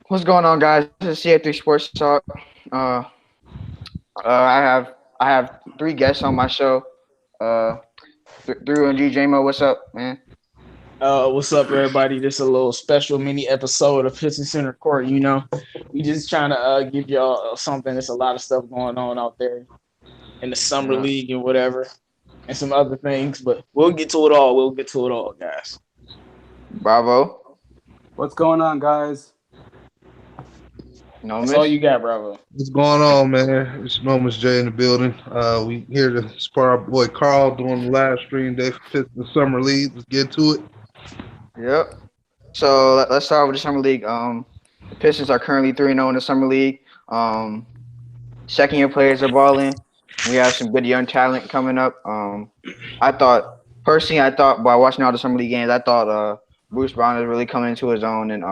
What's going on, guys? This is CA3 Sports Talk. Uh, I have three guests on my show. Uh, Drew and GJmo, what's up, man? What's up, everybody? This is a little special mini episode of Pistons Center Court. We just trying to give y'all something. There's a lot of stuff going on out there in the summer Yeah. league and whatever, and some other things. But we'll get to it all. We'll get to it all, guys. Bravo. What's going on, guys? No That's all miss. you got, Bravo. What's going on, man? It's Moments J in the building. We here to support our boy Carl doing the live stream day for Pistons Summer League. Let's get to it. Yep. So let's start with the summer league. The Pistons are currently 3-0 in the summer league. Second year players are balling. We have some good young talent coming up. I thought by watching all the summer league games, I thought Bruce Brown is really coming into his own, and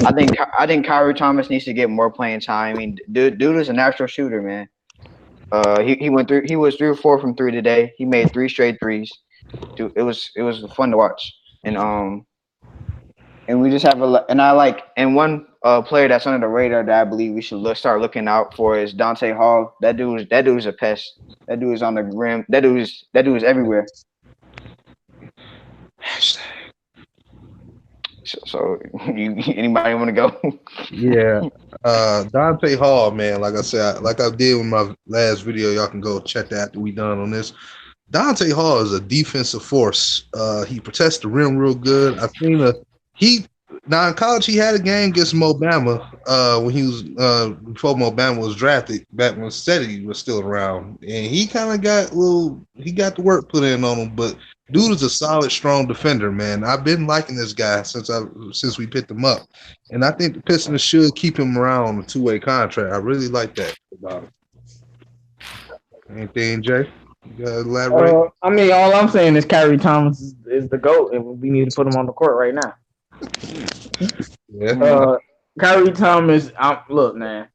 I think Kyrie Thomas needs to get more playing time. I mean, dude is a natural shooter, man. He went through. He was 3 or 4 from three today. He made 3 straight threes. Dude, it was fun to watch, and we just have one player that's under the radar that I believe we should start looking out for is Dante Hall. That dude's a pest. That dude is on the rim. That dude is everywhere. So anybody want to go? Yeah. Dante Hall, man. Like I said, like I did with my last video, y'all can go check that after we done on this. Dante Hall is a defensive force. He protects the rim real good. Now in college he had a game against Mo Bama when he was before Mo Bama was drafted back when Steady was still around, and he kind of got the work put in on him. But dude is a solid, strong defender, man. I've been liking this guy since we picked him up, and I think the Pistons should keep him around on a 2-way contract. I really like that about him. Anything, Jay? You gotta elaborate? All I'm saying is Kyrie Thomas is the GOAT, and we need to put him on the court right now. Yeah. Kyrie Thomas, look, man.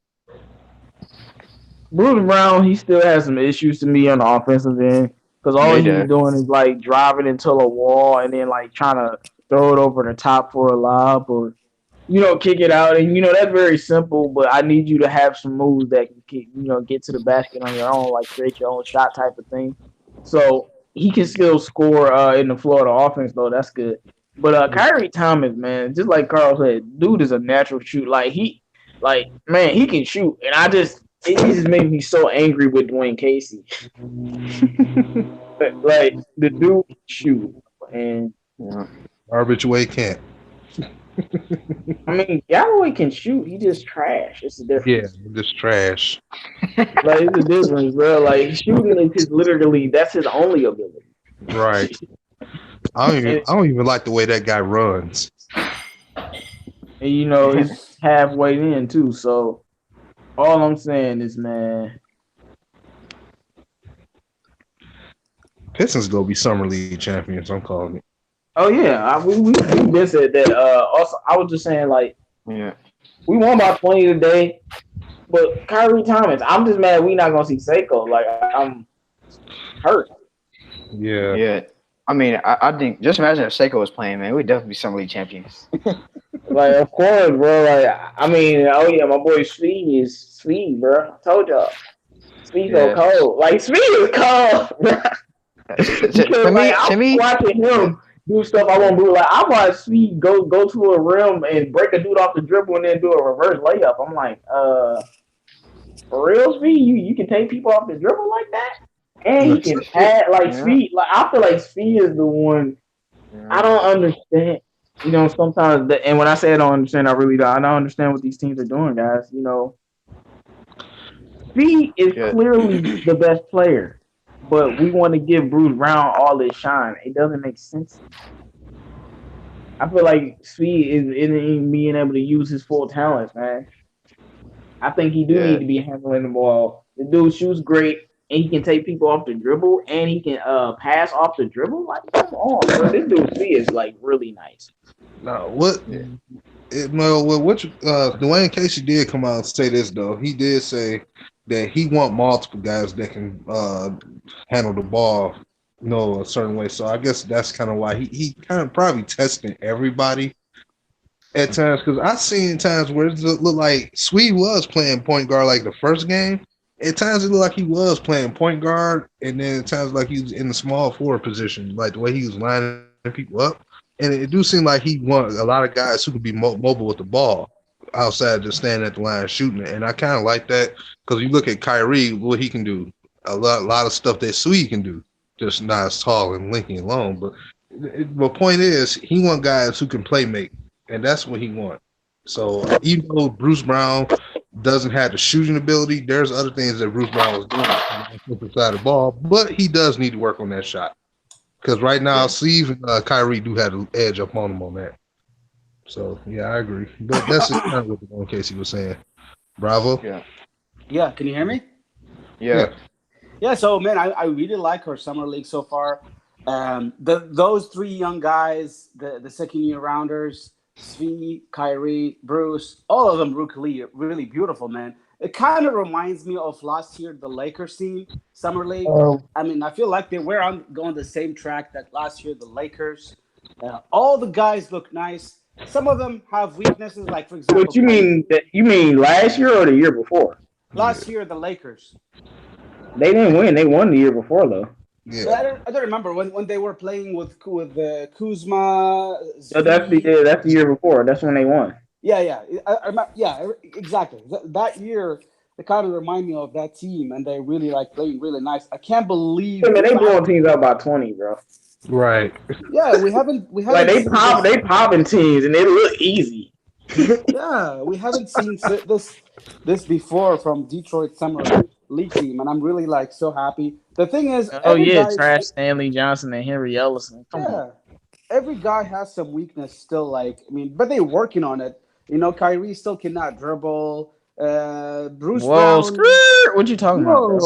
Bruce Brown, he still has some issues to me on the offensive end because all he's doing is like driving into a wall and then like trying to throw it over the top for a lob or kick it out. And that's very simple, but I need you to have some moves that can get to the basket on your own, like create your own shot type of thing. So he can still score in the Florida offense, though. That's good. But Kyrie Thomas, man, just like Carl said, dude is a natural shoot. He can shoot, and it just made me so angry with Dwayne Casey. Like the dude can shoot, and Garbage way can't. Galloway can shoot. He just trash. It's a difference. Yeah, just trash. It's a difference, bro. Like shooting is that's his only ability. Right. I don't even like the way that guy runs. And he's halfway in too. So all I'm saying is, man, Pistons gonna be summer league champions. I'm calling it. Oh yeah, we just said that. Also, I was just saying we won by 20 today, but Kyrie Thomas, I'm just mad we not gonna see Seiko. Like I'm hurt. Yeah. Yeah. I mean, I think just imagine if Seiko was playing, man. We'd definitely be summer league champions. Like, of course, bro. Oh yeah, my boy Speed is Speed, bro. I told y'all, Speed so cold. Like Speed is cold, bro. to me, watching him do stuff I won't do. Like I watch Speed go to a rim and break a dude off the dribble and then do a reverse layup. I'm like, for real, Speed, you can take people off the dribble like that. And he can add Speed. Like I feel like Speed is the one. I don't understand. Sometimes and when I say I don't understand, I really don't. I don't understand what these teams are doing, guys. Speed is clearly the best player, but we want to give Bruce Brown all this shine. It doesn't make sense. I feel like Speed isn't being able to use his full talents, man. I think he do need to be handling the ball. The dude shoots great. And he can take people off the dribble, and he can pass off the dribble. Like, come on, bro. This dude is like really nice. No, Dwayne Casey did come out and say this though. He did say that he want multiple guys that can handle the ball, a certain way. So I guess that's kind of why he kind of probably testing everybody at times because I've seen times where it looked like Swede was playing point guard like the first game. At times it looked like he was playing point guard, and then at times like he was in the small forward position, like the way he was lining people up. And it do seem like he want a lot of guys who could be mobile with the ball outside just standing at the line shooting it. And I kind of like that because you look at Kyrie, what he can do. A lot of stuff that Swede can do, just not as tall and linking alone. But the point is, he want guys who can play make, and that's what he want. So even though Bruce Brown doesn't have the shooting ability, there's other things that Bruce Brown was doing on the side of the ball, but he does need to work on that shot. Because right now, Steve and Kyrie do have an edge up on him on that. So, yeah, I agree. But that's just kind of what the one Casey was saying. Bravo. Yeah, can you hear me? Yeah. Yeah, so, man, I really like our summer league so far. Those three young guys, the second-year rounders, Svi, Kyrie, Bruce, all of them really beautiful, man. It kind of reminds me of last year, the Lakers team, Summer League. I mean, I feel like they were on the same track that last year, the Lakers. All the guys look nice. Some of them have weaknesses, like, for example. What you mean? You mean last year or the year before? Last year, the Lakers. They didn't win. They won the year before, though. Yeah. I don't remember when they were playing with Kuzma. So that's the year before. That's when they won. Yeah. Exactly. That year, they kind of remind me of that team, and they really like playing really nice. I can't believe. I mean, they blowing teams out by 20, bro. Right. Yeah, we haven't. Like they popping teams, and they look easy. Yeah, we haven't seen this before from Detroit Summer League team, and I'm really like so happy. The thing is, trash Stanley Johnson and Henry Ellison. Come on. Every guy has some weakness still. Like, I mean, but they're working on it. You know, Kyrie still cannot dribble. Bruce Brown. What you talking about?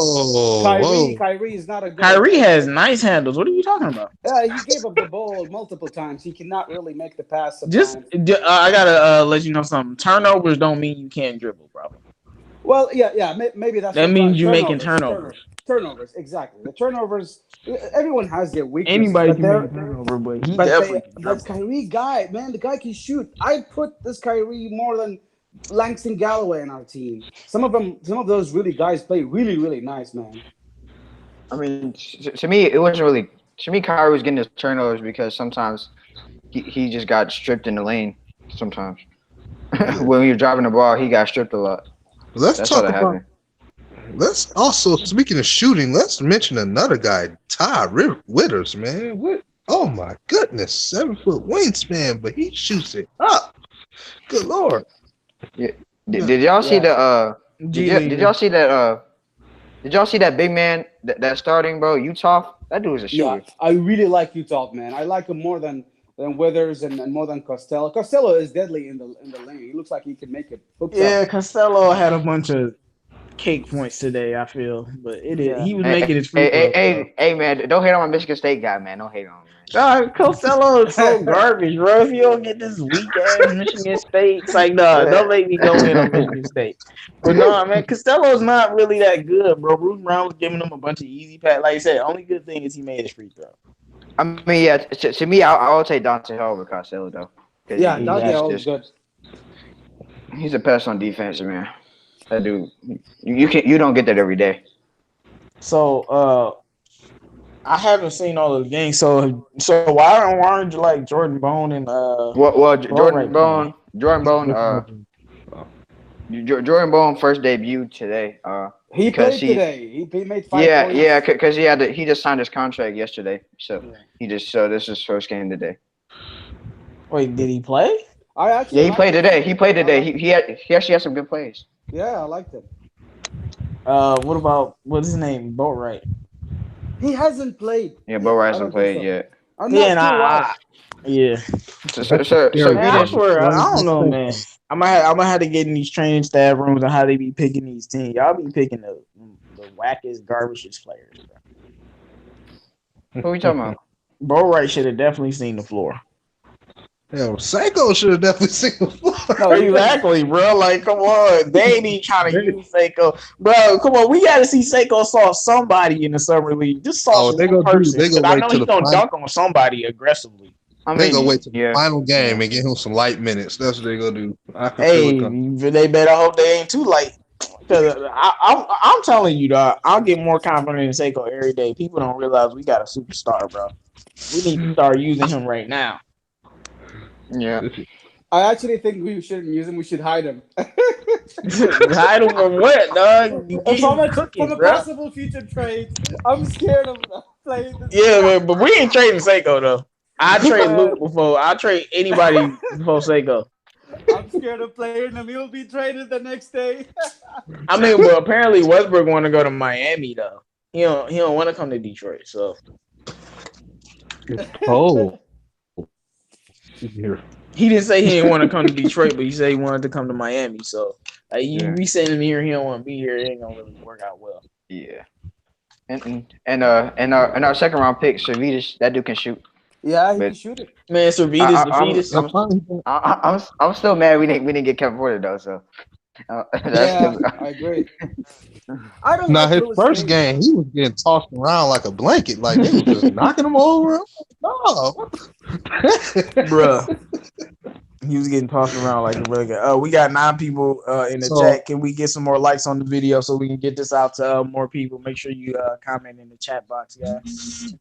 Kyrie is not a good. Kyrie has nice handles. What are you talking about? He gave up the ball multiple times. He cannot really make the pass. I gotta let you know something. Turnovers don't mean you can't dribble, bro. Well, yeah, maybe that's. That means you're making turnovers. Turnovers, exactly. The turnovers. Everyone has their weaknesses. Anybody can make a turnover, but he definitely. That Kyrie guy, man, the guy can shoot. I put this Kyrie more than Langston Galloway in our team. Some of those really guys play really, really nice, man. I mean, to me, it wasn't really. To me, Kyrie was getting his turnovers because sometimes he just got stripped in the lane. Sometimes when you're driving the ball, he got stripped a lot. Let's talk about. Let's also, speaking of shooting, let's mention another guy, Ty Withers, man. What? Oh my goodness, 7-foot wingspan, but he shoots it up. Good lord. Yeah. Did y'all see the? Did y'all see that? Did y'all see that big man that starting, bro? Utah. That dude is a shooter. Yeah, I really like Utah, man. I like him more than Withers and more than Costello. Costello is deadly in the lane. He looks like he can make it. Yeah, Costello had a bunch of cake points today, I feel, but he was making his free throws. Hey, man, don't hate on my Michigan State guy, man. Don't hate on him. Costello is so garbage, bro. If you don't get this weak ass Michigan State, it's like, don't make me go in on Michigan State. But no, man, Costello's not really that good, bro. Bruce Brown was giving him a bunch of easy pass. Like I said, only good thing is he made his free throw. I mean, yeah, to me, I would take Dante Hall over Costello, though. Yeah, Dante Hall is good. He's a pest on defense, man. That dude, you don't get that every day. So, I haven't seen all of the games. So why aren't you like Jordan Bone and Jordan Bone first debut today. He played today. He made 5 points. Yeah, because he just signed his contract yesterday. So this is his first game today. Wait, did he play? He played today. He played today. He actually had some good plays. Yeah, I liked it. What about what's his name? Boatwright. He hasn't played. Yeah, Boatwright hasn't played yet. Yeah. I don't know, man. I might have to get in these training staff rooms on how they be picking these teams. Y'all be picking the wackest, garbagest players, bro. Who are we talking about? Boatwright should have definitely seen the floor. Hell, Seiko should have definitely seen the floor. No, exactly, bro. Like, come on. They ain't even trying to use Seiko. Bro, come on. We got to see Seiko solve somebody in the summer league. Just solve one person. I know he's going to dunk on somebody aggressively. I They gonna mean, wait till the final game and get him some light minutes. That's what they gonna do. I can feel it coming. They better hope they ain't too late. Because I'm telling you, dog, I'll get more confident in Seiko every day. People don't realize we got a superstar, bro. We need to start using him right now. Yeah. I actually think we shouldn't use him. We should hide him. Hide him from what, dog? You get him cooking, from a bro. possible future trade. I'm scared of playing this. Yeah, man, but we ain't trading Seiko though. I trade Luke before I trade anybody before Seiko. I'm scared of playing him. He'll be traded the next day. I mean, but apparently Westbrook want to go to Miami though. He don't want to come to Detroit. So It's cold here. he didn't say he didn't want to come to Detroit, but he said he wanted to come to Miami. So we send him here, he don't want to be here. It ain't gonna really work out well. Yeah. And our second round pick, Servetus, that dude can shoot. Yeah, he can shoot it. Man, Servetus, the fetus. I'm still mad we didn't get Kevin Porter though. So I agree. I don't. Now like his Lewis first King. game, he was getting tossed around like a blanket, like they was just knocking him over. No, Bruh. He was getting tossed around like a really good. We got 9 people in the chat. Can we get some more likes on the video so we can get this out to more people? Make sure you comment in the chat box, guys.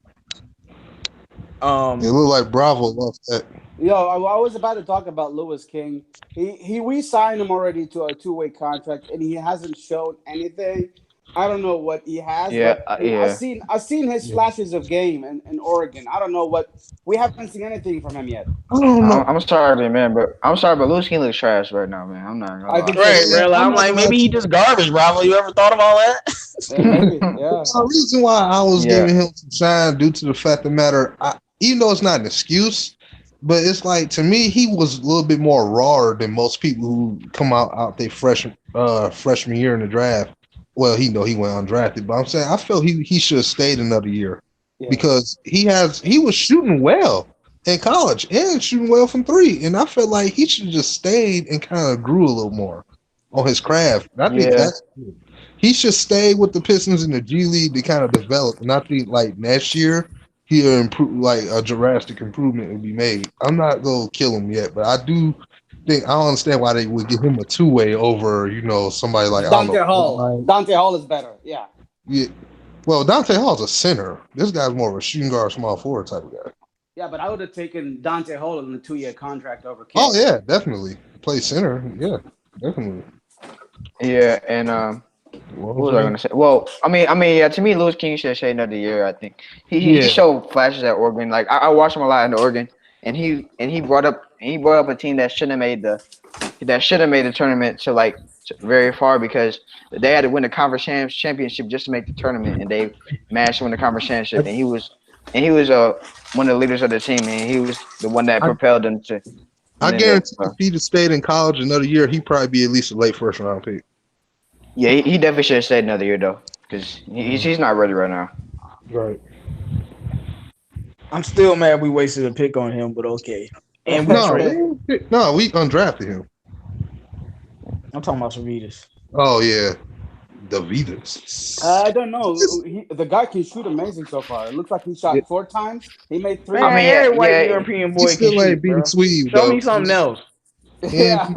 It looked like Bravo lost that. Yo, I was about to talk about Lewis King. We signed him already to a 2-way contract, and he hasn't shown anything. I don't know what he has. Yeah, but yeah. I've seen his flashes of game in Oregon. I don't know what we haven't seen anything from him yet. I don't know. I'm sorry, man, but Lewis King looks trash right now, man. I'm not gonna I lie. think Right, really. I'm like, maybe he just garbage, Bravo. You ever thought of all that? Maybe, yeah. The reason why I was giving him some shine due to the fact of the matter, even though it's not an excuse, but it's like to me he was a little bit more raw than most people who come out their freshman year in the draft. Well, he went undrafted, but I'm saying I felt he should have stayed another year because he was shooting well in college and shooting well from 3, and I felt like he should have just stayed and kind of grew a little more on his craft. And I think that's good. He should stay with the Pistons in the G League to kind of develop, and I think like next year he'll improve, like a drastic improvement will be made. I'm not gonna kill him yet, but I do think I don't understand why they would give him a 2-way over, somebody like Dante Hall. Dante Hall is better. Yeah. Yeah. Well, Dante Hall's a center. This guy's more of a shooting guard, small forward type of guy. Yeah, but I would have taken Dante Hall in the 2-year contract over King. Oh yeah, definitely play center. Yeah, definitely. Yeah, and what was I gonna say? Well, I mean, yeah. To me, Lewis King should have stayed another year. I think he showed flashes at Oregon. Like I watched him a lot in Oregon, and he brought up a team that should have made the tournament to like very far because they had to win the conference championship just to make the tournament, and they managed to win the conference championship. And he was one of the leaders of the team, and he was the one that propelled them to. I guarantee if he'd have stayed in college another year, he'd probably be at least a late first round pick. Yeah, he definitely should have stayed another year though, because he's not ready right now. Right. I'm still mad we wasted a pick on him, but okay. And we undrafted him. I'm talking about Servetus. Oh yeah, the Vitas. I don't know. The guy can shoot amazing so far. It looks like he shot 4 times. He made 3. Man, every white European boy still can ain't shoot, being sweet. Show me something else. Yeah.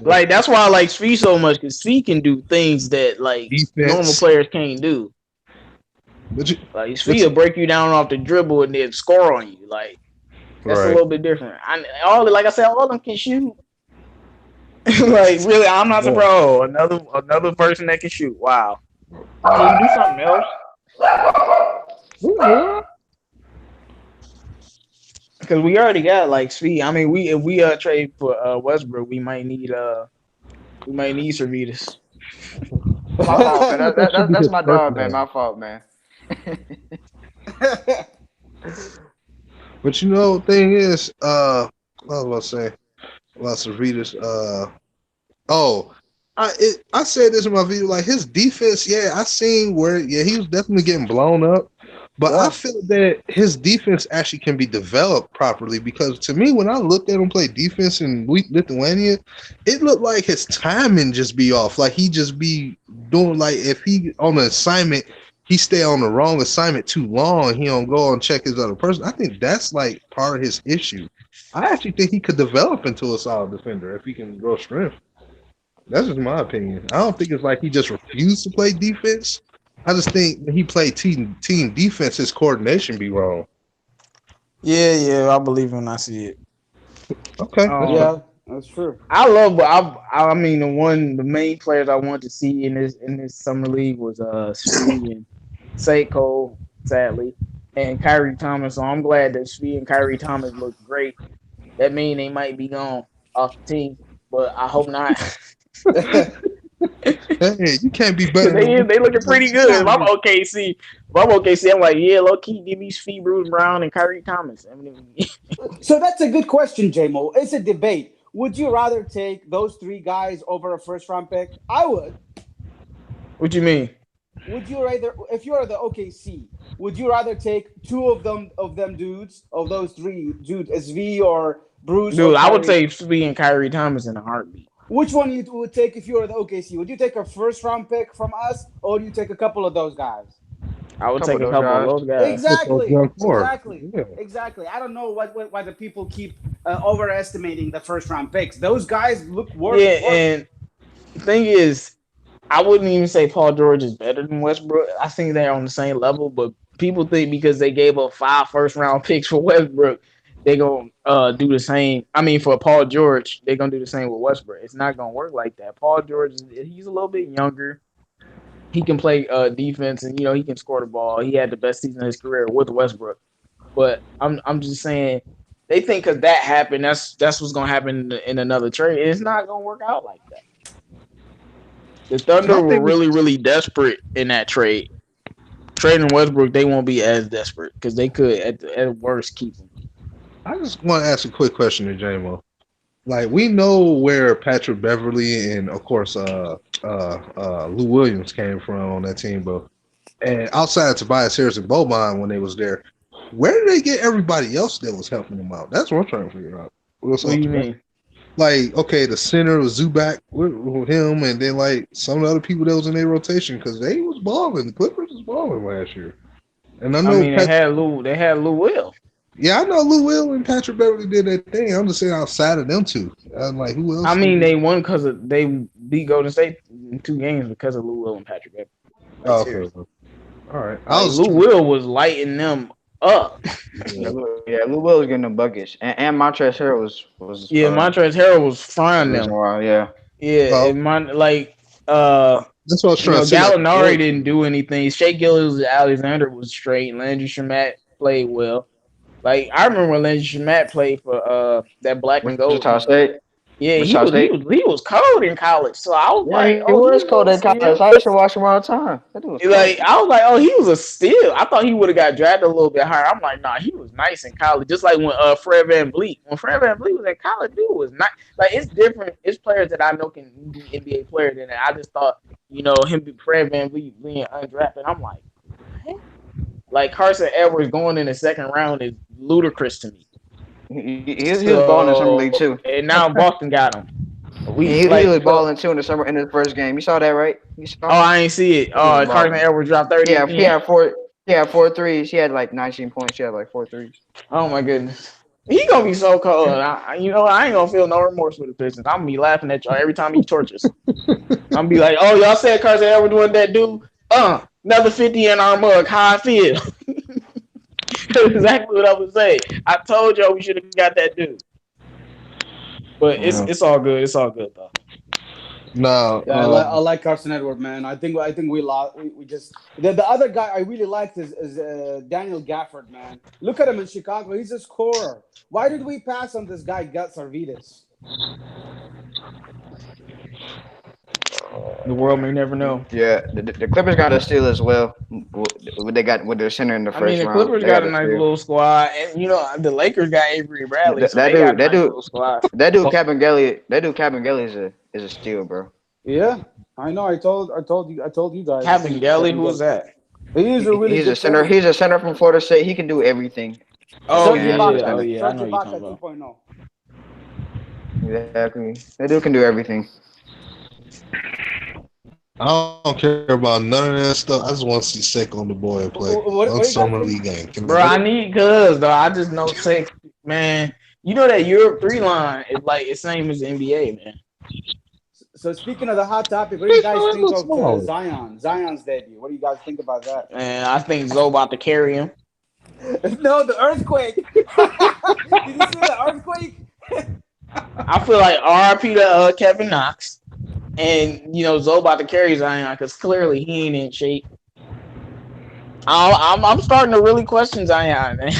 Like that's why I like Svi so much because Svi can do things that like normal players can't do. Like Svi will break you down off the dribble and then score on you. Like that's a little bit different. Like I said, all of them can shoot. Like really, I'm not surprised. Another person that can shoot. Wow. Can you do something else? Because we already got like Svi. I mean, if we trade for Westbrook, we might need Servetus. My fault, man. That's my dog, man. My fault, man. But the thing is, what was I about to say about Servetus? I said this in my video. Like his defense, I seen where he was definitely getting blown up. But I feel that his defense actually can be developed properly because to me, when I looked at him play defense in Lithuania, it looked like his timing just be off. Like he just be doing like if he on an assignment, he stay on the wrong assignment too long. He don't go and check his other person. I think that's like part of his issue. I actually think he could develop into a solid defender if he can grow strength. That's just my opinion. I don't think it's like he just refused to play defense. I just think when he played team defense, his coordination be wrong. Yeah, I believe when I see it. Okay, Yeah, that's true. I mean, the main players I wanted to see in this summer league was Svi and Seiko, sadly, and Kyrie Thomas. So I'm glad that Svi and Kyrie Thomas look great. That means they might be gone off the team, but I hope not. Hey, you can't be better. They looking pretty good. If I'm OKC, I'm like, yeah, low key, give me Svi, Bruce Brown, and Kyrie Thomas. I mean, So that's a good question, J-Mo. It's a debate. Would you rather take those three guys over a first-round pick? I would. what you mean? Would you rather, if you're the OKC, would you rather take two of those three dudes, SV or Bruce? Dude, or I would Kyrie? take Svi and Kyrie Thomas in a heartbeat. Which one you would take if you were the OKC? Would you take a first-round pick from us, or do you take a couple of those guys? I would take a couple of those guys. Exactly. I don't know why the people keep overestimating the first-round picks. Those guys look worse. Yeah, and the thing is, I wouldn't even say Paul George is better than Westbrook. I think they're on the same level, but people think because they gave up 5 first-round picks for Westbrook, they're going to do the same. I mean, for Paul George, they're going to do the same with Westbrook. It's not going to work like that. Paul George, he's a little bit younger. He can play defense, and he can score the ball. He had the best season of his career with Westbrook. But I'm just saying, they think because that happened, that's what's going to happen in another trade. It's not going to work out like that. The Thunder were really, really desperate in that trade. Trading Westbrook, they won't be as desperate because they could, at worst, keep him. I just want to ask a quick question to J-Mo. Like, we know where Patrick Beverly and, of course, Lou Williams came from on that team, but and outside of Tobias Harris and Boban when they was there, where did they get everybody else that was helping them out? That's what I'm trying to figure out. What do you mean? Like, okay, the center was Zubac with him, and then like some of the other people that was in their rotation because they was balling. The Clippers was balling last year, and I know they had Lou Will. Yeah, I know Lou Will and Patrick Beverly did that thing. I'm just saying outside of them two. I'm like, who else? I mean, they won because they beat Golden State in 2 games because of Lou Will and Patrick Beverly. Oh, okay. All right. Lou Will was lighting them up. Yeah, Lou Will was getting them buckets, and Montrezl Harrell was. Yeah, Montrezl Harrell was frying them. Yeah. Yeah, that's what I was trying to say. Gallinari didn't do anything. Shea Gilgeous-Alexander was straight. Landry Shamet played well. Like, I remember when Landry Shamet played for that black and gold. Wichita State. Yeah, he was cold in college. So I was like, he was cold in college. I used to watch him all the time. I was like, oh, he was a steal. I thought he would have got drafted a little bit higher. I'm like, nah, he was nice in college. Just like when Fred VanVleet. When Fred VanVleet was in college, dude was nice. Like, it's different. It's players that I know can be NBA players than that. I just thought, Fred VanVleet being undrafted. I'm like, what? Like, Carson Edwards going in the second round is ludicrous to me. He was balling in the summer league too, and now Boston got him. He was balling too in his first game. You saw that, right? I ain't see it. Carson Edwards dropped 30. Yeah, he had 4 threes. He had like 19 points. He had like 4 threes. Oh my goodness, he gonna be so cold. I ain't gonna feel no remorse for the Pistons. I'm gonna be laughing at y'all every time he tortures. I'm gonna be like, oh, y'all said Carson Edwards wasn't that dude. Another 50 in our mug. How I feel. That's exactly what I was saying. I told y'all we should have got that dude. But it's all good. It's all good though. No, I like Carson Edwards, man. I think we lost. We just the other guy I really liked is Daniel Gafford, man. Look at him in Chicago. He's a scorer. Why did we pass on this guy, Gus Arvidas? The world may never know. Yeah, the Clippers got a steal as well. What they got with their center in the first round. The Clippers got a nice little squad, and the Lakers got Avery Bradley. That dude, Captain Gelly is a steal, bro. Yeah, I know. I told you guys. Captain Gelly, who's that? He's a center. He's a center from Florida State. He can do everything. Oh yeah. I know you're talking about. 2.0. Exactly. That dude can do everything. I don't care about none of that stuff. I just want to see Sick on the boy and play What one do you guys summer think? league game. Can Bro, we I get it? need cuz though. I just know sex, man. You know that Europe 3 line is like the same as the NBA, man. So speaking of the hot topic, what do you Bitch, no, guys that's think no of small. Zion's debut? What do you guys think about that? And I think Zoe about to carry him. No, the earthquake. Did you see the earthquake? I feel like RIP to Kevin Knox. And, Zoe about to carry Zion because clearly he ain't in shape. I'm starting to really question Zion, man.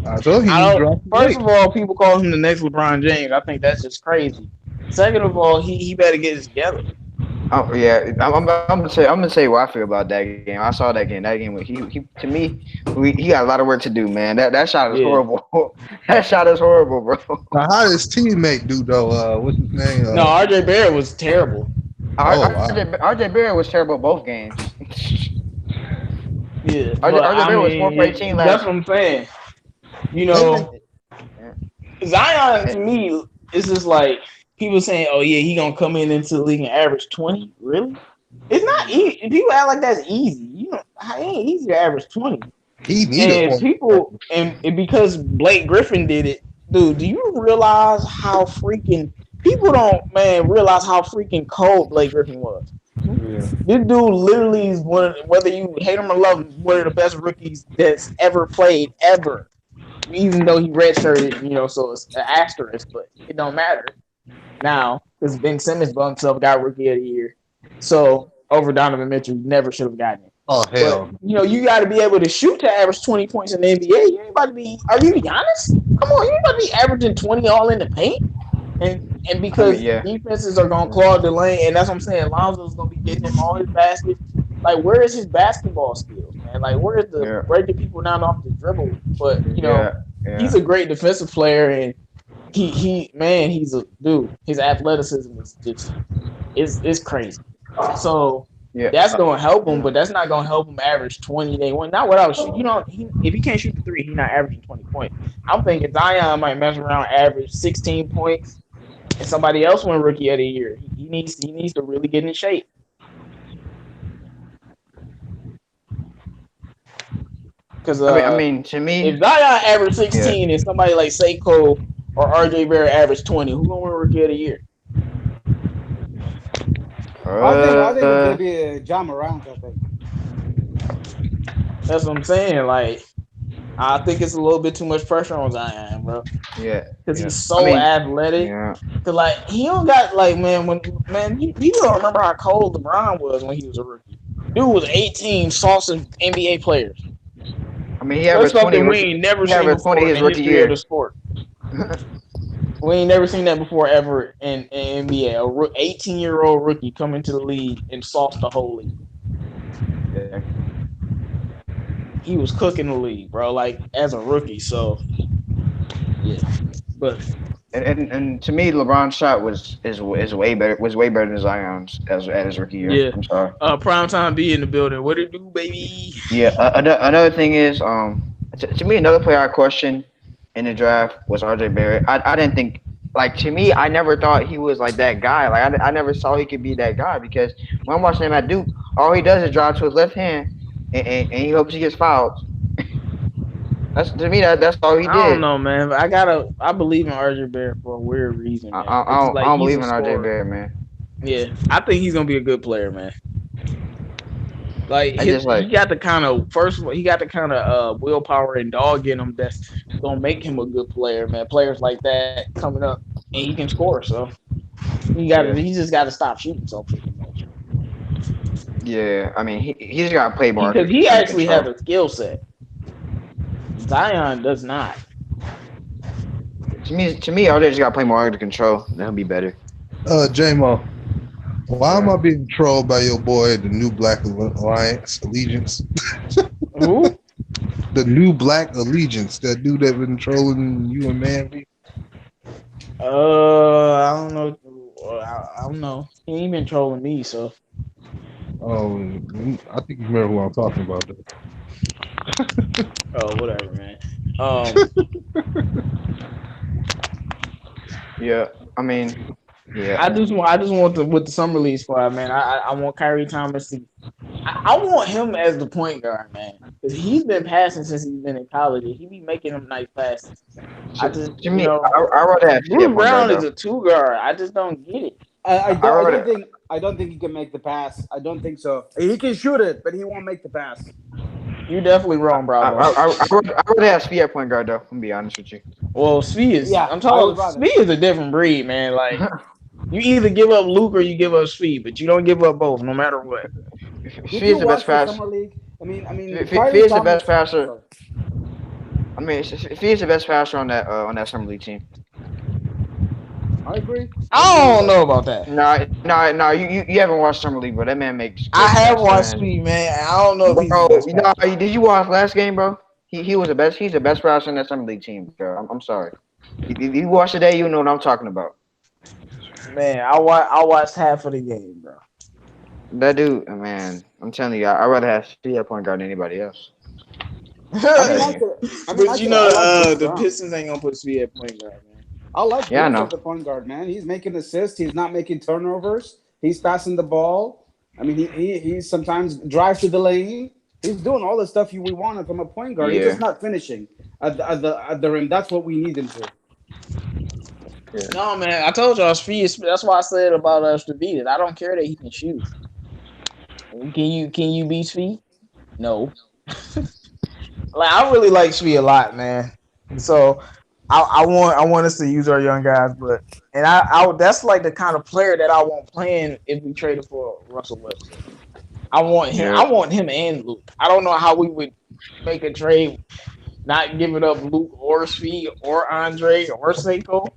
I told you I he don't. drafted First late. of all, people call him the next LeBron James. I think that's just crazy. Second of all, he better get it together. Oh yeah, I'm gonna say what I feel about that game. I saw that game. That game, he to me, he got a lot of work to do, man. That shot is Yeah. horrible. That shot is horrible, bro. Now, how does teammate do though? What's his name? No, RJ Barrett was terrible. Oh wow. RJ Barrett was terrible both games. Yeah, but RJ I Barrett was 4 for 18 mean, that's last. what I'm saying. They've been Zion to me is just like people saying, "Oh yeah, he gonna come into the league and average 20." Really? It's not easy. People act like that's easy. It ain't easy to average 20. he needed And one. people, and because Blake Griffin did it, dude. Do you realize how freaking people don't realize how freaking cold Blake Griffin was? Yeah. This dude literally is whether you hate him or love him, one of the best rookies that's ever played ever. Even though he redshirted, so it's an asterisk, but it don't matter now because Ben Simmons by himself got rookie of the year. So over Donovan Mitchell, you never should have gotten it. Oh hell. But you got to be able to shoot to average 20 points in the NBA. You ain't about to be. Are you honest? Come on, you ain't about to be averaging 20 all in the paint. And because Yeah. defenses are gonna clog the lane, and that's what I'm saying. Lonzo's gonna be getting him all his baskets. Like, where is his basketball skills, man? Like, where is the breaking people down off the dribble? But he's a great defensive player, and he's a dude. His athleticism is just is crazy. So that's gonna help him, but that's not gonna help him average 20 day one. Not without shoot. If he can't shoot the three, he's not averaging 20 points. I'm thinking Zion might mess around, average 16 points. And somebody else win rookie of the year. He needs to really get in shape. Because I mean, to me, if Zion average 16 and somebody like Seiko or RJ Barrett average 20, who's gonna win rookie of the year? I think it's gonna be Ja Morant. I think. That's what I'm saying. Like, I think it's a little bit too much pressure on Zion, bro. Yeah. Because he's so athletic. Yeah. Cause like he don't got like you don't remember how cold LeBron was when he was a rookie. Dude was 18 saucing NBA players. I mean, he averaged 20. We ain't never seen before in his history of the sport. We ain't never seen that before ever in NBA. A 18-year-old rookie come into the league and sauce the whole league. Yeah. He was cooking the league, bro. Like as a rookie, so yeah. But and to me, LeBron's shot was way better than Zion's as his rookie year. Yeah. I'm sorry. Primetime B in the building. What it do, baby? Yeah. Another thing is, to me, another player I questioned in the draft was RJ Barrett. I didn't think, like, to me, I never thought he was like that guy. Like I never saw he could be that guy because when I'm watching him at Duke, all he does is drive to his left hand and he hopes he gets fouled. That's to me that's all he did. I don't know, man. But I believe in RJ Barrett for a weird reason. Man. I don't believe in RJ Barrett, man. Yeah, I think he's gonna be a good player, man. Like he got the kind of willpower and dog in him that's gonna make him a good player, man. Players like that coming up and he can score, so he just gotta stop shooting so freaking much. Yeah, I mean he's got to play more because he actually has a skill set. Zion does not. To me, RJ just got to play more under control. That'll be better. J-Mo, why am I being trolled by your boy, the New Black Allegiance? Who? The New Black Allegiance, that dude that been trolling you and Manby. I don't know. I don't know. He ain't been trolling me, so. I think you remember who I'm talking about, though. Oh, whatever, man. Yeah, I mean, Yeah. I just want with the summer league squad, man. I want Kyrie Thomas to. I want him as the point guard, man, because he's been passing since he's been in college. And he be making them nice passes. I just, To me, I rather have Bruce point guard Brown is though. a 2 guard. I just don't get it. I I don't. rather. I don't think he can make the pass. I don't think so. He can shoot it, but he won't make the pass. You're definitely wrong, Bravo. I rather have Speed at point guard though. I'm gonna be honest with you. Well, Svi is. Yeah, I'm I would talking. rather. Svi is a different breed, man. Like you either give up Luke or you give up Svi, but you don't give up both, no matter what. Did Speed you is the best watch the passer. summer league? I mean, Speed Kyrie is the Thomas. best passer. Sorry. I mean, Speed is the best passer on that summer league team. I agree. I don't know about that. No. You haven't watched summer league, bro. That man makes. I Great have passes, watched man. Svi, man. I don't know if he's Bro, the best you know, passer. did you watch last game, bro? He was the best. He's the best passer in that summer league team, bro. I'm sorry. If you watch today, you know what I'm talking about. Man, I watched half of the game, bro. That dude, man. I'm telling you, I'd rather have Speed at point guard than anybody else. But you know, the Pistons ain't gonna put Svi at point guard, man. I like Yeah, I Bruce know. at the point guard, man. He's making assists. He's not making turnovers. He's passing the ball. I mean, he sometimes drives to the lane. He's doing all the stuff we wanted from a point guard. He's Yeah. just not finishing at the rim. That's what we need him to. Yeah. No, man, I told y'all Svi is. That's why I said about Stavitas. I don't care that he can shoot. Can you beat Svi? No. Like I really like Svi a lot, man. So I want us to use our young guys, but I that's like the kind of player that I want playing if we traded for Russell Westbrook. I want him. Yeah. I want him and Luke. I don't know how we would make a trade, not giving up Luke or Svi or Andre or Seiko.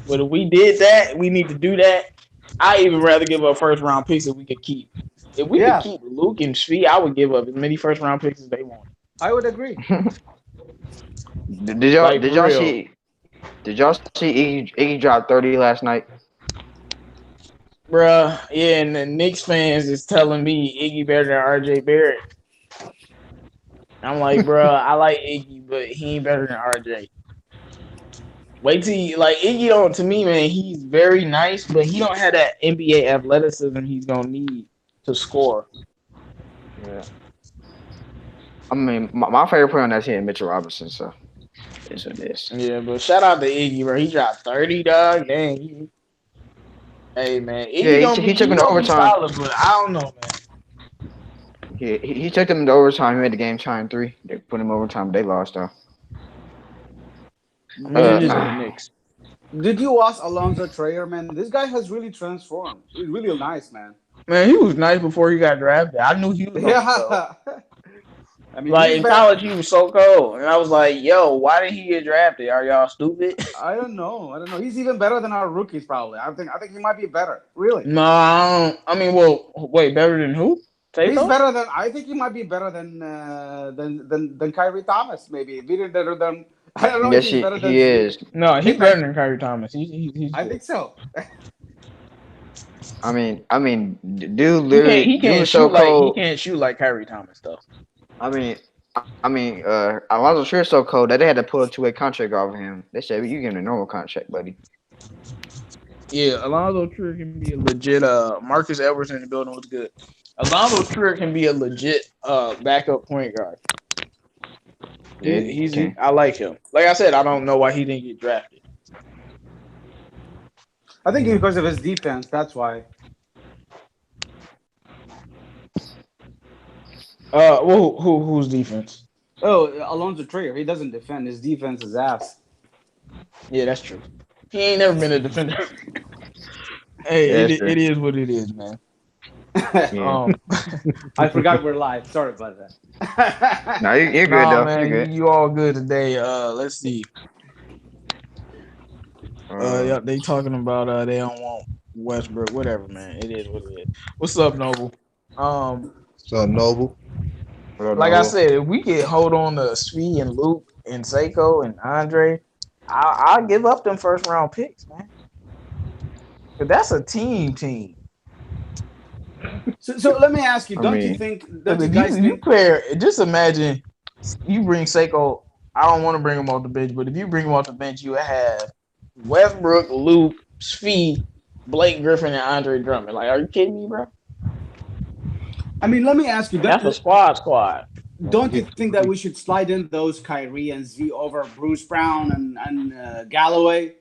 But if we did that, we need to do that. I even rather give up first round picks if we could keep. If we could keep Luke and Svi, I would give up as many first round picks as they want. I would agree. Did y'all see Iggy drop 30 last night? Bruh, yeah, and the Knicks fans is telling me Iggy better than RJ Barrett. I'm like, bruh, I like Iggy, but he ain't better than RJ. Wait till Iggy don't, to me, man, he's very nice, but he don't have that NBA athleticism he's gonna need to score. Yeah. I mean, my favorite player on that team is Mitchell Robinson, so it's what it is. Yeah, but shout out to Iggy, bro. He dropped 30, dog. Dang. Hey, man. Iggy he took him to overtime. Solid, but I don't know, man. He took them to overtime. He made the game tying 3. They put him overtime. They lost though. Man, it is the Knicks. Did you watch Alonzo Trier, man? This guy has really transformed. He's really nice, man. Man, he was nice before he got drafted. I knew he was. Yeah. I mean, like in college, he was so cold, and I was like, "Yo, why did he get drafted? Are y'all stupid?" I don't know. He's even better than our rookies, probably. I think he might be better. Really? No, I mean, well, wait, better than who? He's better than. I think he might be better than Kyrie Thomas. Maybe better than. I don't know. Yes, he is. No, he's better than Kyrie Thomas. He's I think so. I mean, dude, literally, he can't shoot he can't shoot like Kyrie Thomas, though. I mean, Alonzo Trier so cold that they had to pull a 2-way contract off of him. They said, "You give him a normal contract, buddy." Yeah, Alonzo Trier can be a legit. Marcus Edwards in the building was good. Alonzo Trier can be a legit backup point guard. Yeah, I like him. Like I said, I don't know why he didn't get drafted. I think because of his defense. That's why. Who's defense? Oh, Alonzo Trier. He doesn't defend. His defense is ass. Yeah, that's true. He ain't never been a defender. Hey, yeah, it is what it is, man. I forgot we're live. Sorry about that. No, you're good though. Man, you're good. You all good today. Let's see. Yeah, they talking about they don't want Westbrook. Whatever, man. It is what it is. What's up, Noble? What's up, Noble? Like I said, if we could hold on to Svi and Luke and Seiko and Andre, I'll give up them first round picks, man. But that's a team. So let me ask you, you think that the guys you player, just imagine you bring Seiko. I don't want to bring him off the bench, but if you bring him off the bench, you have Westbrook, Luke, Svi, Blake Griffin and Andre Drummond. Like, are you kidding me, bro? I mean, let me ask you. That's a squad. Don't you think that we should slide in those Kyrie and Z over Bruce Brown and Galloway?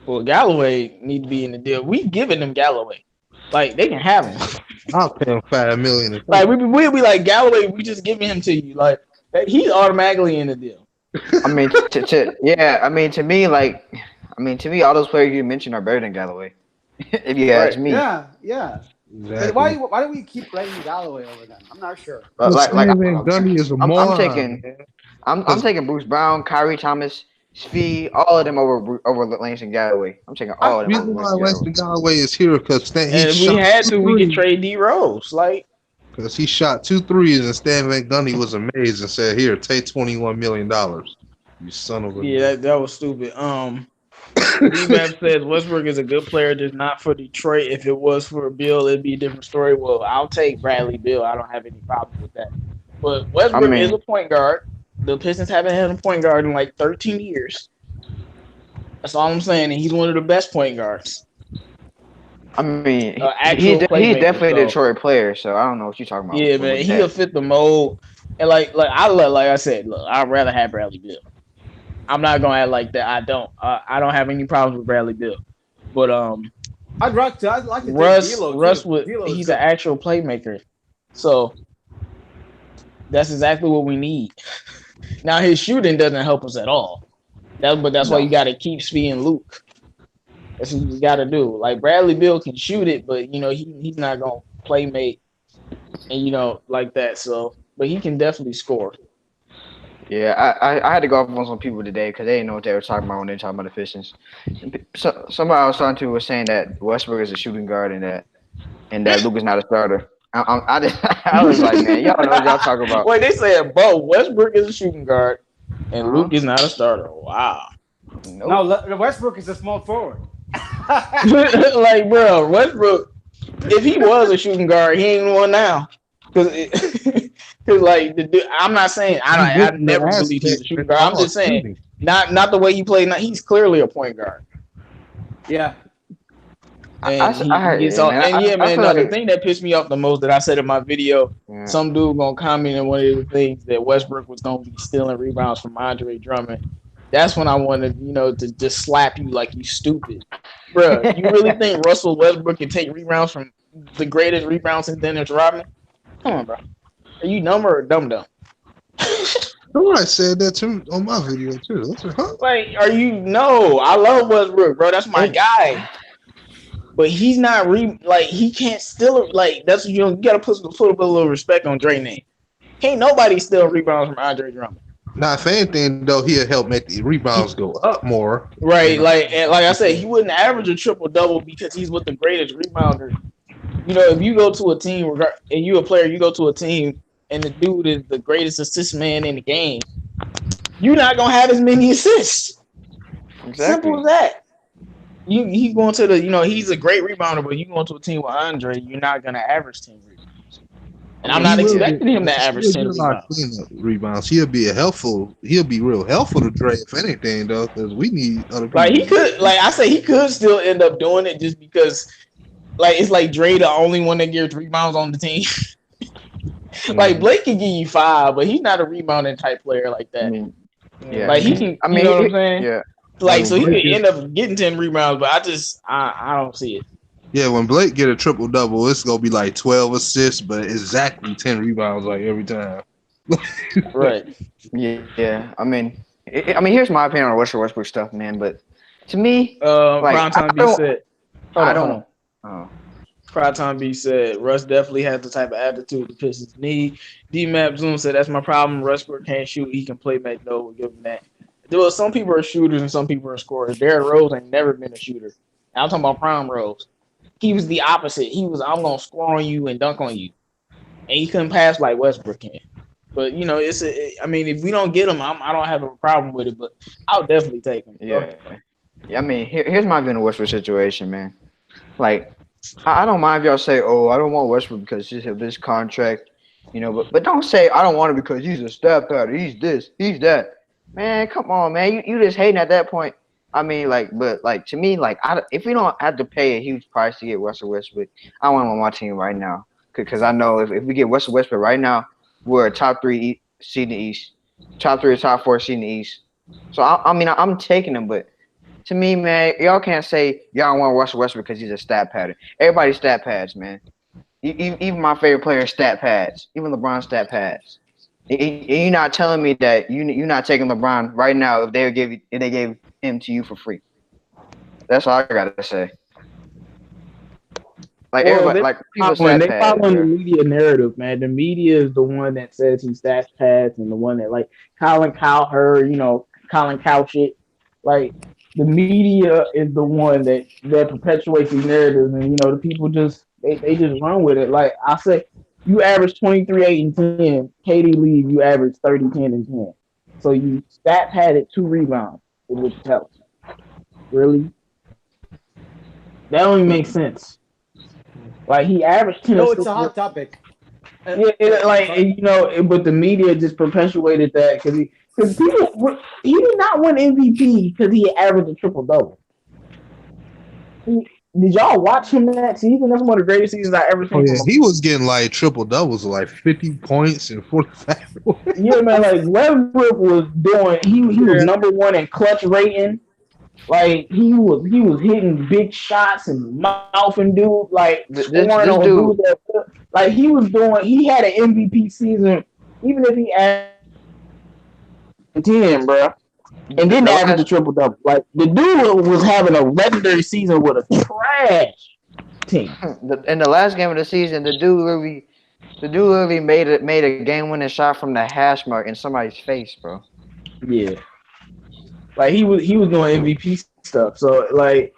Well, Galloway need to be in the deal. We giving them Galloway. Like, they can have him. I'll pay him $5 million. Like, we'll be like, Galloway, we just giving him to you. Like, he's automatically in the deal. I mean, to me, all those players you mentioned are better than Galloway. If you ask me. Yeah. Exactly. But why do we keep letting Galloway over them? I'm not sure. But I'm I'm taking Bruce Brown, Kyrie Thomas, Svi, all of them over Langston Galloway. I'm taking all of them. The reason why Langston Galloway is here because if we had to, we could trade D Rose. Like, because he shot 2 threes and Stan Van Gundy was amazed and said, "Here, take $21 million." You son of a. Yeah, that was stupid. D-Map says Westbrook is a good player, just not for Detroit. If it was for Bill, it'd be a different story. Well, I'll take Bradley Beal. I don't have any problem with that. But Westbrook is a point guard. The Pistons haven't had a point guard in like 13 years. That's all I'm saying. And he's one of the best point guards. I mean, he's definitely a Detroit player, so I don't know what you're talking about. Yeah, man, he'll fit the mold. And like I said, look, I'd rather have Bradley Beal. I'm not gonna act like that. I don't have any problems with Bradley Beal, but I'd like to Russ he's an actual playmaker, so that's exactly what we need. Now his shooting doesn't help us at all. That's why you got to keep Svi and Luke. That's what you got to do. Like Bradley Beal can shoot it, but he's not gonna playmate and like that. So, but he can definitely score. Yeah, I had to go off on some people today because they didn't know what they were talking about when they were talking about the Pistons. So, somebody I was talking to was saying that Westbrook is a shooting guard and that Luke is not a starter. I was like, man, y'all know what y'all talking about. Wait, they said both Westbrook is a shooting guard and Luke is not a starter. Wow. Nope. No, Westbrook is a small forward. Like, bro, Westbrook, if he was a shooting guard, he ain't one now. Because like I'm not saying I never believed he's a shooting guard. I'm just saying not the way he played. Now he's clearly a point guard. Yeah. And the thing that pissed me off the most that I said in my video, some dude gonna comment in one of the things that Westbrook was gonna be stealing rebounds from Andre Drummond. That's when I wanted, to just slap you like you stupid, bro. You really think Russell Westbrook can take rebounds from the greatest rebounds in Dennis Rodman? Come on, bro. Are you dumb or dumb? Somebody said that too on my video too. Like, no, I love Westbrook, bro. That's my guy. But he's not he can't steal it. Like, that's what you gotta put a little respect on Dre's name. Can't nobody steal rebounds from Andre Drummond. Not for anything though, he'll help make the rebounds go up more. Right, like I said, he wouldn't average a triple double because he's with the greatest rebounder. If you go to a team and you a player, you go to a team and the dude is the greatest assist man in the game, you're not gonna have as many assists. Exactly. Simple as that. He's going to he's a great rebounder, but you going to a team with Andre, you're not gonna average 10 rebounds. And I'm not expecting him to average 10 rebounds. He'll be real helpful to Dre, if anything, though, because we need other people. Like he could still end up doing it just because it's like Dre the only one that gives rebounds on the team. Like Blake can give you 5, but he's not a rebounding type player like that. He can. You know what I'm saying? Yeah. So he could end up getting 10 rebounds, but I don't see it. Yeah, when Blake get a triple double, it's gonna be like 12 assists, but exactly 10 rebounds like every time. Right. Yeah. I mean, here's my opinion on Westbrook stuff, man. But to me, Primetime B said, I don't. Primetime B said Russ definitely has the type of attitude the Pistons need. D-Map Zoom said that's my problem. Westbrook can't shoot. He can play make. No, we'll give him that. Well, some people are shooters and some people are scorers. Derrick Rose ain't never been a shooter. I'm talking about Prime Rose. He was the opposite. He was, I'm going to score on you and dunk on you. And he couldn't pass like Westbrook can. But, if we don't get him, I don't have a problem with it, but I'll definitely take him. Yeah. I mean, here's my opinion on Westbrook situation, man. Like, I don't mind if y'all say, oh, I don't want Westbrook because he's of this contract, but don't say I don't want him because he's a stat pattern. He's this, he's that. Man, come on, man. You just hating at that point. I mean, but to me, if we don't have to pay a huge price to get Russell Westbrook, I want him on my team right now. Because I know if we get Russell Westbrook right now, we're a top three seed in the East, top three or top four seed in the East. So I mean, I'm taking him, but to me, man, y'all can't say y'all want Russell Westbrook because he's a stat pattern. Everybody stat pads, man. Even my favorite player stat pads. Even LeBron stat pads. You're not telling me that you're not taking LeBron right now if they gave him to you for free. That's all I gotta say. Like Well, everybody, like people they stat pads, following the bro. media narrative, man. The media is the one that says he stats pads and the one that like Colin Cowherd shit. Like the media is the one that perpetuates these narratives, and the people just they just run with it. Like I say, you average 23, 8, and 10. KD leave, you average 30, 10, and 10. So you stat padded 2 rebounds, which tells. Really, that don't even make sense. Like he averaged 10 No, assists. it's a hot topic. Yeah, but the media just perpetuated that because he did not win MVP because he averaged a triple double. Did y'all watch him that season? That's one of the greatest seasons I ever seen. Oh yeah, he was getting like triple doubles, like 50 points and 45 points. Yeah, man. Like Westbrook was doing. He was number one in clutch rating. Like he was hitting big shots and mouthing dude like scoring This on dude, dudes that like he was doing. He had an MVP season even if he averaged 10, bro, and didn't the average a last triple double. Like the dude was having a legendary season with a trash team. in the last game of the season, the dude literally made a game winning shot from the hash mark in somebody's face, bro. Yeah, like he was doing MVP stuff. So like.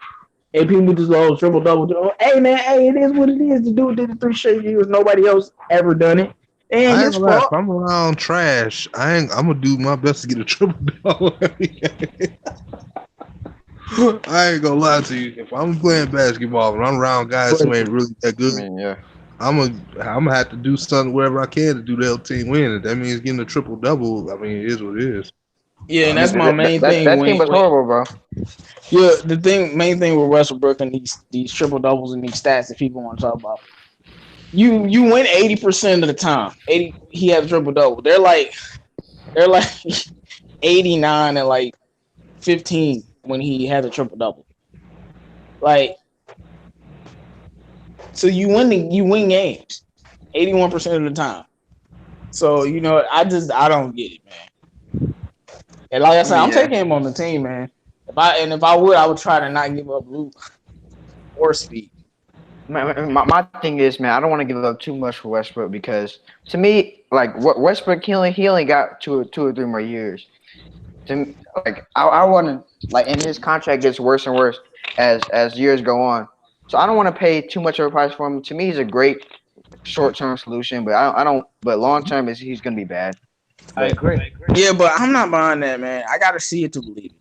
And people just triple double. Hey man, hey, it is what it is. The dude did it 3 straight years. Nobody else ever done it. And I ain't his gonna lie, if fault. I'm around trash, I'm gonna do my best to get a triple double. I ain't gonna lie to you. If I'm playing basketball and I'm around guys who ain't really that I good, mean, yeah. I'm gonna have to do something wherever I can to do the help team win. If that means getting a triple double, I mean, it is what it is. Yeah, and I mean, that's my main thing. that team was horrible, bro. Yeah, main thing with Russell Brook and these triple doubles and these stats that people want to talk about. You win 80% of the time. He has a triple double. They're like 89 and like 15 when he has a triple double. Like, so you win games 81% of the time. So I don't get it, man. And like I said, I'm taking him on the team, man. If I would, I would try to not give up Luke or Speed. My thing is, man, I don't want to give up too much for Westbrook because to me, like what Westbrook he only got two or three more years. To me, like I want to like, and his contract gets worse and worse as years go on. So I don't want to pay too much of a price for him. To me, he's a great short-term solution, but I don't. But long-term he's gonna be bad. I agree. Yeah, but I'm not buying that, man. I gotta see it to believe it.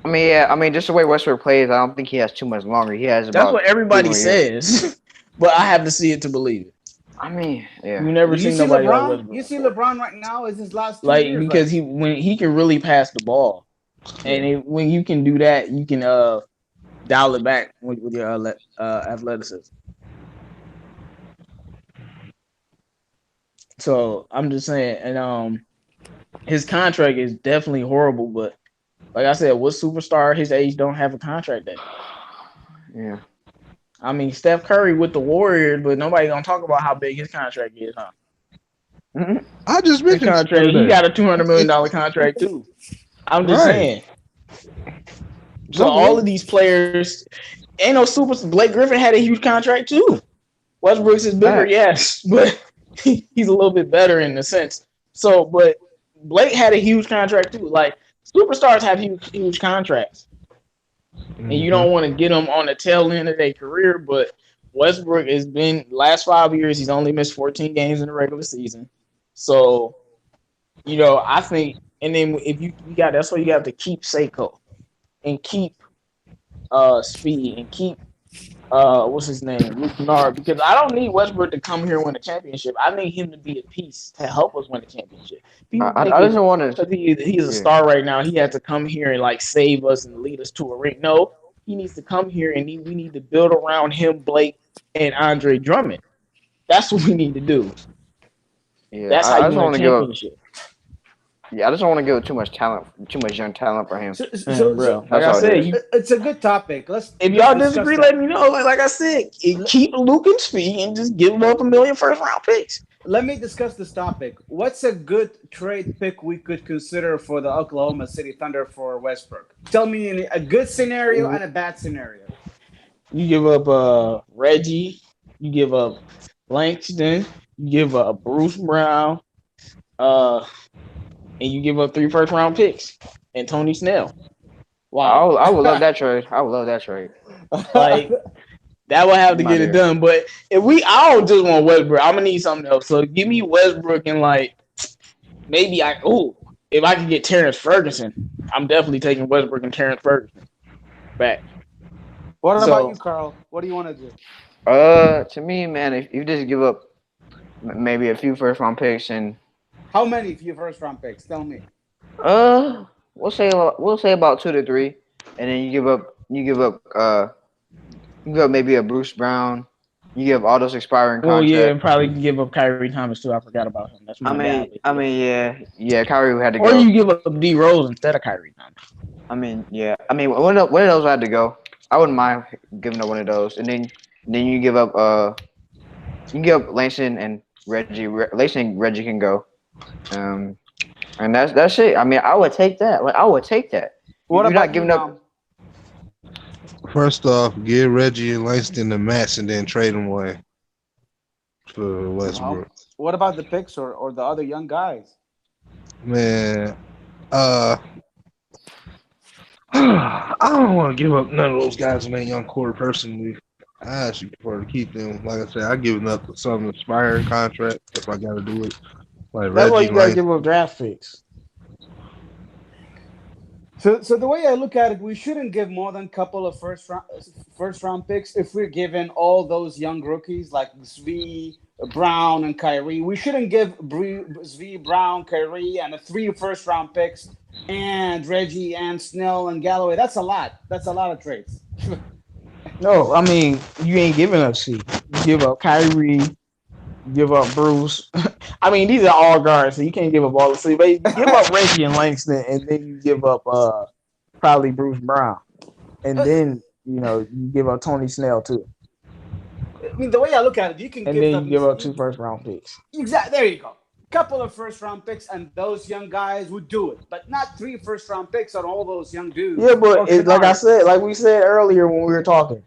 I mean, just the way Westbrook plays, I don't think he has too much longer. He has about. That's what everybody says, but I have to see it to believe it. I mean, yeah. You never seen nobody LeBron? like Westbrook. You see LeBron right now is his last 2 like years, because when he can really pass the ball, and when you can do that, you can dial it back with your athleticism. So I'm just saying, and his contract is definitely horrible, but. Like I said, what superstar his age don't have a contract that? Yeah. I mean, Steph Curry with the Warriors, but nobody gonna talk about how big his contract is, huh? Mm-hmm. I just mentioned contract. He got a $200 million contract too. I'm just saying. So all of these players, ain't no super. Blake Griffin had a huge contract too. Westbrook's is bigger, yes, but he's a little bit better in the sense. So, but Blake had a huge contract too. Like. Superstars have huge contracts, and you don't want to get them on the tail end of their career. But Westbrook has been last 5 years. He's only missed 14 games in the regular season. So, I think, and then if you got that's why you have to keep Seiko and keep Speed and keep what's his name, Luke Kennard, because I don't need Westbrook to come here and win a championship. I need him to be a piece to help us win a championship. People think I just want to. because he's a star right now, he has to come here and like save us and lead us to a ring. No, he needs to come here and we need to build around him, Blake, and Andre Drummond. That's what we need to do. Yeah, That's how you win a championship. Yeah, I just don't want to give too much talent, too much young talent for him. Bro, like I said, it's a good topic. If y'all disagree, let me know. Like I said, keep Luke and Speed and just give him up $1 million first-round picks. Let me discuss this topic. What's a good trade pick we could consider for the Oklahoma City Thunder for Westbrook? Tell me a good scenario and a bad scenario. You give up Reggie. You give up Langston. You give up Bruce Brown. And you give up 3 first-round picks and Tony Snell. Wow, I would love that trade. I would love that trade. Like that would have to get it done. But I don't just want Westbrook. I'm gonna need something else. So give me Westbrook and like maybe if I can get Terrence Ferguson, I'm definitely taking Westbrook and Terrence Ferguson back. What about you, Carl? What do you want to do? To me, man, if you just give up maybe a few first-round picks and how many few first-round picks? Tell me. We'll say about 2 to 3, and then you give up maybe a Bruce Brown. You give all those expiring contracts. Oh yeah, and probably give up Kyrie Thomas too. I forgot about him. That's yeah, Kyrie had to go. Or you give up D Rose instead of Kyrie Thomas. One of those had to go. I wouldn't mind giving up one of those, and then you give up Langston and Reggie. Langston and Reggie can go. And that's it. I mean, I would take that. Like, I would take that. What You're about not giving up? First off, give Reggie and Langston the max and then trade them away for Westbrook. What about the picks or the other young guys? Man, I don't want to give up none of those guys in that young core personally. I actually prefer to keep them. Like I said, I give up some expiring contract if I got to do it. Like that's why you gotta give up draft picks. So the way I look at it, we shouldn't give more than a couple of first round picks if we're given all those young rookies like Svi, Brown, and Kyrie. We shouldn't give Svi, Brown, Kyrie, and 3 first round picks and Reggie and Snell and Galloway. That's a lot. That's a lot of trades. No, I mean you ain't giving up C. You give up Kyrie. Give up Bruce. I mean, these are all guards, so you can't give up all the three. But you give up Reggie and Langston, and then you give up probably Bruce Brown, and then you give up Tony Snell too. I mean, the way I look at it, you can give up 2 first-round picks. Exactly. There you go. Couple of first-round picks, and those young guys would do it, but not 3 first-round picks on all those young dudes. Yeah, but like we said earlier when we were talking.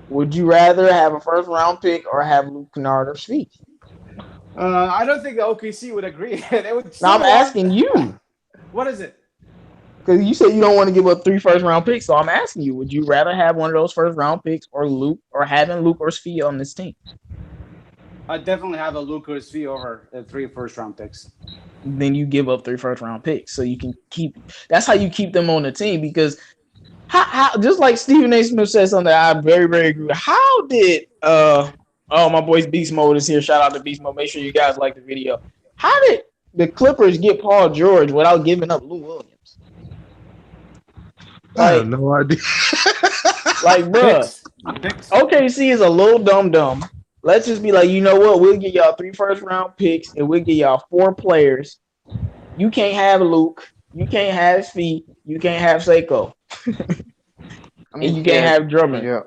Would you rather have a first-round pick or have Luke Kennard or Speed? I don't think the OKC would agree. They would. Now I'm asking you. What is it? Because you said you don't want to give up 3 first-round picks, so I'm asking you: would you rather have one of those first-round picks or having Luke or Speed on this team? I definitely have a Luke or Speed over 3 first-round picks. Then you give up 3 first-round picks, so you can keep. That's how you keep them on the team because. How just like Stephen A. Smith said something I very, very agree with. How did my boy Beast Mode is here. Shout out to Beast Mode. Make sure you guys like the video. How did the Clippers get Paul George without giving up Lou Williams? I have no idea. Like, bro, OKC is a little dumb. Let's just be like, you know what? We'll give y'all 3 first-round picks and we'll give y'all 4 players. You can't have Luke. You can't have Fee. You can't have Seiko. And you can't have Drummond. Yeah.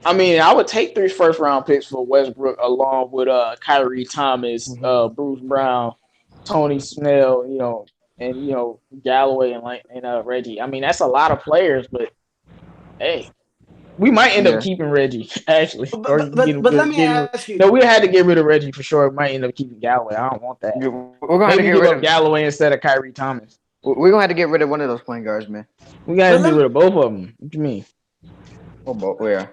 I mean, I would take 3 first-round picks for Westbrook along with Kyrie Thomas, Bruce Brown, Tony Snell, and Galloway and Reggie. I mean, that's a lot of players, but hey, we might end up keeping Reggie actually. But let me ask you. No, we had to get rid of Reggie for sure. We might end up keeping Galloway. I don't want that. We're gonna have to get rid of Galloway instead of Kyrie Thomas. We're gonna have to get rid of one of those point guards, man. We gotta get rid of both of them. What do you mean? Oh, both. Yeah.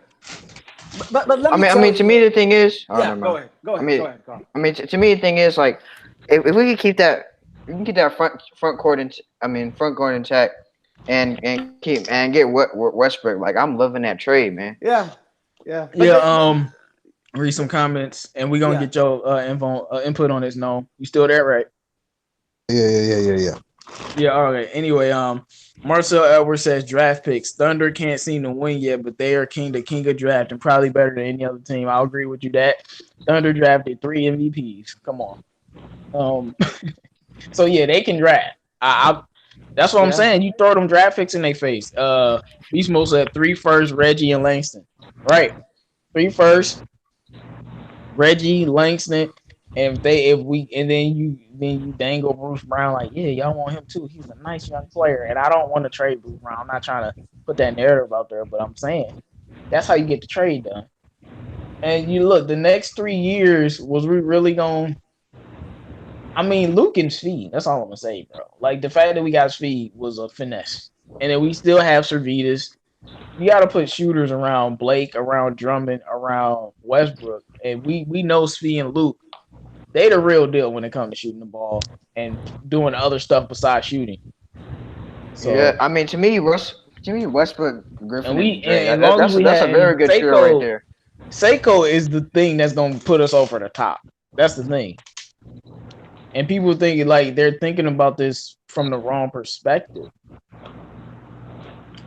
But let me. I mean, to me, the thing is. Yeah, go ahead. Go ahead. I mean, to me, the thing is like, if we could keep that, we can keep that front court intact, and get Westbrook. Like, I'm loving that trade, man. Yeah. Yeah. Read some comments, and we're gonna get your input on this. No, you still there, right? Yeah. Yeah. All right. Anyway, Marcel Edwards says draft picks. Thunder can't seem to win yet, but they are the king of draft, and probably better than any other team. I'll agree with you that Thunder drafted 3 MVPs. Come on. So yeah, they can draft. That's what I'm saying. You throw them draft picks in their face. Beast Mode said 3 firsts, Reggie and Langston. Right. 3 firsts, Reggie, Langston, and then you dangle Bruce Brown like, yeah, y'all want him too. He's a nice young player, and I don't want to trade Bruce Brown. I'm not trying to put that narrative out there, but I'm saying that's how you get the trade done. And you look, the next 3 years, was we really going? I mean, Luke and Speed. That's all I'm gonna say, bro. Like the fact that we got Speed was a finesse, and then we still have Servetus. You got to put shooters around Blake, around Drummond, around Westbrook, and we know Speed and Luke. They the real deal when it comes to shooting the ball and doing other stuff besides shooting. So yeah, I mean, to me, Westbrook, Griffin, and that's a very good trio right there. Seiko is the thing that's gonna put us over the top. That's the thing. And people think like they're thinking about this from the wrong perspective.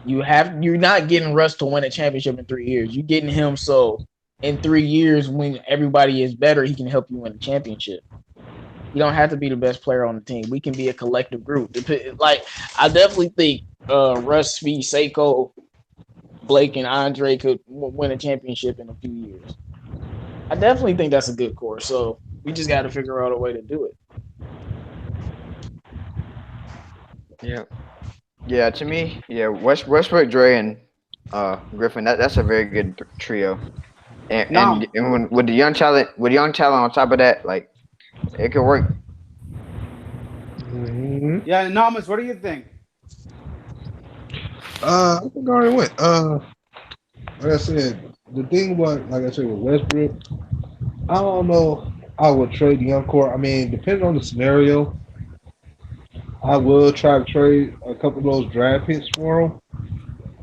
You're not getting Russ to win a championship in 3 years. You're getting him so in 3 years when everybody is better, he can help you win a championship. You don't have to be the best player on the team. We can be a collective group. Like I definitely think Russ, Speed, Seiko, Blake, and Andre could win a championship in a few years. I definitely think that's a good core. So we just got to figure out a way to do it. Yeah. To me, Westbrook, Dre, and Griffin. That's a very good trio. And with the young talent, on top of that, like it could work. Mm-hmm. Yeah, Namas, what do you think? I think I already went. Like I said, the thing about, like I said, with Westbrook, I don't know. I would trade the young core. I mean, depending on the scenario, I will try to trade a couple of those draft picks for him.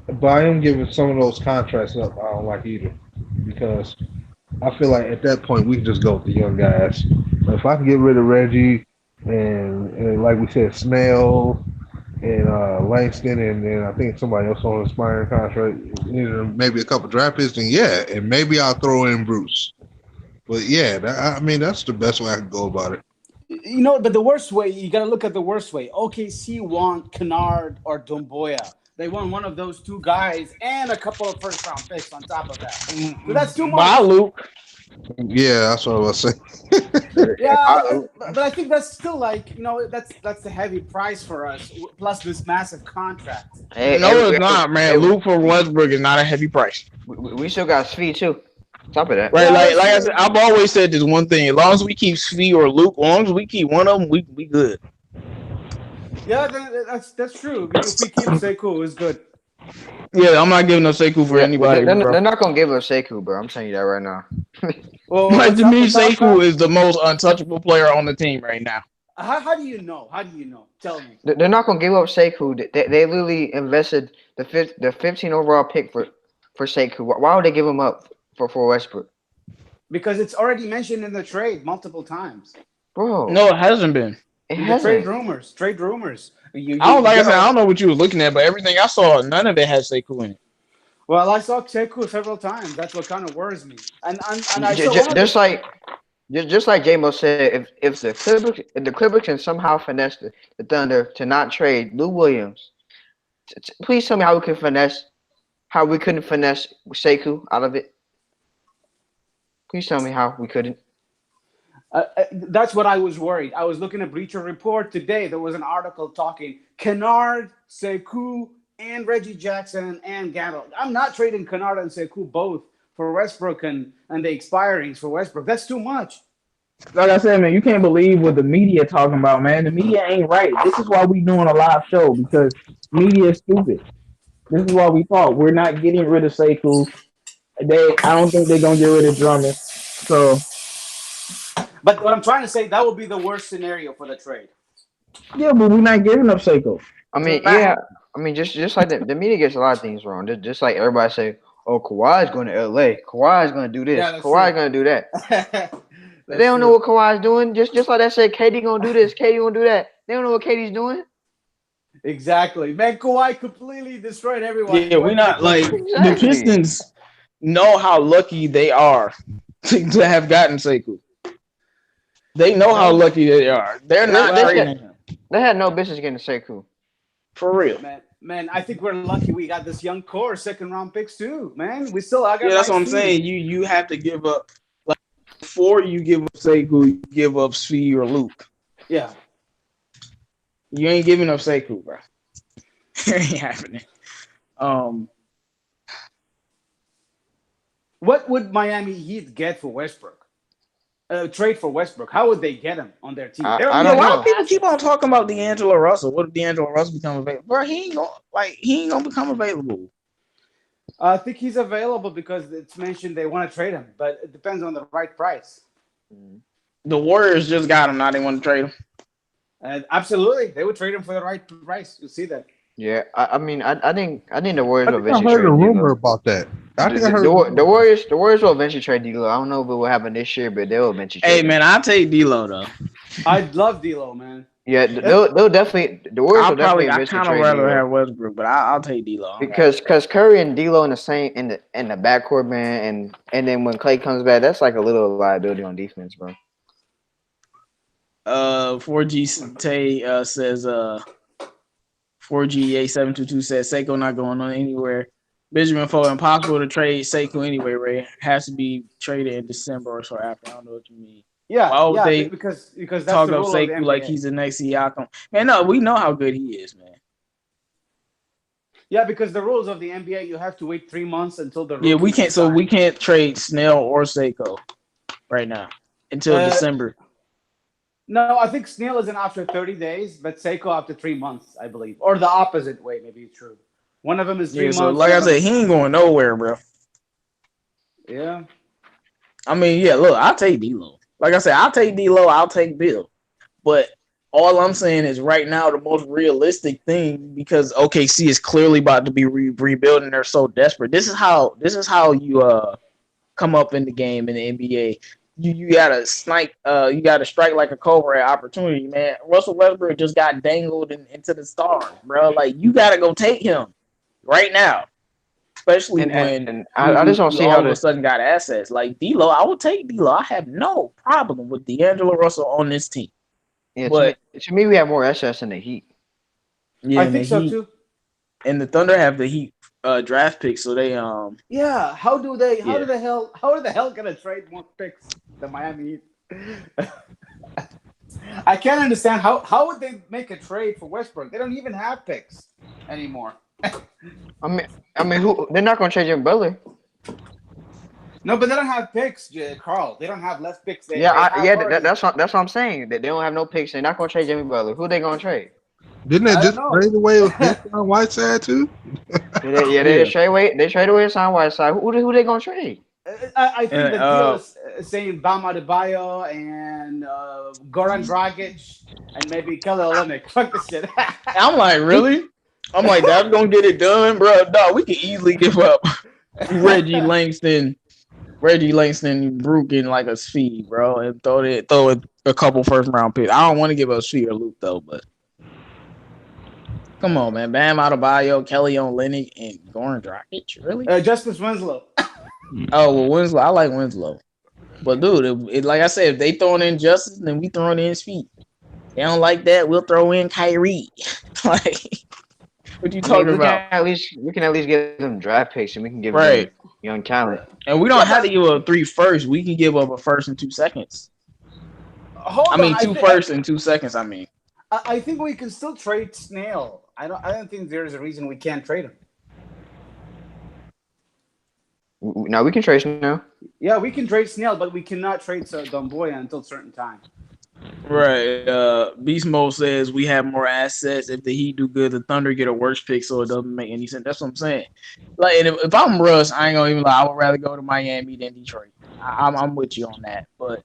But I am giving some of those contracts up. I don't like either because I feel like at that point we can just go with the young guys. But if I can get rid of Reggie and like we said, Snell and Langston and then I think somebody else on an expiring contract, maybe a couple draft picks, then yeah, and maybe I'll throw in Bruce. But yeah, I mean that's the best way I can go about it. You know, but the worst way, you got to look at the worst way. OKC want Kennard or Domboya. They want one of those two guys and a couple of first-round picks on top of that. So that's too much. Bye, Luke. Yeah, that's what I was saying. Yeah, but I think that's still like, you know, that's the heavy price for us, plus this massive contract. No, it's not, man. Luke for Westbrook is not a heavy price. We still got Svi too. Top of that, right? Like I said, I've always said this one thing: as long as we keep Svi or Luke, as long as we keep one of them, we good. Yeah, that's true. If we keep Sekou, it's good. Yeah, I'm not giving no Sekou for anybody. They're not gonna give us Sekou, bro. I'm telling you that right now. Well, like, to me, Sekou is the most untouchable player on the team right now. How do you know? Tell me. They're not gonna give up Sekou. They literally invested the 15 overall pick for Sekou. Why would they give him up for Westbrook? Because it's already mentioned in the trade multiple times. Bro. No, it hasn't been. Trade rumors. I don't know what you were looking at, but everything I saw, none of it had Sekou in it. Well, I saw Sekou several times. That's what kind of worries me. And I just like J-Mo said, if the Clippers can somehow finesse the Thunder to not trade Lou Williams, please tell me how we couldn't finesse Sekou out of it. Please tell me how we couldn't. That's what I was worried. I was looking at Bleacher Report today. There was an article talking Kennard, Sekou, and Reggie Jackson and Gamble. I'm not trading Kennard and Sekou both for Westbrook and the expirings for Westbrook. That's too much. Like I said, man, you can't believe what the media talking about, man. The media ain't right. This is why we doing a live show, because media is stupid. This is why we talk. We're not getting rid of Sekou. I don't think they're gonna get rid of Drummond. So. But what I'm trying to say, that would be the worst scenario for the trade. Yeah, but we're not giving up Sekou. I mean, just like the media gets a lot of things wrong. Just like everybody say, oh, Kawhi's going to LA. Kawhi's going to do this. Yeah, Kawhi's going to do that. They don't know true. what Kawhi's doing. Just like I said, KD going to do this. KD going to do that. They don't know what KD's doing. Exactly, man. Kawhi completely destroyed everyone. Yeah, we're not like Exactly. the Pistons know how lucky they are to have gotten Sekou. They know how lucky they are. They're not trading him. They had no business getting Sekou. For real. Man, I think we're lucky we got this young core, second round picks too, man. We still got that's what I'm saying. You have to give up like before you give up Sekou, you give up Svi or Luke. Yeah. You ain't giving up Sekou, bro. It ain't happening. What would Miami Heat get for Westbrook? Trade for Westbrook. How would they get him on their team? I don't know. People keep on talking about D'Angelo Russell. What if D'Angelo Russell become available? Bro, he ain't gonna become available. I think he's available because it's mentioned they want to trade him, but it depends on the right price. The Warriors just got him. Now they want to trade him. Absolutely, they would trade him for the right price. You'll see that. Yeah, I think the Warriors will I eventually heard trade a rumor D'Lo. about that. I think I heard the Warriors will eventually trade D'Lo. I don't know if it will happen this year, but they'll eventually trade Hey him. man, I'll take D'Lo though. I'd love D'Lo, man. Yeah, they'll definitely. The Warriors will definitely I eventually kind of trade rather D'Lo. have Westbrook, but I'll take D'Lo. Because Curry and D'Lo in the backcourt, man, and then when Clay comes back, that's like a little liability on defense, bro. 4G Tay says 4G8722 says Sekou not going on anywhere. Benjamin Foe, impossible to trade Sekou anyway, Ray. Has to be traded in December or so after. I don't know what you mean. Yeah, they because that's talk the up rule of the Sekou like NBA. he's the next Siakam. Man, no, we know how good he is, man. Yeah, because the rules of the NBA, you have to wait 3 months until the Yeah, we can't. So we can't trade Snell or Sekou right now until December. No, I think Snell isn't after 30 days, but Sekou after 3 months, I believe, or the opposite way. Maybe it's true. One of them is 3 months. So like I said, he ain't going nowhere, bro. Yeah. I mean, yeah. Look, I'll take D'Lo. Like I said, I'll take D'Lo. I'll take Bill. But all I'm saying is right now the most realistic thing, because OKC is clearly about to be rebuilding. They're so desperate. This is how you come up in the game in the NBA. You gotta snipe. You gotta strike like a cobra at opportunity, man. Russell Westbrook just got dangled into the stars, bro. Like you gotta go take him right now. Especially when I just don't see how all of a sudden got assets like D'Lo. I would take D'Lo. I have no problem with D'Angelo Russell on this team. Yeah, but to me, we have more assets than the Heat. Yeah, I think so too. And the Thunder have the Heat draft picks, so they Yeah, how are the hell gonna trade more picks than Miami Heat? I can't understand how would they make a trade for Westbrook? They don't even have picks anymore. I mean, they're not gonna trade Jimmy Butler. No, but they don't have picks, Carl. They don't have less picks. That's what I'm saying. They don't have no picks. They're not gonna trade Jimmy Butler. Who they gonna trade? Didn't they just trade away with Hassan Whiteside too? They trade away. They trade away Hassan Whiteside. Who they gonna trade? I think the deal is saying Bam Adebayo and Goran Dragic and maybe Kelly Olynyk. Fuck this shit. I'm like, really? I'm like, that's gonna get it done, bro. No, we can easily give up Reggie Langston, Brook in like a speed, bro, and throw it a couple first round picks. I don't want to give up Speed or Luke though, but come on, man. Bam Adebayo, Kelly Olynyk, and Goran Dragic, really? Justice Winslow. Oh well, Winslow. I like Winslow, but dude, like I said, if they throwing in Justice, then we throwing in Speed. They don't like that. We'll throw in Kyrie. Like, what you talking about? We can at least give them draft picks, and we can give them young talent. And we don't have to give up 3 firsts. We can give up a first in 2 seconds. Two firsts in 2 seconds. I mean, I think we can still trade Snell. I don't think there's a reason we can't trade him. No, we can trade Snell. Yeah, we can trade Snell, but we cannot trade Domboya until a certain time. Right. Beast Mode says we have more assets. If the Heat do good, the Thunder get a worse pick, so it doesn't make any sense. That's what I'm saying. Like, and if I'm Russ, I ain't gonna even lie. I would rather go to Miami than Detroit. I'm with you on that. But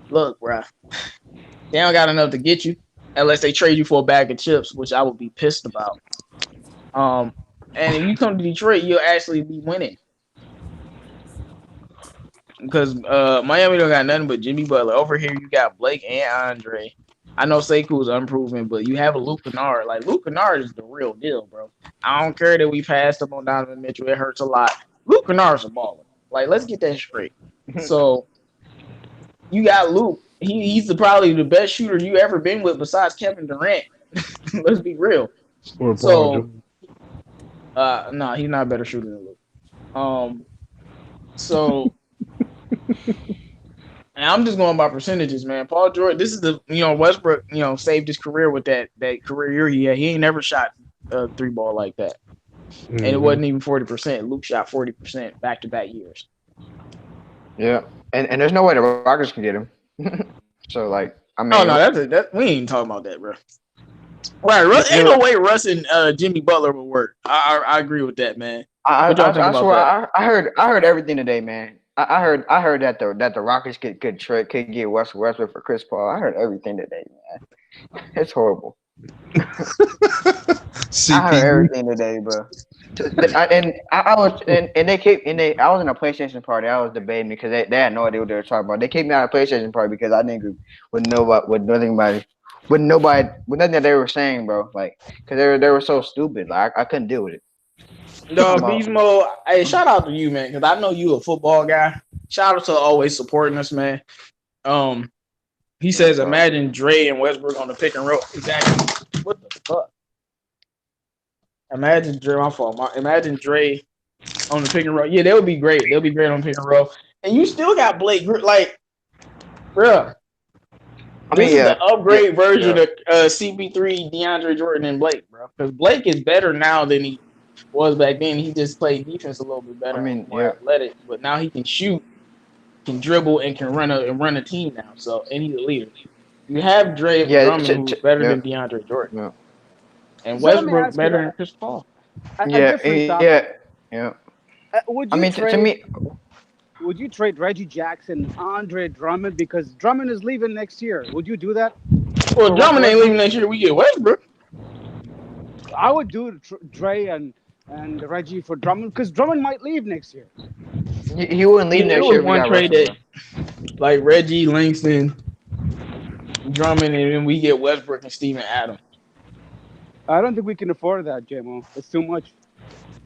look, bro, they don't got enough to get you unless they trade you for a bag of chips, which I would be pissed about. And if you come to Detroit, you'll actually be winning. because Miami don't got nothing but Jimmy Butler. Over here, you got Blake and Andre. I know Sekou is unproven, but you have a Luke Kennard. Like, Luke Kennard is the real deal, bro. I don't care that we passed up on Donovan Mitchell. It hurts a lot. Luke Kennard's a baller. Like, let's get that straight. So, you got Luke. He's probably the best shooter you ever been with besides Kevin Durant. Let's be real. So, no, he's not a better shooter than Luke. So, and I'm just going by percentages, man. Paul George, this is the Westbrook, saved his career with that career year he had. He ain't never shot a three ball like that, and it wasn't even 40%. Luke shot 40% back-to-back years. Yeah, and there's no way the Rockets can get him. So like, I mean, oh no, we ain't talking about that, bro. Right, ain't no way Russ and Jimmy Butler will work. I agree with that, man. I swear, I heard everything today, man. I heard that the Rockets could get Westbrook for Chris Paul. I heard everything today, man. It's horrible. I heard everything today, bro. I was in a PlayStation party. I was debating because they had no idea what they were talking about. They kicked me out of PlayStation party because I didn't agree with nothing that they were saying, bro. Like, because they were so stupid. Like, I couldn't deal with it. No, Beast Mode. Hey, shout out to you, man, because I know you a football guy. Shout out to always supporting us, man. He says, imagine Dre and Westbrook on the pick and roll. Exactly. What the fuck? Imagine Dre. My fault. Imagine Dre on the pick and roll. Yeah, that would be great. They'll be great on pick and roll. And you still got Blake. Like, bro. This is the upgrade version of CP3, DeAndre Jordan, and Blake, bro. Because Blake is better now than he was back then. He just played defense a little bit better. I mean, more athletic, but now he can shoot, can dribble, and can run a team now. So, and he's a leader. You have Dre Drummond, who's better than DeAndre Jordan, and Westbrook better than Chris Paul. Would you trade Reggie Jackson, Andre Drummond, because Drummond is leaving next year? Would you do that? Well, Drummond ain't leaving next year. We get Westbrook. I would do Dre and Reggie for Drummond because Drummond might leave next year. He wouldn't leave next year. One trade that, like Reggie, Langston, Drummond, and then we get Westbrook and Steven Adams. I don't think we can afford that, JMO. It's too much.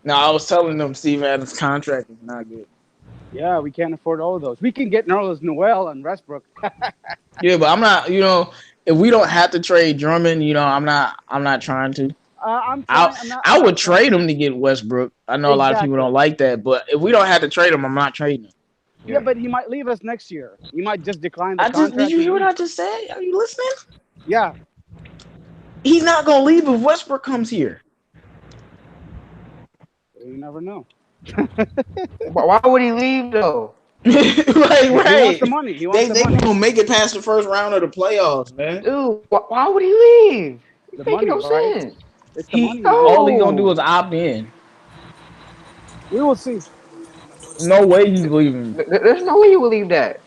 No, I was telling them Steven Adams' contract is not good. Yeah, we can't afford all of those. We can get Nerlens Noel and Westbrook. Yeah, but I'm not. If we don't have to trade Drummond, I'm not trying to. I would trade him to get Westbrook. I know a lot of people don't like that, but if we don't have to trade him, I'm not trading him. Yeah, but he might leave us next year. He might just decline the contract. Did you hear what I just said? Are you listening? Yeah. He's not gonna leave if Westbrook comes here. You never know. Why would he leave though? Right. He wants the money. They gonna make it past the first round of the playoffs, man. Dude, why would he leave? The money, no sense. It's the money. All he's gonna do is opt in. We will see. No way he's leaving. There's no way he will leave that.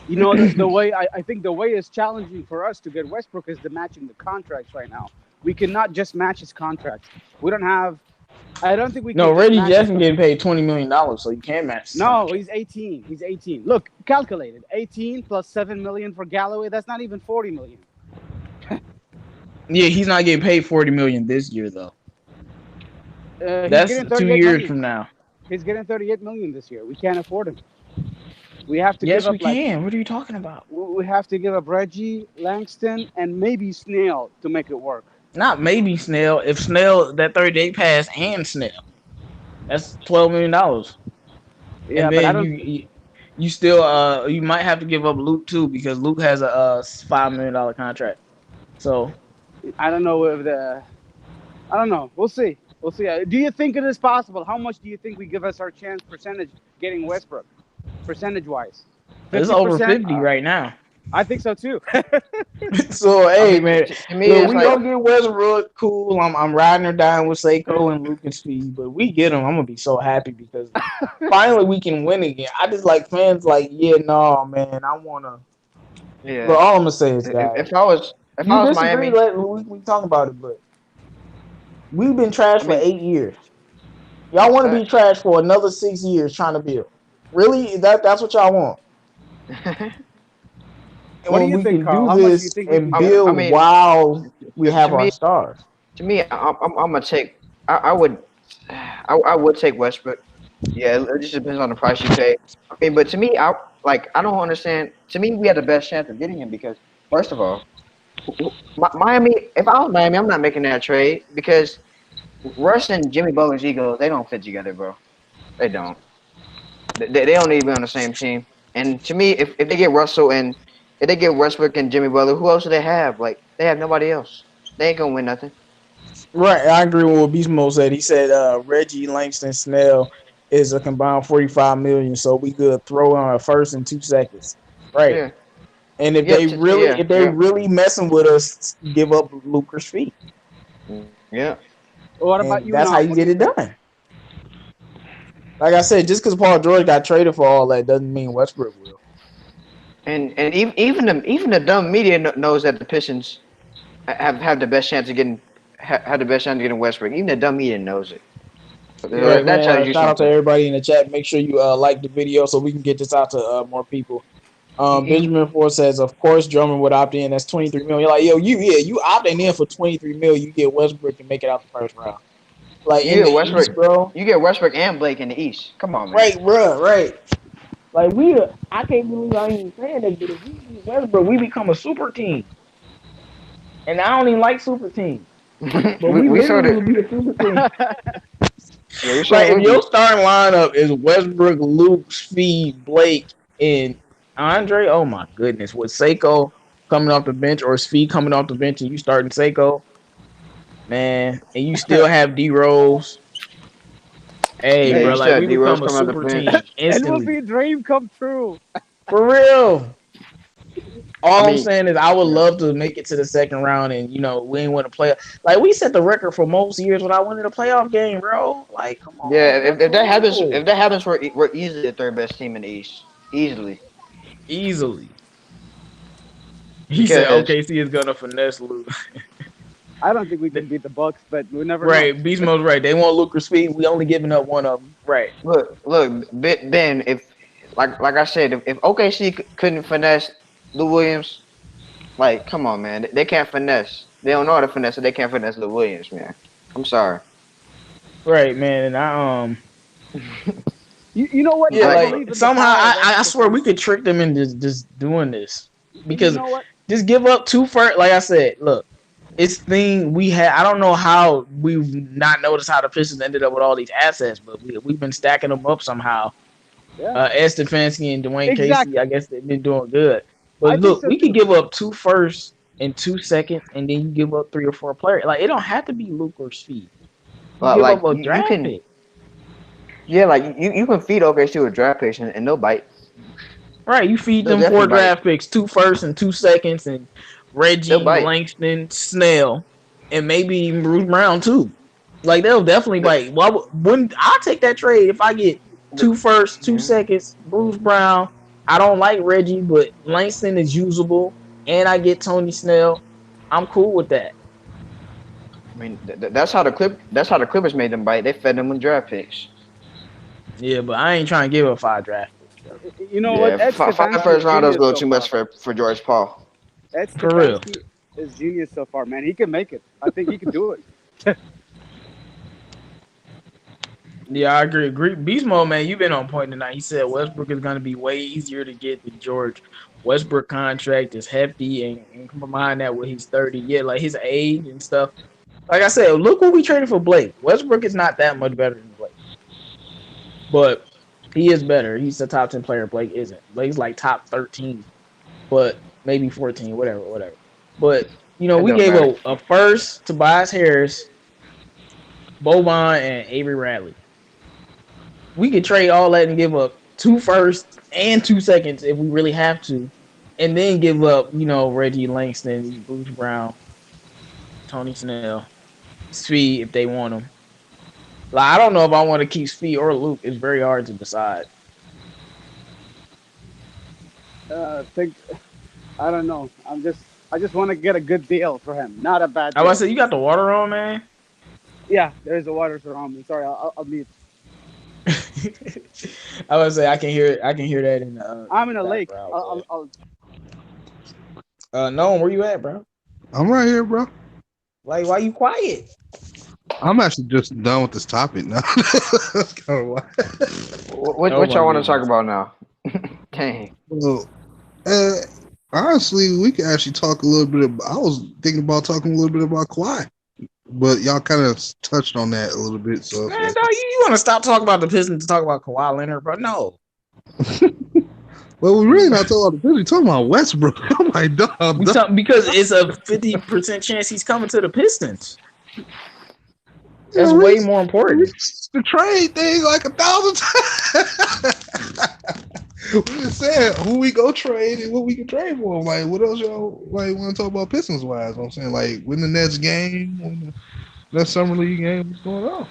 The way I think the way is challenging for us to get Westbrook is the matching the contracts right now. We cannot just match his contract. We don't have. I don't think we can. No, Reggie Jackson getting paid $20 million, so you can't match. No, he's 18. He's 18. Look, calculated. 18 plus $7 million for Galloway. That's not even $40 million. Yeah, he's not getting paid $40 million this year though. That's 2 years from now. He's getting $38 million this year. We can't afford him. We have to. Yes, we can. What are you talking about? We have to give up Reggie, Langston, and maybe Snell to make it work. Not maybe Snell. If Snell, that 30-day pass and Snell, that's $12 million. Yeah, and then but I don't. You still you might have to give up Luke too because Luke has a $5 million contract. So I don't know I don't know. We'll see. We'll see. Do you think it is possible? How much do you think we give us our chance percentage getting Westbrook, percentage wise? It's over 50 right now. I think so too. So hey, man, we don't get Westbrook. Cool. I'm riding or dying with Sekou and Luke and Speed, but we get him. I'm gonna be so happy because finally we can win again. I just like fans like, man, I wanna. Yeah. But all I'm gonna say is that if I was Miami, we talk about it, but we've been trash for 8 years. Y'all want to be trash for another 6 years trying to build. Really? That's what y'all want? And What do when you we think, can Carl? do How much do you this think we and can get him? I build mean, while we to have our me, stars. I'm gonna take. I would, I would take Westbrook. Yeah, it just depends on the price you pay. I mean, but to me, I don't understand. To me, we had the best chance of getting him because first of all, Miami. If I was Miami, I'm not making that trade because Russ and Jimmy Butler's egos they don't fit together, bro. They don't. They don't need to be on the same team. And to me, if they get Russell and if they get Westbrook and Jimmy Butler, who else do they have? Like they have nobody else. They ain't gonna win nothing. Right, I agree with what Beast Mode said. He said Reggie, Langston, Snell is a combined 45 million, so we could throw on a first in 2 seconds. Right. Yeah. And if Yeah. they really Yeah. if they Yeah. really messing with us, give up Lucas feet. Yeah. What about And you, that's how Nam? you What do get you it think? done. Like I said, just because Paul George got traded for all that doesn't mean Westbrook will. And even the dumb media knows that the Pistons have the best chance of getting have the best chance of getting Westbrook. Even the dumb media knows it. So Right, that man. tells you Shout out to something. everybody in the chat. Make sure you like the video so we can get this out to more people. He, Benjamin Ford says, of course, Drummond would opt in. That's 23 million. You're like, yo, you opting in for 23 million. You get Westbrook and make it out the first round. Like you in get the East, Westbrook. bro. You get Westbrook and Blake in the East. Come on, man. Right, bro. Right. Like I can't believe I ain't saying this, but if we get Westbrook, we become a super team. And I don't even like super teams, but we We sort literally of would be a super team. yeah we sort Like of if would your be. starting lineup is Westbrook, Luke, Speed, Blake, and Andre, oh my goodness, with Seiko coming off the bench or Speed coming off the bench and you starting Seiko, man, and you still have D Rose. Hey, Yeah, Man, you bro, like still we had D Rose become a coming off the super team bench. it will be instantly. a dream come true. For real. I All I'm mean, saying is I would yeah. love to make it to the second round and we ain't want to play. Like we set the record for most years when I went in a playoff game, bro. Like, come Yeah, on, if that happens, cool. we're easily the third best team in the East, easily. Easily. He said Because OKC is gonna finesse Luke. I don't think we can beat the Bucks, but we never know. Right, Beast Mode's right. They want Lucas Speed. We only giving up one of them. Right. look, Ben, if like I said, if OKC couldn't finesse Lou Williams, like, come on, man, they can't finesse. They don't know how to finesse, so they can't finesse Lou Williams, man. I'm sorry. Right, man. And I You know what? yeah, I Like, believe like in the somehow power of I extra swear we could defense. trick them into just doing this You because know what? just give up two first. Like I said, look, it's thing we had. I don't know how we've not noticed how the Pistons ended up with all these assets, but we've been stacking them up somehow. Yeah, Stefanski and Dwayne Casey, I exactly. guess they've been doing good. But I think look, so we could too. give up two firsts in 2 seconds, and then you give up three or four players. Like it don't have to be Luke or Speed. You give like up a you draft can, pick. yeah, like you can feed OKC with draft picks and they'll bite. Right, you feed They'll them definitely four bite. draft picks, two firsts in 2 seconds, and They'll Reggie, bite. Langston, Snell, and maybe even Bruce Brown too. Like they'll definitely The, bite. Why wouldn't I take that trade if I get the, two firsts, two yeah. seconds, Bruce Brown? I don't like Reggie, but Langston is usable, and I get Tony Snell. I'm cool with that. I mean, that's how the Clippers made them bite. They fed them with draft picks. Yeah, but I ain't trying to give up 5 draft picks, though. You know what? Yeah, Ed five Stefanski is first rounders genius go so too much far. for George Paul. Ed For real. Stefanski is genius so far, man. He can make it. I think he can do it. Yeah, I agree. Beast Mode, man, you've been on point tonight. He said Westbrook is going to be way easier to get than George. Westbrook contract is hefty, and combine that with he's 30. Yeah, like his age and stuff. Like I said, look what we traded for Blake. Westbrook is not that much better than Blake, but he is better. He's a top 10 player. Blake isn't. Blake's like top 13, but maybe 14, whatever. But It we don't gave matter. a first to Tobias Harris, Boban, and Avery Radley. We could trade all that and give up two firsts and 2 seconds if we really have to, and then give up, Reggie Langston, Bruce Brown, Tony Snell, Speed if they want them. Like I don't know if I want to keep Speed or Luke. It's very hard to decide. Think I don't know. I just want to get a good deal for him, not a bad I was deal. say you got the water on, man. Yeah, there's a water around me. Sorry, I'll mute. I would say I can hear it. I can hear that in the. I'm in a lake. No, where you at, bro? I'm right here, bro. Like, why you quiet? I'm actually just done with this topic now. That's kind of why. What y'all want to talk about now? Dang. Well, honestly, we could actually talk a little bit. I was thinking about talking a little bit about Kawhi, but y'all kind of touched on that a little bit. So, Man, no, you want to stop talking about the Pistons to talk about Kawhi Leonard, bro? No. Well, we're really not talking about the Pistons. We're talking about Westbrook. Oh my god! Because it's a 50% chance he's coming to the Pistons. That's way more important. The trade thing like 1,000 times. We just said who we go trade and what we can trade for. Like, what else y'all like want to talk about Pistons wise? I'm saying, like, win the next game, win the next summer league game. What's going on?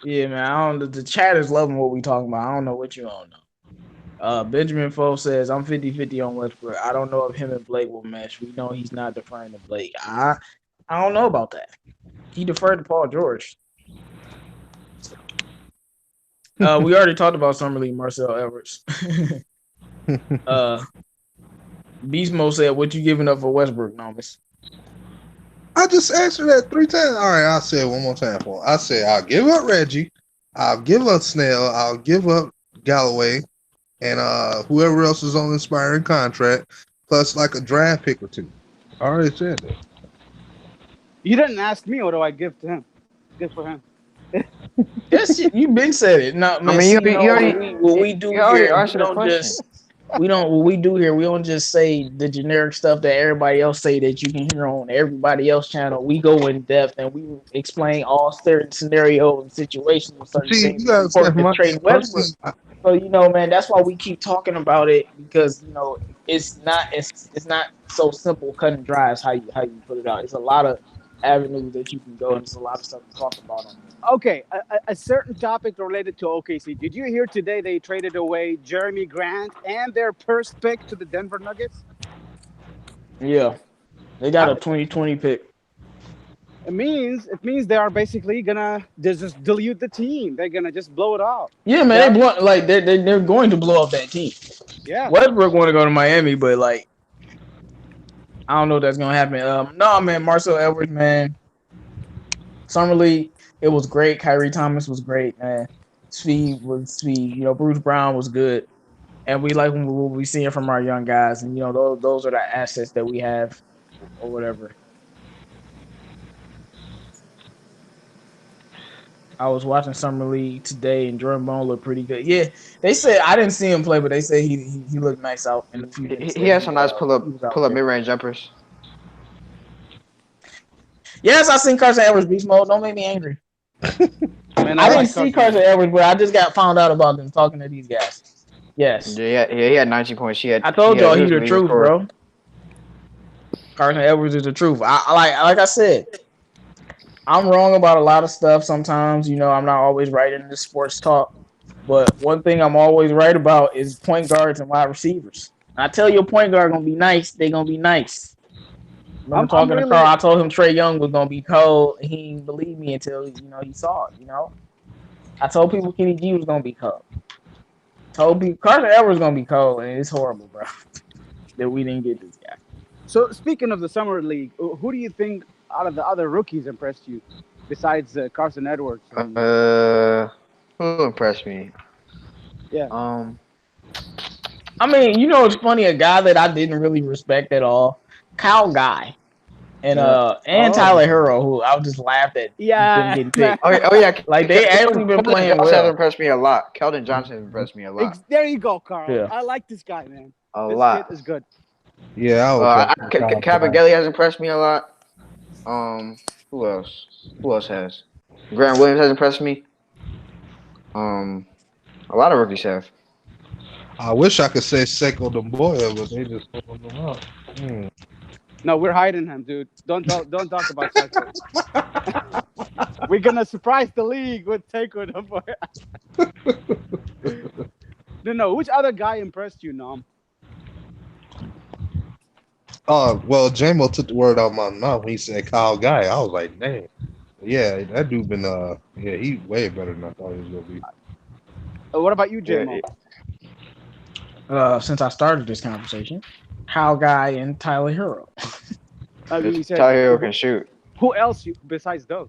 Yeah, man. I don't. The chat is loving what we talking about. I don't know what you don't know. Benjamin Foe says I'm 50-50 on Westbrook. I don't know if him and Blake will mesh. We know he's not deferring to Blake. I don't know about that. He deferred to Paul George. We already talked about Summer League, Marcel Edwards. Beast Mode said, "What you giving up for Westbrook, Nomis?" I just answered that 3 times. All right, I'll say it one more time for him. I say I'll give up Reggie, I'll give up Snell, I'll give up Galloway, and whoever else is on the expiring contract, plus like a draft pick or 2. I already said that. You didn't ask me what do I give to him. Good for him. Yes, you've been said it. No, man, I mean, you already. What we do here, we don't just say the generic stuff that everybody else say that you can hear on everybody else channel. We go in depth and we explain all certain scenarios and situations and certain things. You guys trade Westbrook. So man, that's why we keep talking about it, because it's not so simple, cut and dry as how you put it out. It's a lot of avenues that you can go, and there's a lot of stuff to talk about on this. Okay, a certain topic related to OKC. Did you hear today they traded away Jeremy Grant and their first pick to the Denver Nuggets? Yeah, they got a 2020 pick. It means they are basically gonna just dilute the team. They're gonna just blow it off. Yeah, man, they're going to blow up that team. Yeah, Westbrook want to go to Miami, but I don't know if that's gonna happen. No, man, Marcel Edwards, man. Summer League, it was great. Kyrie Thomas was great, man. Speed was speed. Bruce Brown was good, and we like what we seeing from our young guys, and those are the assets that we have, or whatever. I was watching Summer League today, and Jordan Bone looked pretty good. Yeah, they said I didn't see him play, but they say he looked nice out in the few. He has some nice pull up mid range jumpers. Yes, I seen Carson Edwards beast mode. Don't make me angry. Man, I didn't see Carson Edwards, but I just got found out about them talking to these guys. Yes. Yeah, he had 19 points. I told y'all he's the truth, bro. Carson Edwards is the truth. Like I said, I'm wrong about a lot of stuff sometimes. I'm not always right in the sports talk. But one thing I'm always right about is point guards and wide receivers. I tell your point guard gonna be nice, they gonna be nice. I'm talking to Carl. I told him Trae Young was gonna be cold. He didn't believe me until he saw it. I told people Kenny G was gonna be cold. Told people Carson Edwards was gonna be cold, and it's horrible, bro, that we didn't get this guy. So speaking of the summer league, who do you think out of the other rookies impressed you besides Carson Edwards? Who impressed me? Yeah. I mean, it's funny. A guy that I didn't really respect at all, Kyle Guy. And Tyler Hero, who I just laughed at. Yeah. Getting picked. Oh yeah. Like they actually been playing well. Johnson impressed me a lot. Keldon Johnson impressed me a lot. There you go, Carl. Yeah. I like this guy, man. A lot. This kid is good. Yeah. Cabagelli has impressed me a lot. Who else? Who else has? Grant Williams has impressed me. A lot of rookies have. I wish I could say Sekou Doumbouya, but they just pulled him out. No, we're hiding him, dude. Don't talk about Sekou. We're gonna surprise the league with Sekou Doumbouya. No. Which other guy impressed you, Nom? Well, J-Mo took the word out of my mouth when he said Kyle Guy. I was like, dang. Yeah, that dude been he way better than I thought he was gonna be. What about you, Yeah, JMO? Since I started this conversation, How Guy and Tyler Hero. You said Tyler Hero can shoot. who else besides those?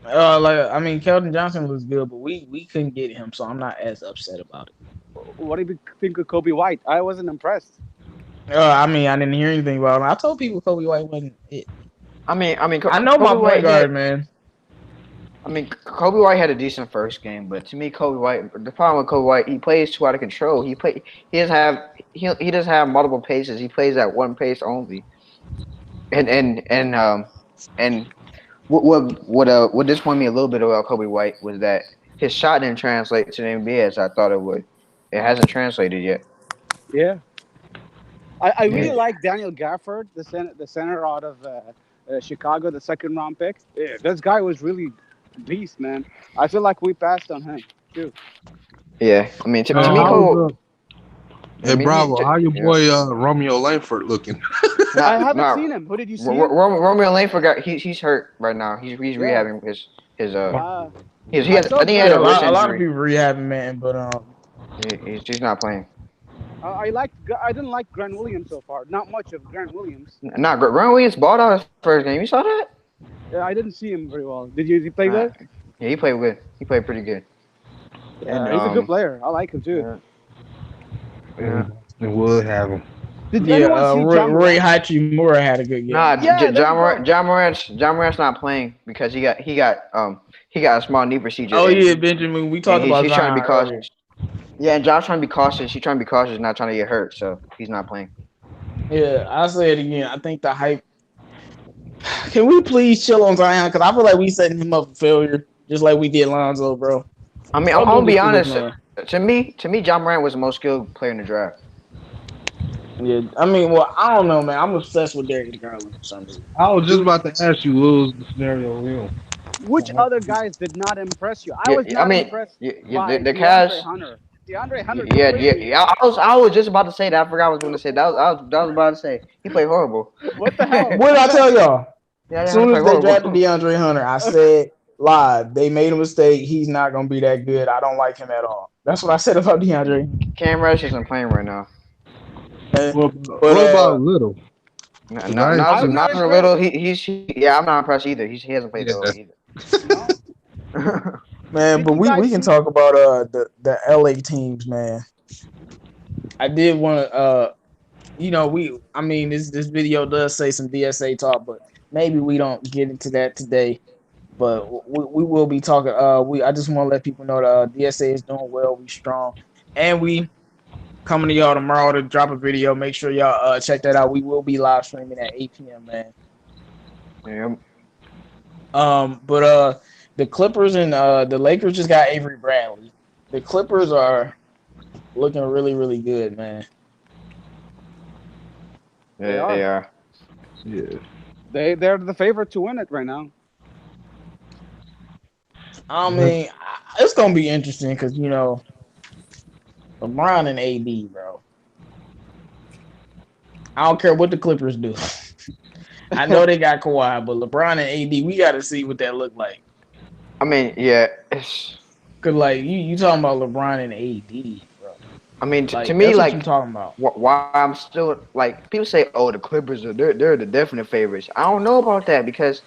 Keldon Johnson looks good, but we couldn't get him, so I'm not as upset about it. What do you think of Kobe White? I wasn't impressed. I didn't hear anything about him. I told people Kobe White wasn't it. I mean, I know Kobe my point White guard, man. I mean, Kobe White had a decent first game, but to me, Kobe White. The problem with Kobe White, he plays too out of control. He doesn't have multiple paces. He plays at one pace only. And what disappointed me a little bit about Kobe White was that his shot didn't translate to the NBA as I thought it would. It hasn't translated yet. Yeah, I really Yeah. like Daniel Gafford, the center out of Chicago, the second round pick. Yeah, this guy was really a beast, man. I feel like we passed on him too. Yeah, I mean, to me, How's Kobe. Hey, I mean, Bravo, how your yeah. boy Romeo Langford looking? I haven't seen him. Who did you see him? Romeo Langford he's hurt right now. He's rehabbing his Uh, he I has saw I think he had Yeah, a wrist a lot of injury. people rehabbing, man, but He's not playing. I didn't like Grant Williams so far. Not much of Grant Williams. Not Grant Williams balled out his first game. You saw that? Yeah, I didn't see him very well. Did you play good? Yeah, he played good. He played pretty good. And He's a good player. I like him too. Yeah. And we'll have him. Did anyone see John Roy Morant? Hachimura had a good game. Nah, Yeah, John Morant's not playing because he got a small knee procedure. Oh and yeah, Benjamin. We talked about he's trying to be Zion cautious. Yeah, and John's trying to be cautious. He's trying to be cautious, not trying to get hurt, so he's not playing. Yeah, I'll say it again. I think the hype. Can we please chill on Zion? Because I feel like we setting him up for failure, just like we did Lonzo, bro. I mean, I'm gonna be honest. To me, John Morant was the most skilled player in the draft. Yeah, I mean, well, I don't know, man. I'm obsessed with Darius Garland for some reason. I was just about to ask you what was the scenario with him. Which other guys did not impress you? I was not impressed by the DeAndre Cavs. Hunter. DeAndre Hunter. Yeah. I was just about to say that. I forgot I was going to say that. I was about to say he played horrible. What the hell? What did I tell y'all? Yeah, as soon as they drafted DeAndre Hunter, I said live. They made a mistake. He's not going to be that good. I don't like him at all. That's what I said about DeAndre. Cam Reddish isn't playing right now. What about Little? Not for Little. I'm not impressed either. He hasn't played that well either. Man, but we can talk about the LA teams, man. I did want to this video does say some DSA talk, but maybe we don't get into that today. But we will be talking. I just want to let people know that DSA is doing well. We strong, and we coming to y'all tomorrow to drop a video. Make sure y'all check that out. We will be live streaming at 8 p.m. man. Yeah. But the Clippers and the Lakers just got Avery Bradley. The Clippers are looking really, really good, man. Yeah, they are. Yeah. They're the favorite to win it right now. I mean, it's gonna be interesting because LeBron and AD, bro. I don't care what the Clippers do. I know they got Kawhi, but LeBron and AD, we got to see what that look like. I mean, yeah. Cause like you talking about LeBron and AD, bro. I mean, to me, that's like, what you talking about. Why I'm still like people say, oh, the Clippers they're the definite favorites. I don't know about that because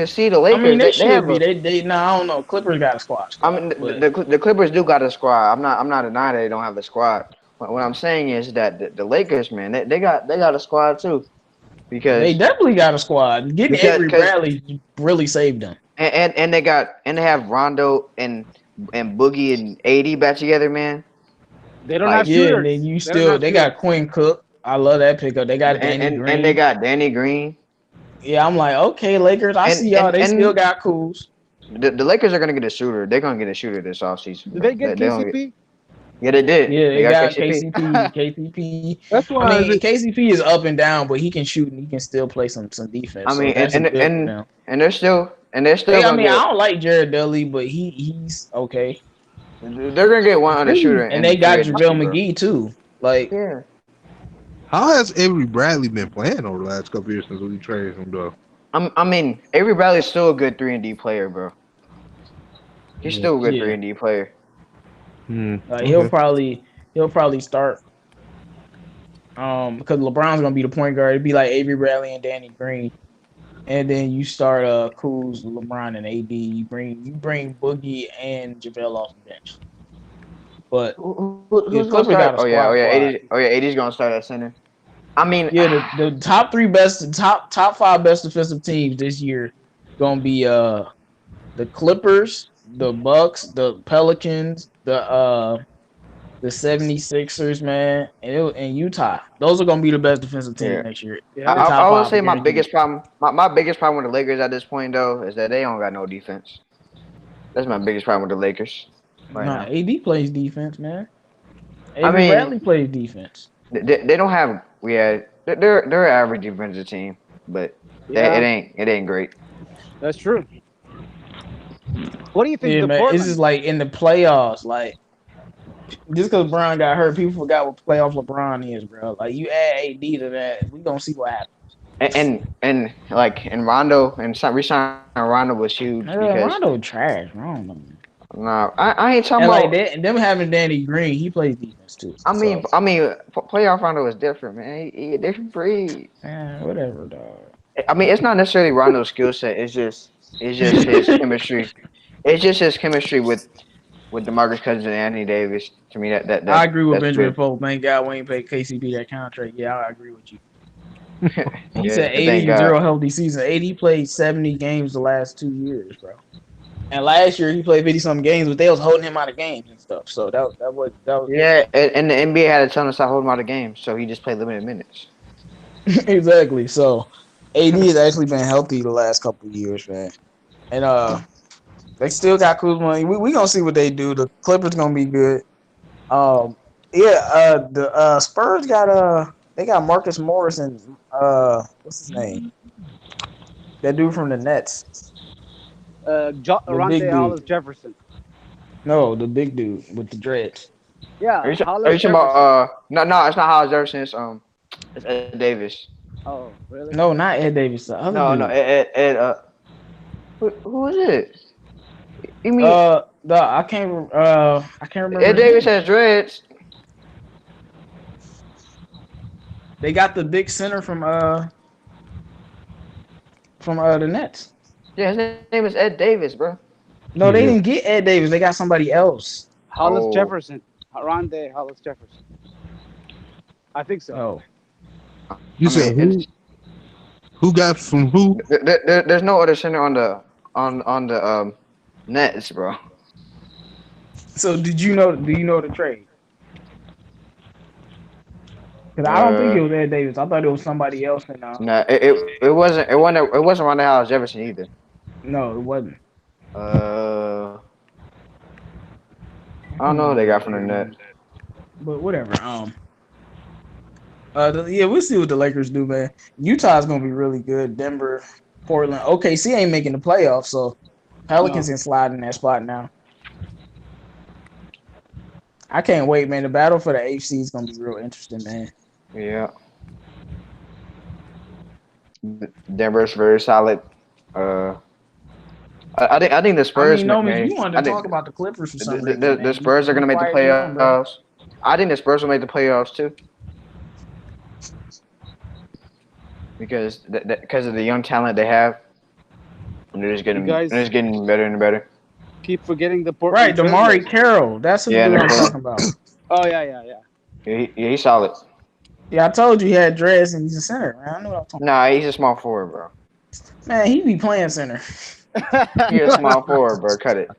see the Lakers. I mean, they should be. They I don't know. Clippers got a squad. I mean, the Clippers do got a squad. I'm not denying that they don't have a squad. What I'm saying is that the Lakers, man, they got a squad too. Because they definitely got a squad. Getting Avery Bradley really saved them. And they have Rondo and Boogie and AD back together, man. They don't have shooters. And then they got Quinn Cook. I love that pickup. They got Danny Green. And they got Danny Green. Yeah, I'm like, okay, Lakers. I see y'all. They still got Kuz. The Lakers are gonna get a shooter. They're gonna get a shooter this offseason. Did they get KCP? Yeah, they did. Yeah, they got KCP. That's why KCP is up and down, but he can shoot and he can still play some defense. I mean, so and they're still. I don't like Jared Dudley, but he's okay. They're gonna get one other shooter, and they got JaVale McGee too. Like, yeah. How has Avery Bradley been playing over the last couple years since we traded him, though? I mean, Avery Bradley's still a good 3-and-D player, bro. He's still a good 3-and-D player. He'll probably start. Because LeBron's gonna be the point guard. It'd be like Avery Bradley and Danny Green, and then you start Kuz, LeBron, and AD. You bring Boogie and JaVale off the bench. But who's gonna start? AD's gonna start at center. I mean, the top three best, top 5 best defensive teams this year gonna be the Clippers, the Bucks, the Pelicans, the 76ers, man, and Utah. Those are gonna be the best defensive team next year. Yeah. I would say my biggest problem with the Lakers at this point though is that they don't got no defense. That's my biggest problem with the Lakers. AD plays defense, man. Bradley plays defense. They don't have they're an average defensive team, but it ain't great. That's true. What do you think? It's just like in the playoffs, like just because LeBron got hurt, people forgot what playoff LeBron is, bro. Like you add AD to that, we gonna see what happens. And Rondo and re-signing Rondo was huge because Rondo trash. I don't know. No, I ain't talking about that. And them having Danny Green, he plays defense too. I mean, playoff Rondo is different, man. He a different breed. Whatever, dog. I mean, it's not necessarily Rondo's skill set. It's just his chemistry. It's just his chemistry with DeMarcus Cousins and Anthony Davis. To me, that I agree with Benjamin Pope. Thank God we ain't paid KCP that contract. Yeah, I agree with you. He said 0 healthy season. AD played 70 games the last 2 years, bro. And last year he played 50-something games, but they was holding him out of games and stuff. So that was yeah. And the NBA had to tell him to stop holding him out of games, so he just played limited minutes. Exactly. So AD has actually been healthy the last couple of years, man. And they still got Kuzma. We gonna see what they do. The Clippers gonna be good. The Spurs got they got Marcus Morris and what's his name? That dude from the Nets. Rondae Hollis Jefferson. No, the big dude with the dreads. Yeah. Are you talking about no, it's not Hollis Jefferson. It's Ed Davis. Oh, really? No, not Ed Davis. The other dude. Ed. Who is it? You mean? I can't remember. Ed Davis has dreads. They got the big center from the Nets. Yeah, his name is Ed Davis, bro. No, they didn't get Ed Davis. They got somebody else. Hollis Jefferson. Rondae Hollis Jefferson. I think so. Oh. You said who got from who? There's no other center on the Nets, bro. So do you know the trade? Because I don't think it was Ed Davis. I thought it was somebody else. No, it wasn't Rondae Hollis Jefferson either. No, it wasn't. I don't know who they got from the Nets. But whatever. We'll see what the Lakers do, man. Utah's gonna be really good. Denver, Portland, OKC ain't making the playoffs, so Pelicans can slide in that spot now. I can't wait, man. The battle for the AFC is gonna be real interesting, man. Yeah. Denver's very solid. I think the Spurs. You wanted to talk about the Clippers for some reason. The Spurs are going to make the playoffs. I think the Spurs will make the playoffs too, because of the young talent they have, and they're just getting better and better. Keep forgetting the Portland. Right, Damari Carroll. That's who I'm talking about. Oh yeah. He's solid. Yeah, I told you he had dreads and he's a center. Man. I know what I'm talking about. Nah, he's a small forward, bro. Man, he be playing center. He's a small forward, bro. Cut it.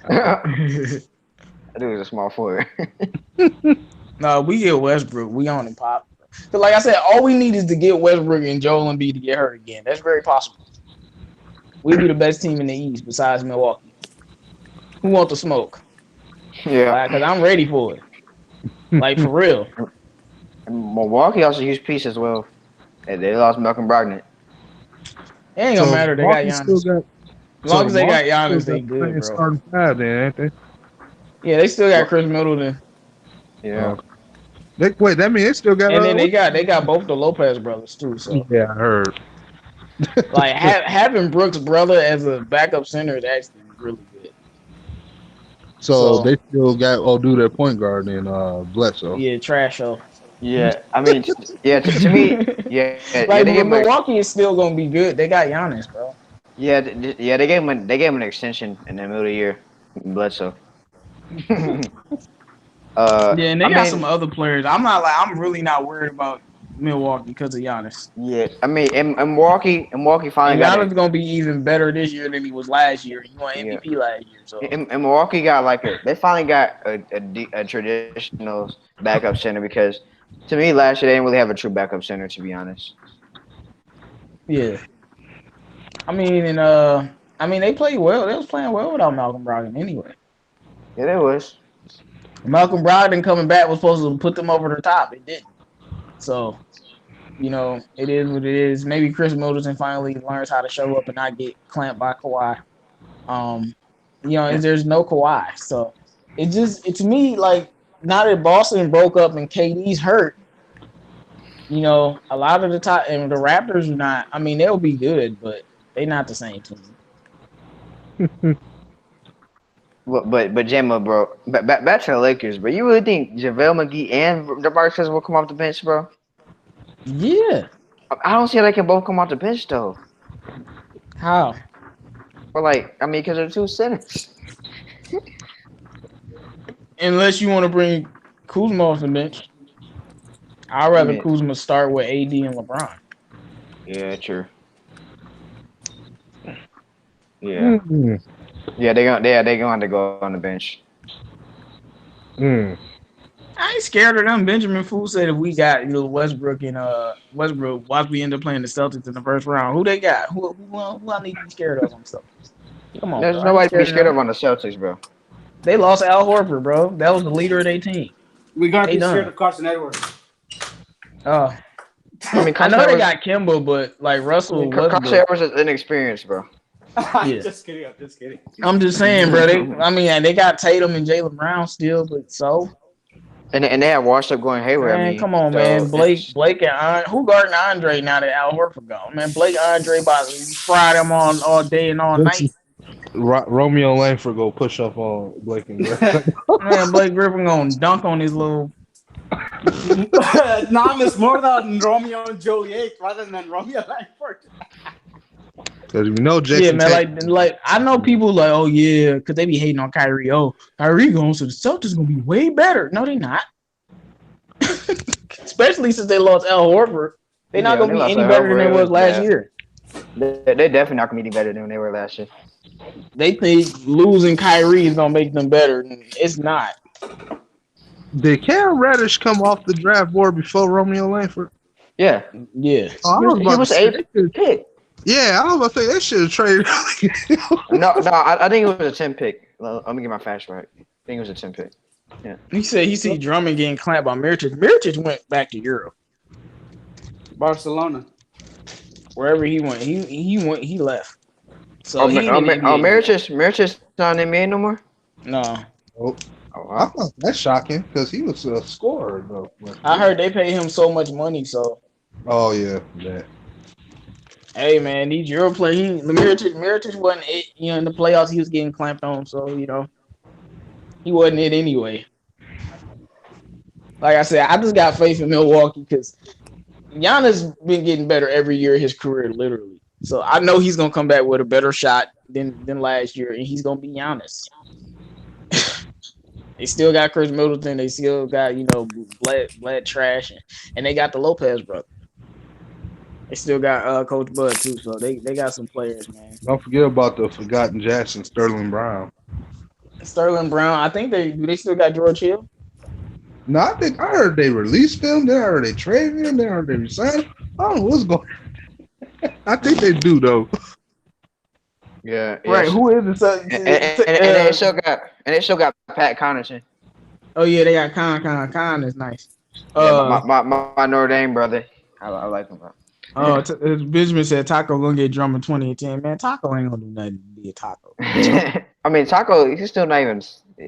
That dude is a small forward. No, we get Westbrook. We on him, Pop. Because like I said, all we need is to get Westbrook and Joel Embiid to get hurt again. That's very possible. We'll be the best team in the East besides Milwaukee. Who want the smoke? Yeah. Because I'm ready for it. Like, for real. And Milwaukee also a huge piece as well. And they lost Malcolm Brogdon. It ain't gonna matter. They got Giannis. As long as they got Giannis, they good, bro. Starting five, then, ain't they? Yeah, they still got Chris Middleton. Yeah. Wait, that means they still got. And then they got both the Lopez brothers too. So yeah, I heard. Like having Brooks' brother as a backup center is actually really good. So they still got do their point guard in Bledsoe. Yeah, trash show. Yeah, I mean, to me, Like, they gave but him Milwaukee is still gonna be good. They got Giannis, bro. they gave him an extension in the middle of the year, Bledsoe. Yeah, and they I got some mean, other players. I'm really not worried about Milwaukee because of Giannis. yeah, I mean, in Milwaukee finally And got Giannis it. gonna be even better this year than he was last year. He won Yeah, MVP last year, so in Milwaukee got they finally got a traditional backup center because to me last year they didn't really have a true backup center, to be honest. yeah. I mean they played well. They was playing well without Malcolm Brogdon anyway. Yeah, there was. Malcolm Brogdon coming back was supposed to put them over the top. It didn't. So, it is what it is. Maybe Chris Middleton finally learns how to show up and not get clamped by Kawhi. There's no Kawhi. So it to me, like, now that Boston broke up and KD's hurt, a lot of the top and the Raptors are not. I mean, they'll be good, but they're not the same team. But Gemma, bro, back to the Lakers, bro. You really think JaVale McGee and DeMarcus will come off the bench, bro? Yeah. I don't see how they can both come off the bench though. How? But because they're two centers. Unless you want to bring Kuzma off the bench. I'd rather Kuzma start with AD and LeBron. Yeah, true. Yeah. Mm-hmm. Yeah, they're going to go on the bench. I ain't scared of them. Benjamin Fool said if we got Westbrook, why we end up playing the Celtics in the first round? Who they got? Who I need to be scared of on Celtics? Come on, there's nobody to be scared of on the Celtics, bro. They lost Al Horford, bro. That was the leader of their team. We gotta be scared of Carson Edwards. Oh, I know they got Kimba, but like Russell Carson Edwards is inexperienced, bro. I'm just kidding. I'm just saying, bro. They got Tatum and Jaylen Brown still, but so. And they have washed up going Hayward. Man, come on, man. Blake and who guarding Andre now that Al Horford gone? Man, Blake Andre about to fry them on all day and all night. Romeo Langford go push up on Blake and Griffin. Man, Blake Griffin gonna dunk on his little. It's more than Romeo and Juliet rather than Romeo Langford. Because we know Jackson. Yeah, man. Like I know people like, oh yeah, because they be hating on Kyrie. Oh, Kyrie going, so the Celtics gonna be way better. No, they not. Especially since they lost Al Horford, they're not gonna be any better than they was last year. They're definitely not gonna be any better than they were last year. They think losing Kyrie is gonna make them better. It's not. Did Cam Reddish come off the draft board before Romeo Langford? Yeah. Oh, he was 8th pick. Yeah, I was about to say they should have traded. No, I think it was a 10 pick. Let me get my facts right. I think it was a 10 pick. Yeah. He said he see Drummond getting clamped by Mirotic. Mirotic went back to Europe. Barcelona. Wherever he went, he left. So Mirotic not in the NBA no more? No. Oh, wow. I thought that's shocking because he was a scorer though. I heard they paid him so much money, so. Oh yeah, that. Hey man, these Euro players, Mirotic wasn't it. In the playoffs he was getting clamped on, so he wasn't it anyway. Like I said, I just got faith in Milwaukee because Giannis been getting better every year of his career, literally. So I know he's gonna come back with a better shot than last year, and he's gonna be Giannis. They still got Chris Middleton. They still got Bled Trash, and they got the Lopez brother. They still got Coach Bud too, so they got some players, man. Don't forget about the forgotten Jackson, Sterling Brown. I think they still got George Hill. No, I heard they released him. Then I heard they traded him. Then I heard they resigned him. I don't know what's going on. I think they do though. Yeah. Right. Who is it? And they still got Pat Connaughton. Oh yeah, they got Con is nice. My Notre Dame brother. I like him, bro. Benjamin said Taco gonna get Drummond 2010. Man, Taco ain't gonna do nothing to be a Taco. I mean, Taco, he's still not even.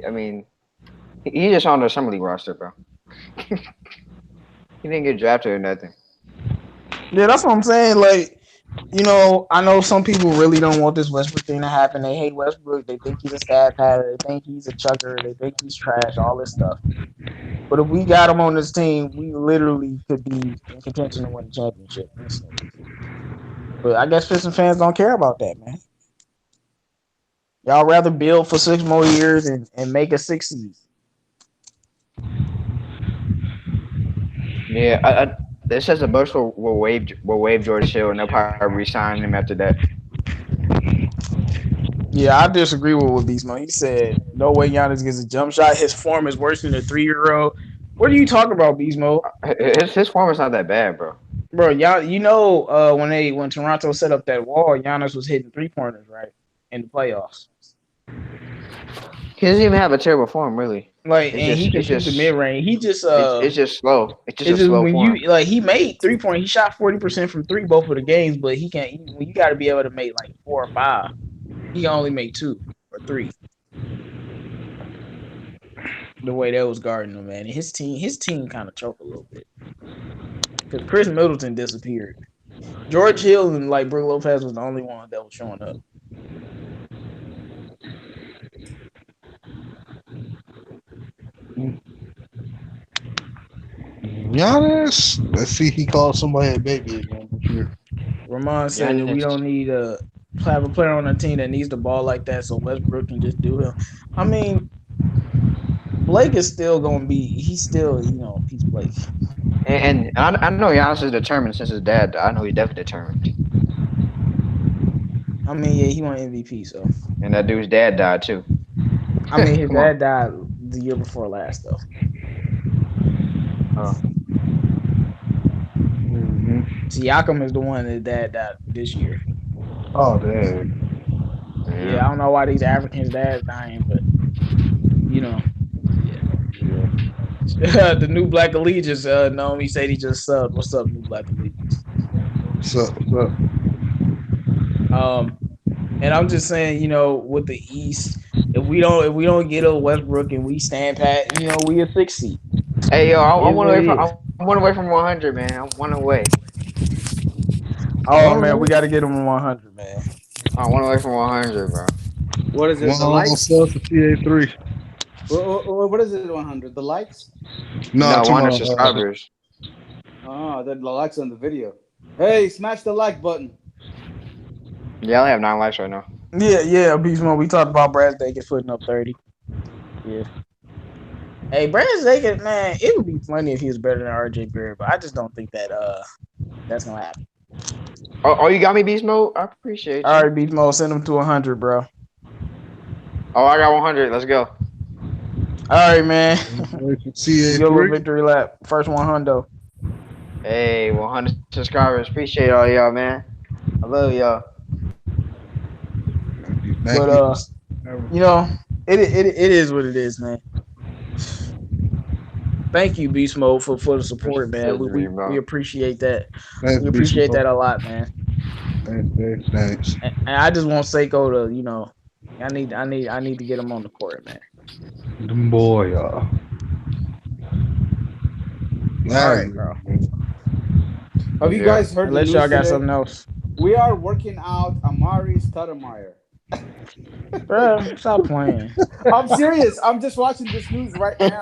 I mean, he's just on the summer league roster, bro. He didn't get drafted or nothing. Yeah, that's what I'm saying. Like, I know some people really don't want this Westbrook thing to happen. They hate Westbrook. They think he's a stat pattern. They think he's a chucker. They think he's trash. All this stuff. But if we got him on this team, we literally could be in contention to win the championship instantly. But I guess Pistons fans don't care about that, man. Y'all rather build for 6 more years and make a 6 seed. Yeah, this says the Bucks will waive George Hill and they'll probably re-sign him after that. Yeah, I disagree with Beast Mode. He said, no way Giannis gets a jump shot. His form is worse than a 3-year-old. What are you talking about, Beast Mode? His form is not that bad, bro. Bro, when Toronto set up that wall, Giannis was hitting 3-pointers, right? In the playoffs. He doesn't even have a terrible form, really. He can shoot the mid range. He just it's just slow. It's just a slow when form. he made 3-point. He shot 40% from 3 both of the games, but he can't. You got to be able to make like 4 or 5. He can only make 2 or 3. The way that was guarding him, man. And his team kind of choked a little bit because Chris Middleton disappeared. George Hill and Brook Lopez was the only one that was showing up. Giannis. Let's see. He called somebody a baby again this year. Ramon said that we don't need to have a player on the team that needs the ball like that, so Westbrook can just do him. I mean, Blake is still going to be. He's still, he's Blake. And I know Giannis is determined since his dad died. I know he's definitely determined. I mean, yeah, he won MVP, so. And that dude's dad died too. I mean, his dad died the year before last, though. Oh. Siakam is the one that dad died this year. Oh, dang. Yeah, I don't know why these Africans' dads dying, but yeah. The new Black Allegiance, Naomi said he just subbed. What's up, new Black Allegiance? What's up? And I'm just saying, with the East, if we don't get a Westbrook and we stand pat, we a 6 seed. Hey yo, I'm one away from 100, man. I'm one away. Oh man, we got to get him 100, man. I'm one away from 100, bro. What is it? The likes? For CA3. What is it? 100? The likes? No, 100 subscribers. Oh, the likes on the video. Hey, smash the like button. Yeah, I only have 9 likes right now. Yeah, Beast Mode. We talked about Brad Davis putting up 30. Yeah. Hey, Brad Davis, man, it would be funny if he was better than RJ Barrett, but I just don't think that that's gonna happen. Oh, you got me, Beast Mode? I appreciate you. All right, Beast Mode, send him to 100, bro. Oh, I got 100. Let's go. All right, man. CA3. Victory lap. First 100. Hey, 100 subscribers. Appreciate all y'all, man. I love y'all. But it is what it is, man. Thank you, Beast Mode, for the support, man. We appreciate that. We appreciate that a lot, man. Thanks. And I just want Seiko to, I need to get him on the court, man. The boy, y'all. All right, bro. Have you guys heard? Unless y'all got something else. We are working out Amari Stoudemire. Bro, stop playing. I'm serious. I'm just watching this news right now.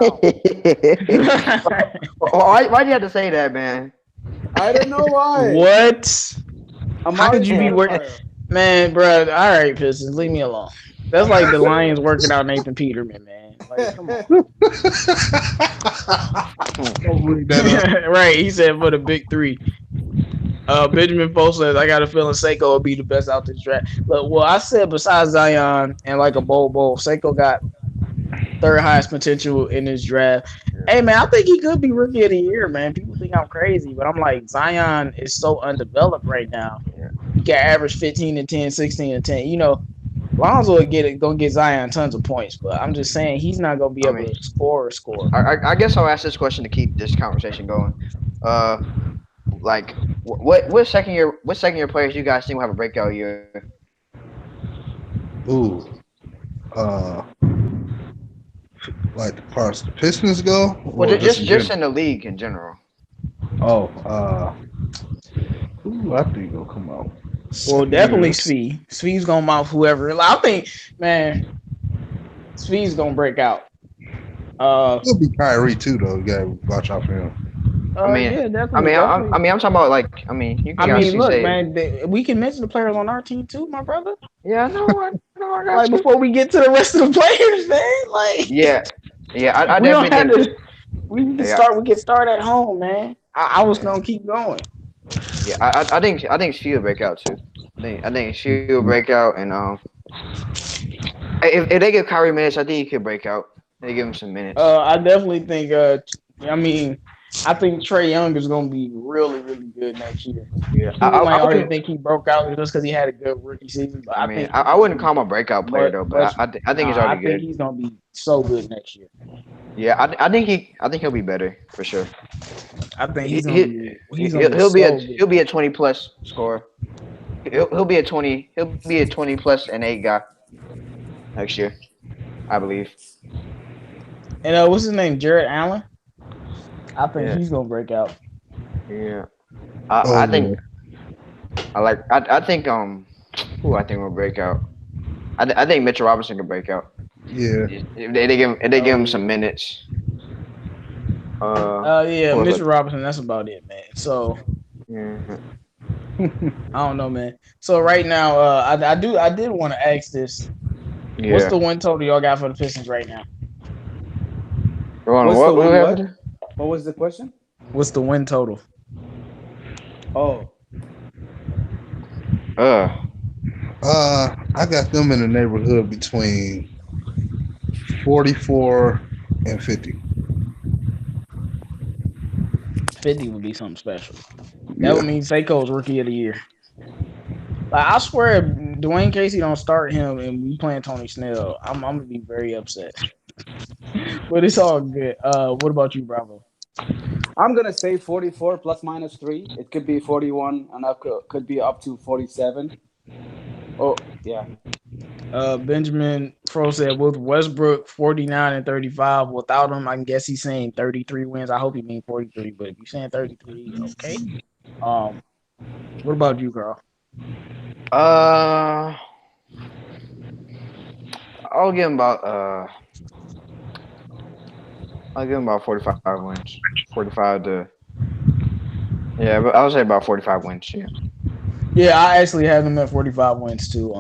Why'd you have to say that, man? I don't know why. What? How could you be working? Man, bro, all right, Pistons, leave me alone. That's like the Lions working out Nathan Peterman, man. Like, come on. Right, he said for the big 3. Benjamin Post says, I got a feeling Seiko will be the best out this draft. But, well, I said besides Zion and like a bowl, Seiko got 3rd highest potential in this draft. Hey, man, I think he could be rookie of the year, man. People think I'm crazy, but I'm like, Zion is so undeveloped right now. He can average 15 and 10, 16 and 10. Lonzo will gonna get Zion tons of points, but I'm just saying he's not gonna be able to score. I guess I'll ask this question to keep this conversation going. What second year players you guys think will have a breakout year? Ooh. Like the parts the Pistons go? Well, just in the league in general. Ooh, I think he'll come out. Well, definitely Svi. Svi's gonna mouth whoever. I think, man, Svi's gonna break out. It'll be Kyrie too, though. You gotta watch out for him. Yeah, definitely. I'm talking about like, you can actually Look, say, man, we can mention the players on our team too, my brother. yeah, I got Like you. before we get to the rest of the players, man. Like, I we don't definitely have think, to. We can yeah, start. We can start at home, man. I was gonna keep going. yeah, I think she will break out too. I think she will break out, and if they give Kyrie minutes, I think he could break out. They give him some minutes. I definitely think. I think Trae Young is gonna be really, really good next year. Yeah, People might already think he broke out just because he had a good rookie season, but I think I wouldn't call him a breakout player though, but I think he's already I good. think he's gonna be so good next year. Yeah, I think he'll be better for sure. I think He'll be a 20 plus scorer. He'll be a 20 plus and 8 guy next year, I believe. And what's his name? Jared Allen. I think he's gonna break out. Yeah, I think I think who I think will break out. I think Mitchell Robinson can break out. Yeah. If they give him some minutes. Mitchell Robinson. That's about it, man. So I don't know, man. So right now, I did want to ask this. Yeah. What's the win total y'all got for the Pistons right now? What was the question? What's the win total? Oh. I got them in the neighborhood between 44 and 50. 50 would be something special. That would mean Seiko's rookie of the year. Like, I swear, if Dwayne Casey don't start him and we playing Tony Snell, I'm gonna be very upset. But it's all good. What about you, Bravo? I'm gonna say 44 plus minus 3. It could be 41 and could be up to 47. Oh yeah. Benjamin Fro said with Westbrook 49 and 35. Without him, I can guess he's saying 33 wins. I hope he means 43, but if you're saying 33, okay. What about you, Carl? I'll give him about 45 wins. 45 to but I would say about 45 wins. Yeah, I actually have him at 45 wins too.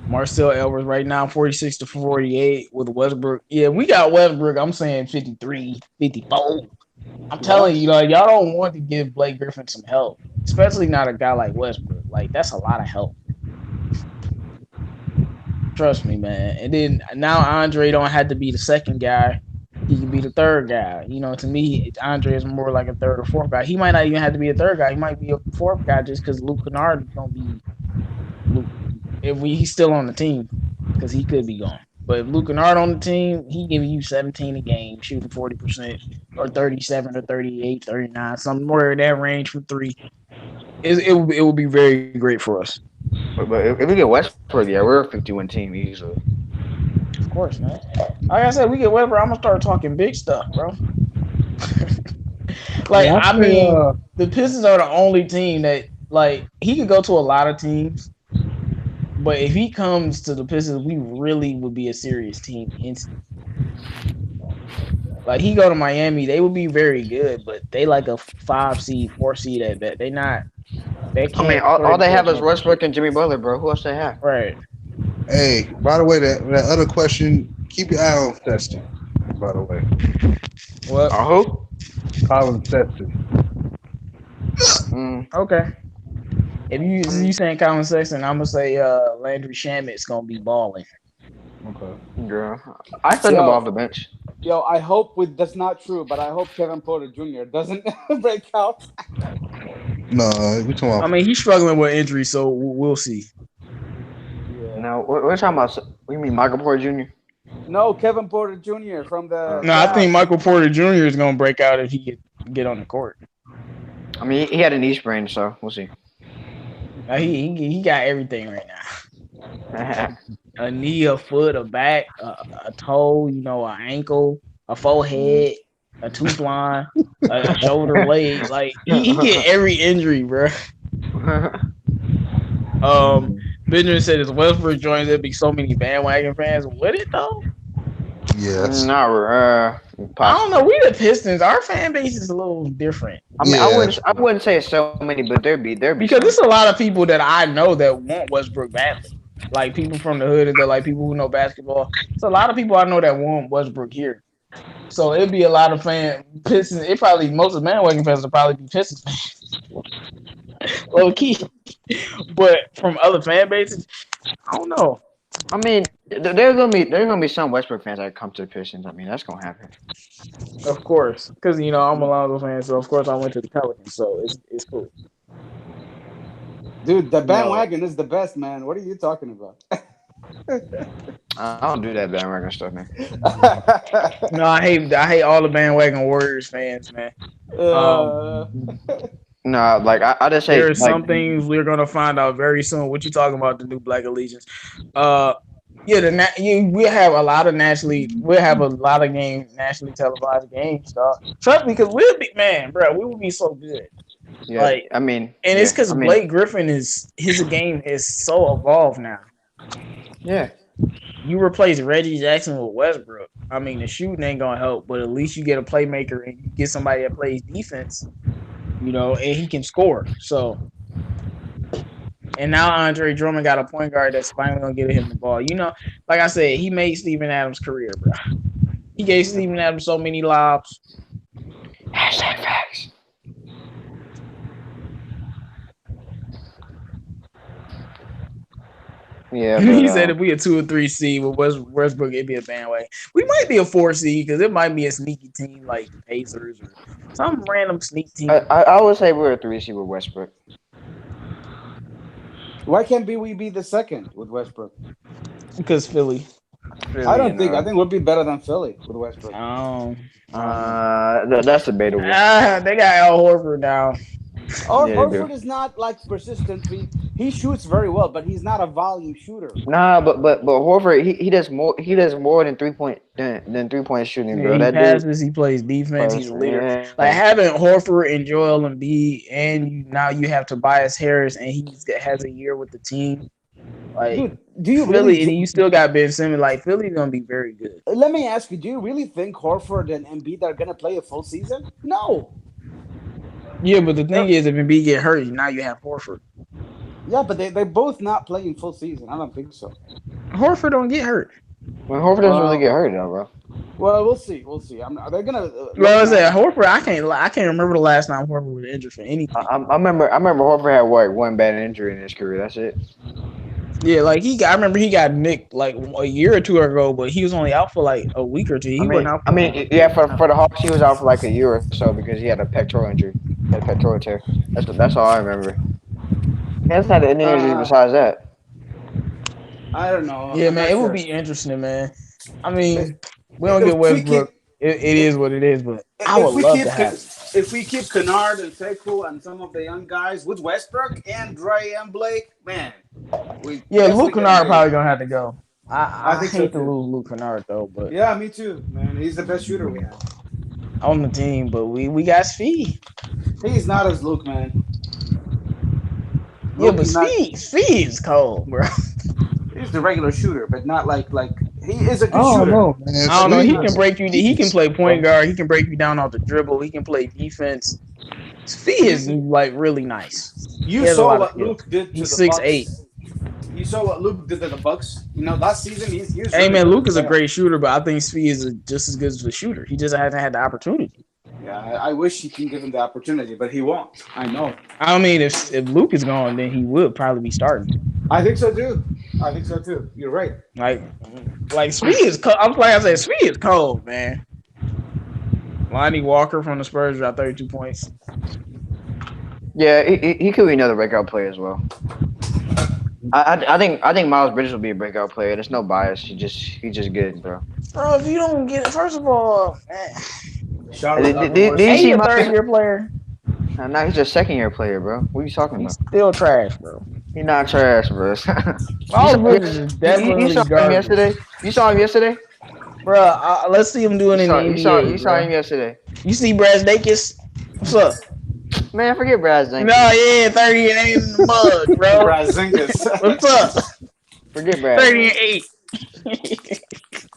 Marcel Edwards right now 46 to 48 with Westbrook. Yeah, we got Westbrook. I'm saying 53, 54. I'm telling you, y'all don't want to give Blake Griffin some help, especially not a guy like Westbrook. Like, that's a lot of help. Trust me, man. And then now Andre don't have to be the second guy. He can be the third guy. To me, Andre is more like a third or fourth guy. He might not even have to be a third guy. He might be a fourth guy just because Luke Kennard is going to be he's still on the team, because he could be gone. But if Luke Kennard on the team, he giving you 17 a game, shooting 40% or 37 or 38, 39, somewhere in that range from three. It would be very great for us. But if we get Westbrook, we're a 50-win team easily. Of course, man. Like I said, we get Westbrook, I'm gonna start talking big stuff, bro. The Pistons are the only team that, like, he could go to a lot of teams, but if he comes to the Pistons, we really would be a serious team instantly. Like, he go to Miami, they would be very good, but they like a 5 seed, 4 seed at that. They not. They can't. All they have is Westbrook and Jimmy Butler, bro. Who else they have? Right. Hey, by the way, that other question, keep your eye on Sexton. By the way. What? Who? Colin Sexton. Okay. If you saying Colin Sexton, I'm gonna say Landry Shamit's gonna be balling. Okay. Girl, I send him off the bench. Yo, I hope that's not true, but I hope Kevin Porter Jr. doesn't break out. No, we talking about. I mean, he's struggling with injury, so we'll see. Yeah. No, we're talking about. You mean Michael Porter Jr.? No, Kevin Porter Jr. from the. No, I think Michael Porter Jr. is gonna break out if he get on the court. I mean, he had a knee sprain, so we'll see. He got everything right now. A knee, a foot, a back, a toe, an ankle, a forehead, a tooth line, a shoulder blade. Like, he get every injury, bro. Benjamin said if Westbrook joins, there'd be so many bandwagon fans. Would it though? Yes. No, I don't know. We the Pistons. Our fan base is a little different. I mean, Yeah. I wouldn't say so many, but there'd be Because some. there's a lot of people that I know that want Westbrook badly. Like people from the hood, and they're like people who know basketball. So a lot of people I know that want Westbrook here. So it'd be a lot of Pistons. It probably most of the bandwagon fans will probably be Pistons fans, low key. But from other fan bases, I don't know. I mean, there's gonna be some Westbrook fans that come to the Pistons. I mean, that's gonna happen. Of course, because I'm a Lonzo fan, so of course I went to the Pelicans, so it's cool. Dude, the bandwagon is the best, man. What are you talking about? I don't do that bandwagon stuff, man. No, I hate all the bandwagon Warriors fans, man. No, like I just say there are some things we're gonna find out very soon. What you talking about? The new Black Allegiance? We have a lot of nationally televised games, dog. Trust me, because we'll be we will be so good. Yeah, like, I mean, and it's because Blake Griffin his game is so evolved now. Yeah. You replace Reggie Jackson with Westbrook. I mean, the shooting ain't gonna help, but at least you get a playmaker and you get somebody that plays defense, and he can score. So, and now Andre Drummond got a point guard that's finally gonna get him the ball. Like I said, he made Steven Adams' career, bro. He gave Steven Adams so many lobs. Hashtag facts. Yeah, he said if we a 2 or 3 seed with Westbrook, it'd be a bandwagon. We might be a 4 seed because it might be a sneaky team like the Pacers or some random sneak team. I would say we're a 3 seed with Westbrook. Why can't we be the second with Westbrook? Because Philly. I think we'll be better than Philly with Westbrook. That's debatable. They got Al Horford now. Horford is not like persistent. He shoots very well, but he's not a volume shooter. Nah, but Horford he does more than 3-point shooting, bro. He that passes, he plays defense, he's a leader. Yeah. Like having Horford and Joel Embiid, and now you have Tobias Harris, and he has a year with the team. Like, dude, do you Philly, really? And you still got Ben Simmons. Like Philly's gonna be very good. Let me ask you: do you really think Horford and Embiid are gonna play a full season? No. Yeah, but the thing is, if Embiid get hurt, now you have Horford. Yeah, but they're both not playing full season. I don't think so. Horford don't get hurt. Well, Horford doesn't really get hurt, though, bro. Well, we'll see. They're gonna. Well, I said Horford. I can't remember the last time Horford was injured for anything. I remember Horford had one bad injury in his career. That's it. Yeah, like I remember he got nicked like a year or two ago, but he was only out for like a week or two. He wasn't out. For the Hawks, he was out for like a year or so because he had a pectoral injury, a pectoral tear. That's all I remember. That's not any injury besides that. I don't know. Yeah, man, it would be interesting, man. I mean, we don't get Westbrook. It is what it is, but I would love to have it. If we keep Kennard and Sekou and some of the young guys with Westbrook and Dre and Blake, man. Luke Kennard probably gonna have to go. I think hate to lose Luke Kennard though, but yeah, me too, man. He's the best shooter we have on the team, but we got Svi. He's not as Luke, man. Yeah, but Svi is cold, bro. He's the regular shooter, but not like he is a good shooter. No, man. I don't know. He can break you. He can play point guard. He can break you down off the dribble. He can play defense. Svi is like really nice. You saw what Luke did to he's the 6'8". You saw what Luke did to the Bucks. Last season he was. Hey man, Luke is a great shooter, but I think Svi is just as good as a shooter. He just hasn't had the opportunity. Yeah, I wish he can give him the opportunity, but he won't. I know. I mean, if Luke is gone, then he would probably be starting. I think so too. You're right. Like Svi is cold. Svi is cold, man. Lonnie Walker from the Spurs got 32 points. Yeah, he could be another breakout player as well. I think Miles Bridges will be a breakout player. There's no bias. He just good, bro. Bro, if you don't get it, first of all, man. He's a third-year player. No, he's a second-year player, bro. What are you talking about? He's still trash, bro. He's not trash, bro. Miles Bridges is definitely you saw him yesterday? You saw him yesterday? Bro, let's see him doing it in the NBA. You saw him yesterday. You see Brad Dacus? What's up? Man, forget Brad Jenkins. No, yeah, 30 and 8 in the mug, bro. Brazingas. What's up? Forget Brad 30 Jenkins. and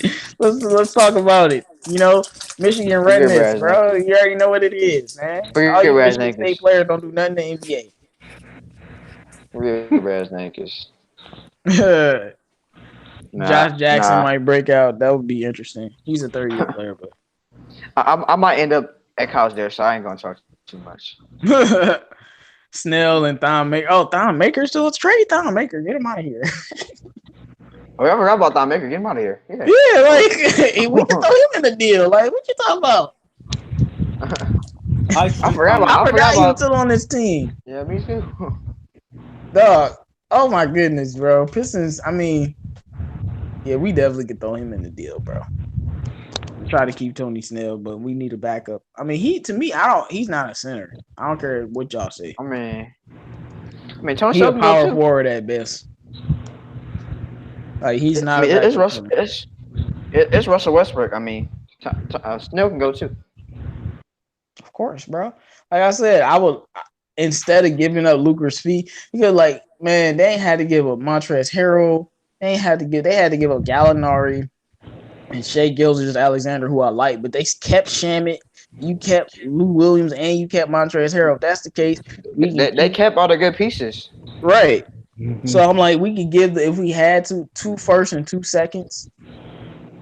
8. let's talk about it. You know, Michigan Forget redness, Brad bro. Jenkins. You already know what it is, man. All Forget you Brad Michigan Jenkins. State players don't do nothing in the Forget Brad Jenkins. NBA. Nah, Josh Jackson nah. might break out. That would be interesting. He's a 30-year player, I might end up at college there, so I ain't gonna talk too much. but Snell and Thon Maker. Oh, Thon Maker still a trade. Thon Maker, get him out of here. Oh, I forgot about Thon Maker. Get him out of here. Yeah. Yeah, like we can throw him in the deal. Like, what you talking about? I forgot he was still on this team. Yeah, me too. Dog. Oh my goodness, bro. Pistons. I mean, yeah, we definitely could throw him in the deal, bro. Try to keep Tony Snell, but we need a backup. I mean, he's not a center. I don't care what y'all say. I mean, Tony He's a Snell power too. forward at best. Like, he's not. It's Russell Westbrook. I mean, Snell can go too. Of course, bro. Like I said, I would, instead of giving up Lucas fee, because like, man, they ain't had to give up Montrezl Harrell. They had to give up Gallinari and Shea Gilgeous-Alexander, who I like, but they kept Shamet. You kept Lou Williams and you kept Montrezl Harrell. If that's the case, they kept all the good pieces. Right. Mm-hmm. So I'm like, we could give if we had to 2 firsts and 2 seconds,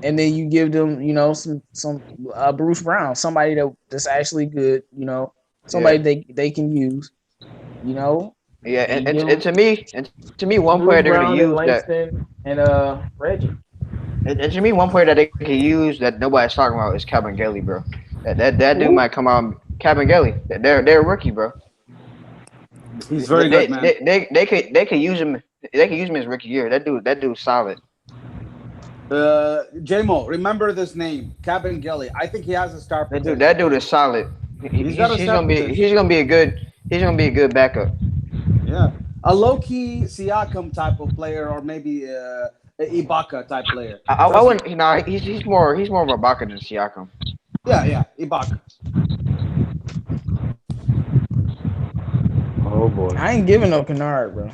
and then you give them, you know, some Bruce Brown, somebody that's actually good, you know, somebody they can use, you know. Yeah, and to me, one player they're gonna use Langston and Reggie. And to me, one player that they could use that nobody's talking about is Kabengele, bro. That dude might come out. Kabengele, they're a rookie, bro. He's very good, man. They could use him. They could use him his rookie year. That dude's solid. J-Mo, remember this name, Kabengele. I think he has a star potential. That dude is solid. He's gonna be a good backup. Yeah, a low-key Siakam type of player, or maybe Ibaka type player. I wouldn't. He's more of Ibaka than Siakam. Yeah, Ibaka. Oh boy, I ain't giving up Kennard, bro.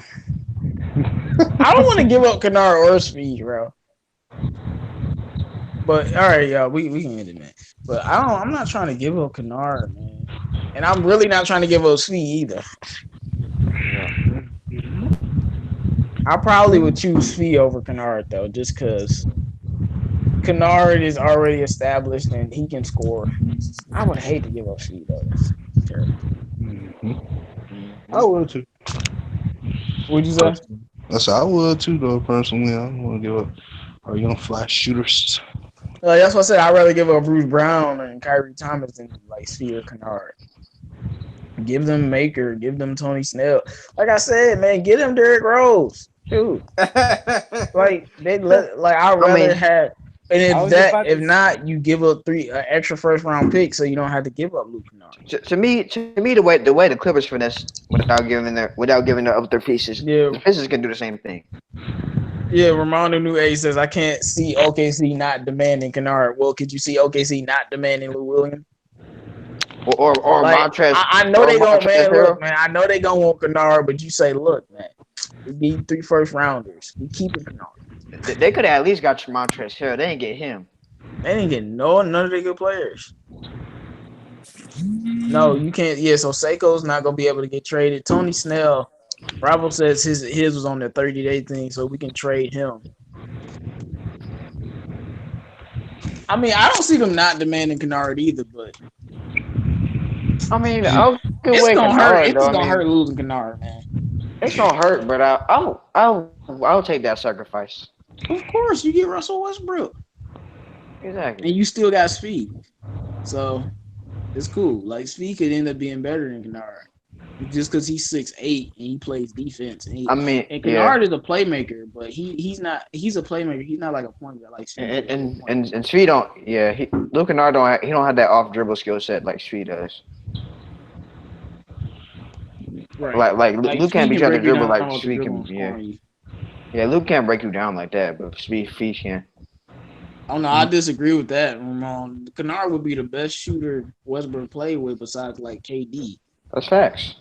I don't want to give up Kennard or Speed, bro. But all right, y'all, we can end it, man. But I'm not trying to give up Kennard, man, and I'm really not trying to give up Speed either. I probably would choose Fee over Kennard though, just because Kennard is already established and he can score. I would hate to give up Fee though. That's terrible. I would too. What'd you say? I would too though. Personally, I don't want to give up our young flash shooters. That's what I said. I'd rather give up Bruce Brown and Kyrie Thomas than like Fee or Kennard. Give them Maker, give them Tony Snell. Like I said, man, get them Derrick Rose. Dude, like I'd rather have. And if not, you give up 3 extra first round picks, so you don't have to give up Luke Kennard. To me, the way the Clippers finesse without giving their other pieces, the Pistons can do the same thing. Yeah, Ramon New A says I can't see OKC not demanding Kennard. Well, could you see OKC not demanding Lou Williams? Or Montrezl? I know they gonna man. I know they gonna want Kennard, but you say, look, man, we need 3 first rounders. We keeping Kennard. They could have at least got Montrezl Harrell. They didn't get him. They didn't get none of the good players. No, you can't. Yeah, so Seiko's not gonna be able to get traded. Tony Snell, Bravo says his was on the 30-day thing, so we can trade him. I mean, I don't see them not demanding Kennard either, but I mean, it's gonna hurt. It's gonna hurt losing Kennard, man. It's gonna hurt, but I'll take that sacrifice. Of course, you get Russell Westbrook. Exactly. And you still got Speed. So it's cool. Like, Speed could end up being better than Kennard. Just because he's 6'8" and he plays defense. And Kennard is a playmaker, but he's not. He's a playmaker. He's not like a point guard like Speed. And Speed don't. Yeah, Luke Kennard don't have that off dribble skill set like Speed does. Right. Like Luke can't be trying to dribble like Speed can. Yeah, Luke can't break you down like that, but Speed can. Oh no, I disagree with that, Ramon. Kennard would be the best shooter Westbrook played with besides like KD. That's facts.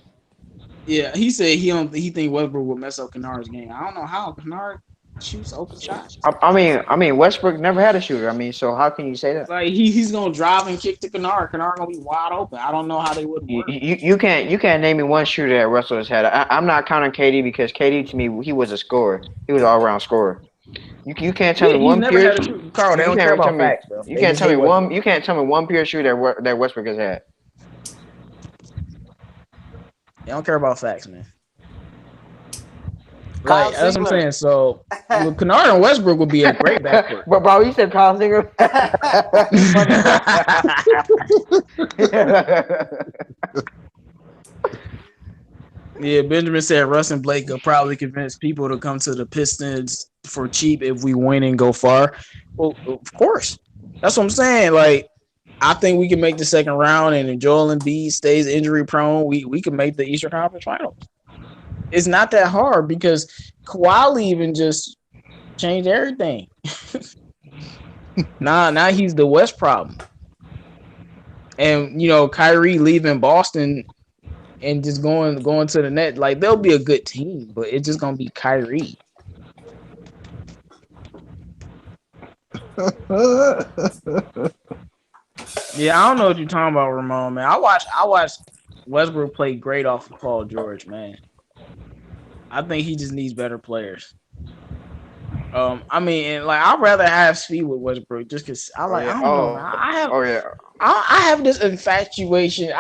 Yeah, he said he think Westbrook will mess up Kennard's game. I don't know how Kennard shoots open shots. I mean, Westbrook never had a shooter. I mean, so how can you say that? Like he's gonna drive and kick to Kennard. Kennard gonna be wide open. I don't know how they would work. You can't name me one shooter that Russell has had. I'm not counting KD because KD to me he was a scorer. He was an all around scorer. You can't tell me He's one never pure. had a shooter. Carl, they You don't care can't tell about me. facts, bro. You can't tell me one. You can't tell me one pure shooter that Westbrook has had. They don't care about facts, man. Kyle Like that's what I'm Singler. saying. So Kennard and Westbrook would be a great backcourt. But bro, you said Kyle Singer. Yeah, Benjamin said Russ and Blake could probably convince people to come to the Pistons for cheap if we win and go far. Well, of course. That's what I'm saying. Like, I think we can make the second round, and if Joel Embiid stays injury prone, we can make the Eastern Conference Finals. It's not that hard because Kawhi even just changed everything. Now he's the West problem. And Kyrie leaving Boston and just going to the net, like they'll be a good team, but it's just gonna be Kyrie. Yeah, I don't know what you're talking about, Ramon, man. I watched Westbrook play great off of Paul George, man. I think he just needs better players. I mean, and like I'd rather have speed with Westbrook just because I don't know. Man. I have this infatuation.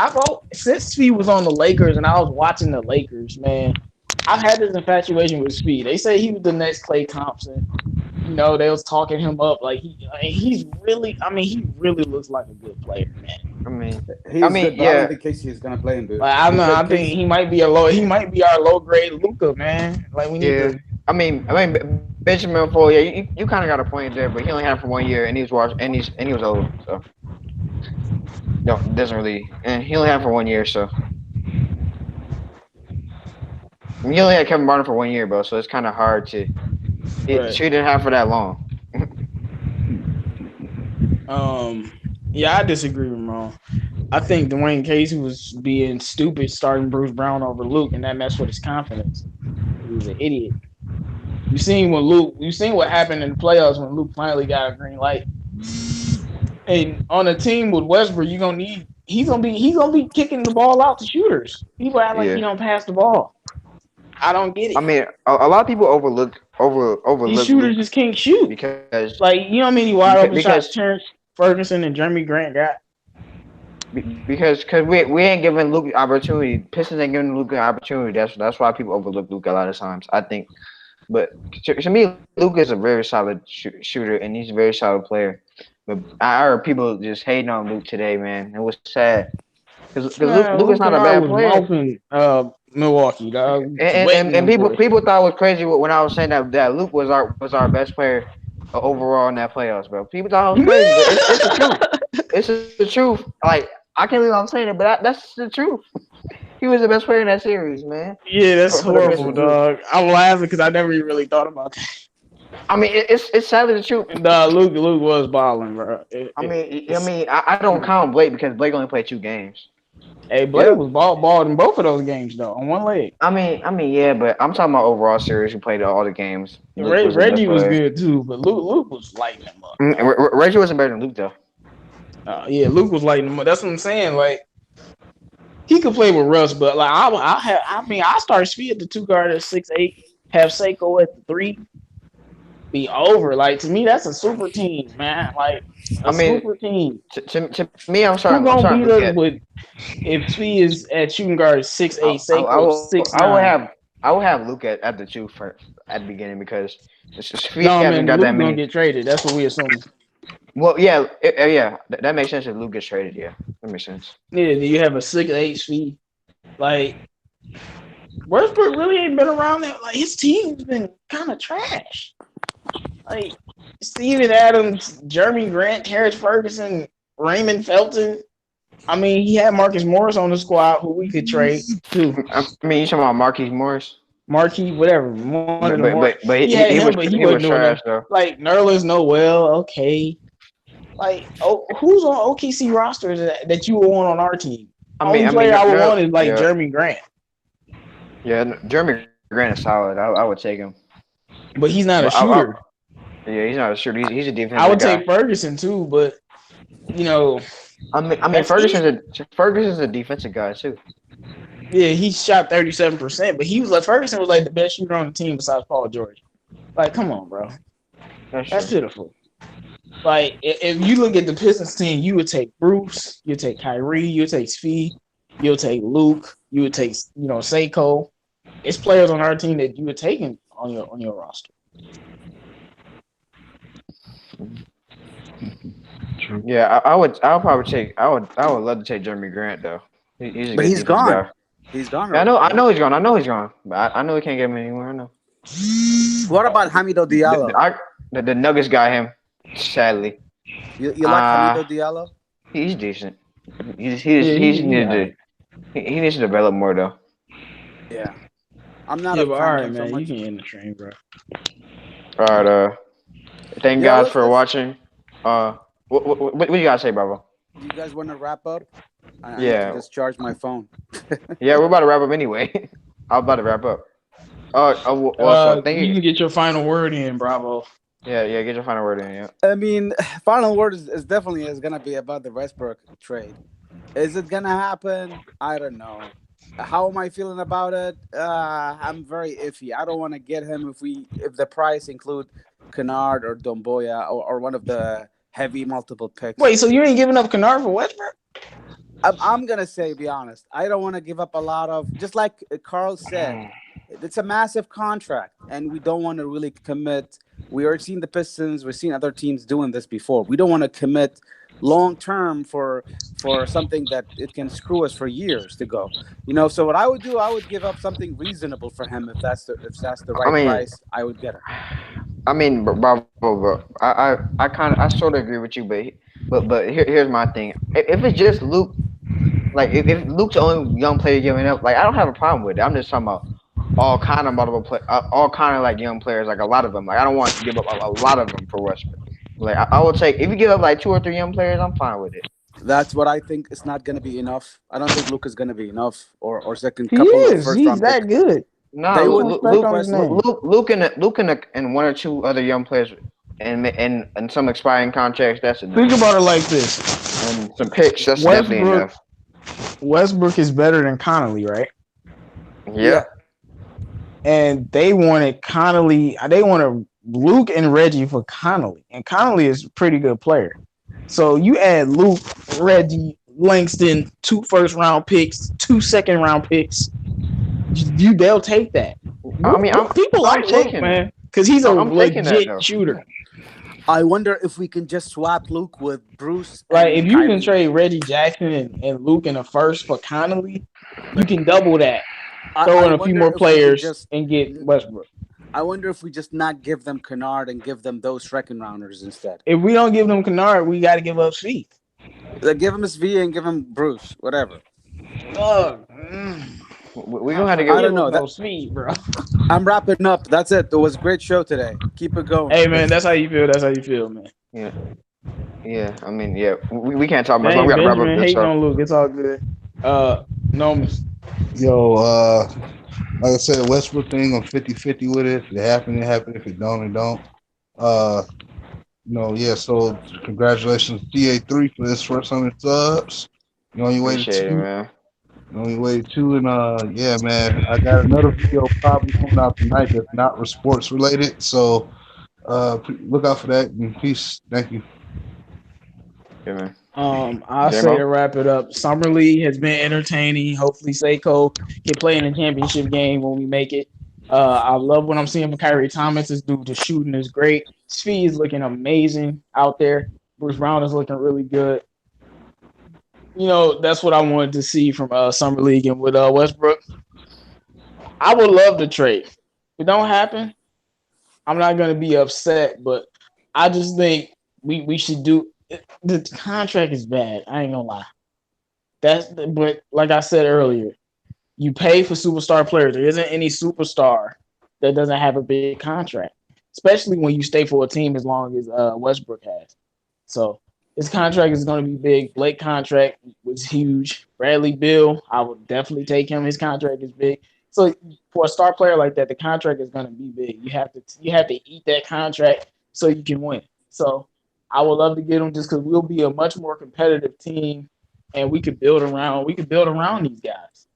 Since Speed was on the Lakers and I was watching the Lakers, man. I've had this infatuation with Speed. They say he was the next Klay Thompson. They was talking him up like he really looks like a good player, man. I mean, yeah. I don't think Casey is gonna play him, dude. Like, I think he might be our low grade Luka, man. Like we need to. I mean, Benjamin Ford, yeah, you kind of got a point there, but he only had it for 1 year, and he was old, so no, doesn't really. And he only had it for 1 year, so he only had Kevin Martin for 1 year, bro. So it's kind of hard to. She didn't have for that long. Yeah, I disagree with Ron. I think Dwayne Casey was being stupid starting Bruce Brown over Luke, and that messed with his confidence. He was an idiot. You seen what happened in the playoffs when Luke finally got a green light. And on a team with Westbrook, he's gonna be kicking the ball out to shooters. People act like he don't pass the ball. I don't get it. I mean, a lot of people overlook these shooters Luke just can't shoot because how many wide open shots Terrence Ferguson and Jeremy Grant got. Because we ain't giving Luke opportunity. Pistons ain't giving Luke an opportunity. That's why people overlook Luke a lot of times, I think. But to me, Luke is a very solid shooter, and he's a very solid player. But I heard people just hating on Luke today, man. It was sad. Because Luke is not a bad player. Milwaukee, dog. And people thought it was crazy when I was saying that Luke was our best player overall in that playoffs, bro. People thought it was crazy, but it's the truth. It's the truth. Like, I can't believe I'm saying it, but that's the truth. He was the best player in that series, man. Yeah, that's horrible, dog. I'm laughing because I never even really thought about that. I mean, it's sadly the truth. Nah, Luke was balling, bro. I don't count Blake because Blake only played 2 games. Hey, Blake was balled in both of those games though, on one leg. I mean, yeah, but I'm talking about overall series. Who played all the games? Reggie was good too, but Luke was lighting him up. Reggie wasn't better than Luke though. Yeah, Luke was lighting him up. That's what I'm saying. Like, he could play with Russ, but like I start Speed at the 2 guard at 6'8", have Seiko at the 3. Be over. Like, to me, that's a super team, man. Like, super team. To me, I'm sorry. Who gonna beat us with if Speed is at shooting guard 6'8", Seiko 6'9"? I would have Luke at the 2 at the beginning because Speed hasn't got that many. Gonna get traded. That's what we assume. Well, yeah, that makes sense if Luke gets traded. Yeah, that makes sense. Yeah, you have a 6'8" Speed. Like, Westbrook really ain't been around that. Like, his team's been kind of trash. Like, Steven Adams, Jeremy Grant, Terrence Ferguson, Raymond Felton. I mean, he had Marcus Morris on the squad who we could trade too. I mean, you talking about Marquise Morris? Whatever. But he was trash though. Like, Nerlens Noel, okay. Like, who's on OKC roster that you want on our team? Only player I would want is like yeah. Jeremy Grant. Yeah, Jeremy Grant is solid. I would take him. But he's not a But shooter. Yeah, he's not a shooter. He's a defensive I would guy. take Ferguson too, but you know, I mean Ferguson's a defensive guy too. Yeah, he shot 37%, but he was like Ferguson was like the best shooter on the team besides Paul George. Like, come on, bro. That's pitiful. Like, if you look at the Pistons team, you would take Bruce, you would take Kyrie, you would take Svi, you would take Luke, you would take Seiko. It's players on our team that you would take on your roster. True. Yeah, I would love to take Jeremy Grant though. He's gone. Guy. He's gone. Yeah, I know he's gone. But I know he can't get him anywhere. I know. What about Hamidou Diallo? The Nuggets got him. Sadly. You like Hamidou Diallo? He's decent. He needs to develop more though. Yeah. I'm not a fan. All right, man. You can end the train, bro. All right. Thank you guys for watching. What do you guys say, Bravo? You guys want to wrap up? I need to just charge my phone. Yeah, we're about to wrap up anyway. I'm about to wrap up. Thank you. You can get your final word in, Bravo. Yeah, get your final word in. Yeah. I mean, final word is definitely going to be about the Westbrook trade. Is it going to happen? I don't know. How am I feeling about it? I'm very iffy. I don't want to get him if the price include Kennard or Domboya or one of the heavy multiple picks. Wait, so you ain't giving up Kennard for Westbrook? I'm gonna be honest. I don't want to give up a lot of. Just like Carl said, it's a massive contract, and we don't want to really commit. We are seeing the Pistons. We've seen other teams doing this before. We don't want to commit long term for something that it can screw us for years to go. So what I would do, I would give up something reasonable for him if that's the right price. I would get it. I mean, bro. I sort of agree with you, but here's my thing. If it's just Luke, like if Luke's the only young player giving up, like I don't have a problem with it. I'm just talking about all kind of like young players, like a lot of them. Like I don't want to give up a lot of them for Westbrook. Like I will take if you give up like 2 or 3 young players, I'm fine with it. That's what I think. It's not going to be enough. I don't think Luke is going to be enough, or second couple of first round. He's that good. No, Luke and 1 or 2 other young players and some expiring contracts. That's enough. Think about it like this: and some picks. That's definitely enough. Westbrook is better than Connolly, right? Yeah. And they wanted Connolly. They wanted Luke and Reggie for Connolly, and Connolly is a pretty good player. So you add Luke, Reggie, Langston, 2 first-round picks, 2 second-round picks. They'll take that. I mean, people like Luke, man, because he's a legit shooter. I wonder if we can just swap Luke with Bruce. Right, if you can trade Reggie Jackson and Luke in the first for Connolly, you can double that. Throw in a few more players and get Westbrook. I wonder if we just not give them Kennard and give them those second rounders instead. If we don't give them Kennard, we got to give up Svi. Give him Svi and give him Bruce, whatever. We're gonna have to give. I don't know. That's Svi, bro. I'm wrapping up. That's it. It was a great show today. Keep it going. Hey man, that's how you feel. That's how you feel, man. Yeah. I mean, we can't talk much. We gotta wrap up this hating show. on Luke. It's all good. No. Yo, like I said, Westbrook thing, I'm 50-50 with it. If it happen, it happen. If it don't, it don't. So congratulations to DA3 for his first 100 subs. You on your way to 2. Man. You on your way to 2, and yeah, man, I got another video probably coming out tonight that's not sports related. So look out for that, and peace. Thank you. Yeah, man. I'll say to wrap it up. Summer League has been entertaining. Hopefully, Seiko can play in the championship game when we make it. I love what I'm seeing from Kyrie Thomas. This dude, the shooting is great. Svi is looking amazing out there. Bruce Brown is looking really good. That's what I wanted to see from Summer League. And with Westbrook, I would love to trade. If it don't happen, I'm not going to be upset. But I just think we should do. The contract is bad. I ain't gonna lie. But like I said earlier, you pay for superstar players. There isn't any superstar that doesn't have a big contract, especially when you stay for a team as long as Westbrook has. So his contract is going to be big. Blake contract, was huge. Bradley Beal, I would definitely take him. His contract is big. So for a star player like that, the contract is going to be big. You have to eat that contract so you can win. So I would love to get him just because we'll be a much more competitive team, and we could build around these guys.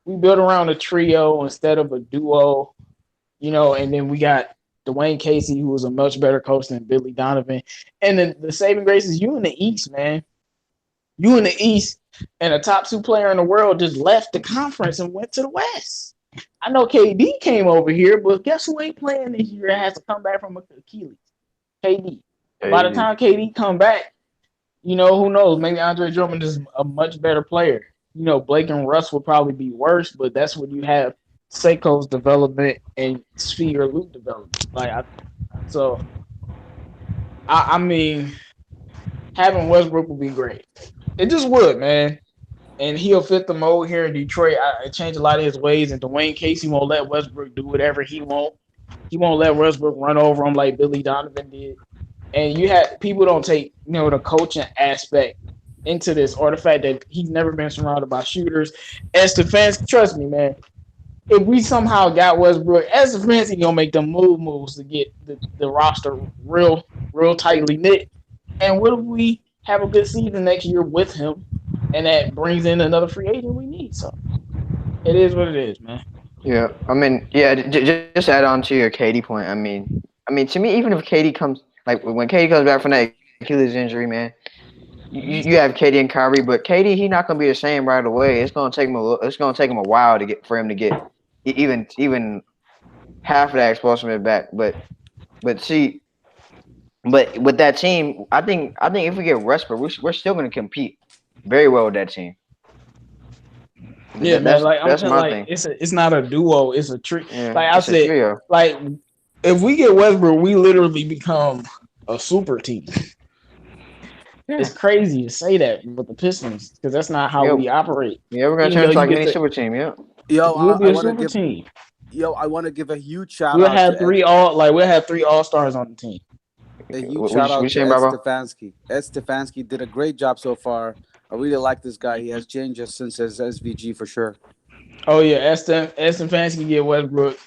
We build around a trio instead of a duo, and then we got Dwayne Casey, who was a much better coach than Billy Donovan. And then the saving grace is you in the East, man. You in the East, and a top two player in the world just left the conference and went to the West. I know KD came over here, but guess who ain't playing this year and has to come back from Achilles? KD. By the time KD come back, who knows? Maybe Andre Drummond is a much better player. Blake and Russ will probably be worse, but that's when you have Seiko's development and Sphere Luke development. I mean, having Westbrook would be great. It just would, man. And he'll fit the mold here in Detroit. I changed a lot of his ways, and Dwayne Casey won't let Westbrook do whatever he won't. He won't let Westbrook run over him like Billy Donovan did. And you have people don't take the coaching aspect into this, or the fact that he's never been surrounded by shooters. As the fans, trust me, man. If we somehow got Westbrook, as the fans, he's gonna make them moves to get the roster real tightly knit. And what if we have a good season next year with him, and that brings in another free agent we need? So it is what it is, man. Yeah, I mean, yeah. Just add on to your KD point. I mean, to me, even if KD comes, like when KD comes back from that Achilles injury, man, you have KD and Kyrie, but KD he's not gonna be the same right away. It's gonna take him a while for him to get even half of that explosiveness back. But see, but with that team, I think if we get Westbrook, we're still gonna compete very well with that team. Yeah, man. Like I'm saying, like it's not a duo, it's a trio. Yeah, like I said, trio. Like if we get Westbrook, we literally become a super team. Yeah. It's crazy to say that with the Pistons because that's not how we operate. Yeah, we're gonna turn into like a mini super team. Yeah. We'll be a super team. I want to give a huge shout out. We'll have three all-stars on the team. A huge shout out to Ed Stefanski. Ed Stefanski did a great job so far. I really like this guy. He has changed since his SVG for sure. Oh yeah, Ed Stefanski get Westbrook.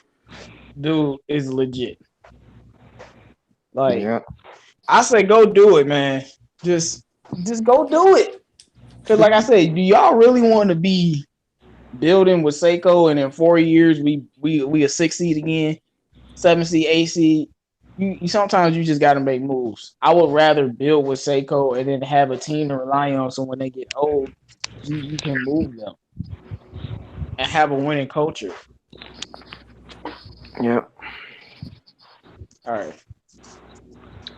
Dude is legit. I say go do it, man. Just go do it. Cause like I said, do y'all really want to be building with Seiko and in 4 years we a 6 seed again, 7 seed, 8 seed? You sometimes you just got to make moves. I would rather build with Seiko and then have a team to rely on, so when they get old, you can move them and have a winning culture. Yeah. All right.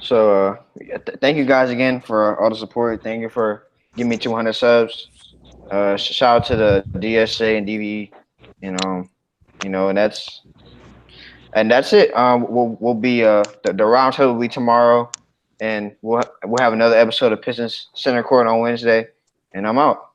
So thank you guys again for all the support. Thank you for giving me 200 subs. Shout out to the DSA and DV. And that's it. We'll be the round table will be tomorrow, and we'll have another episode of Pistons Center Court on Wednesday. And I'm out.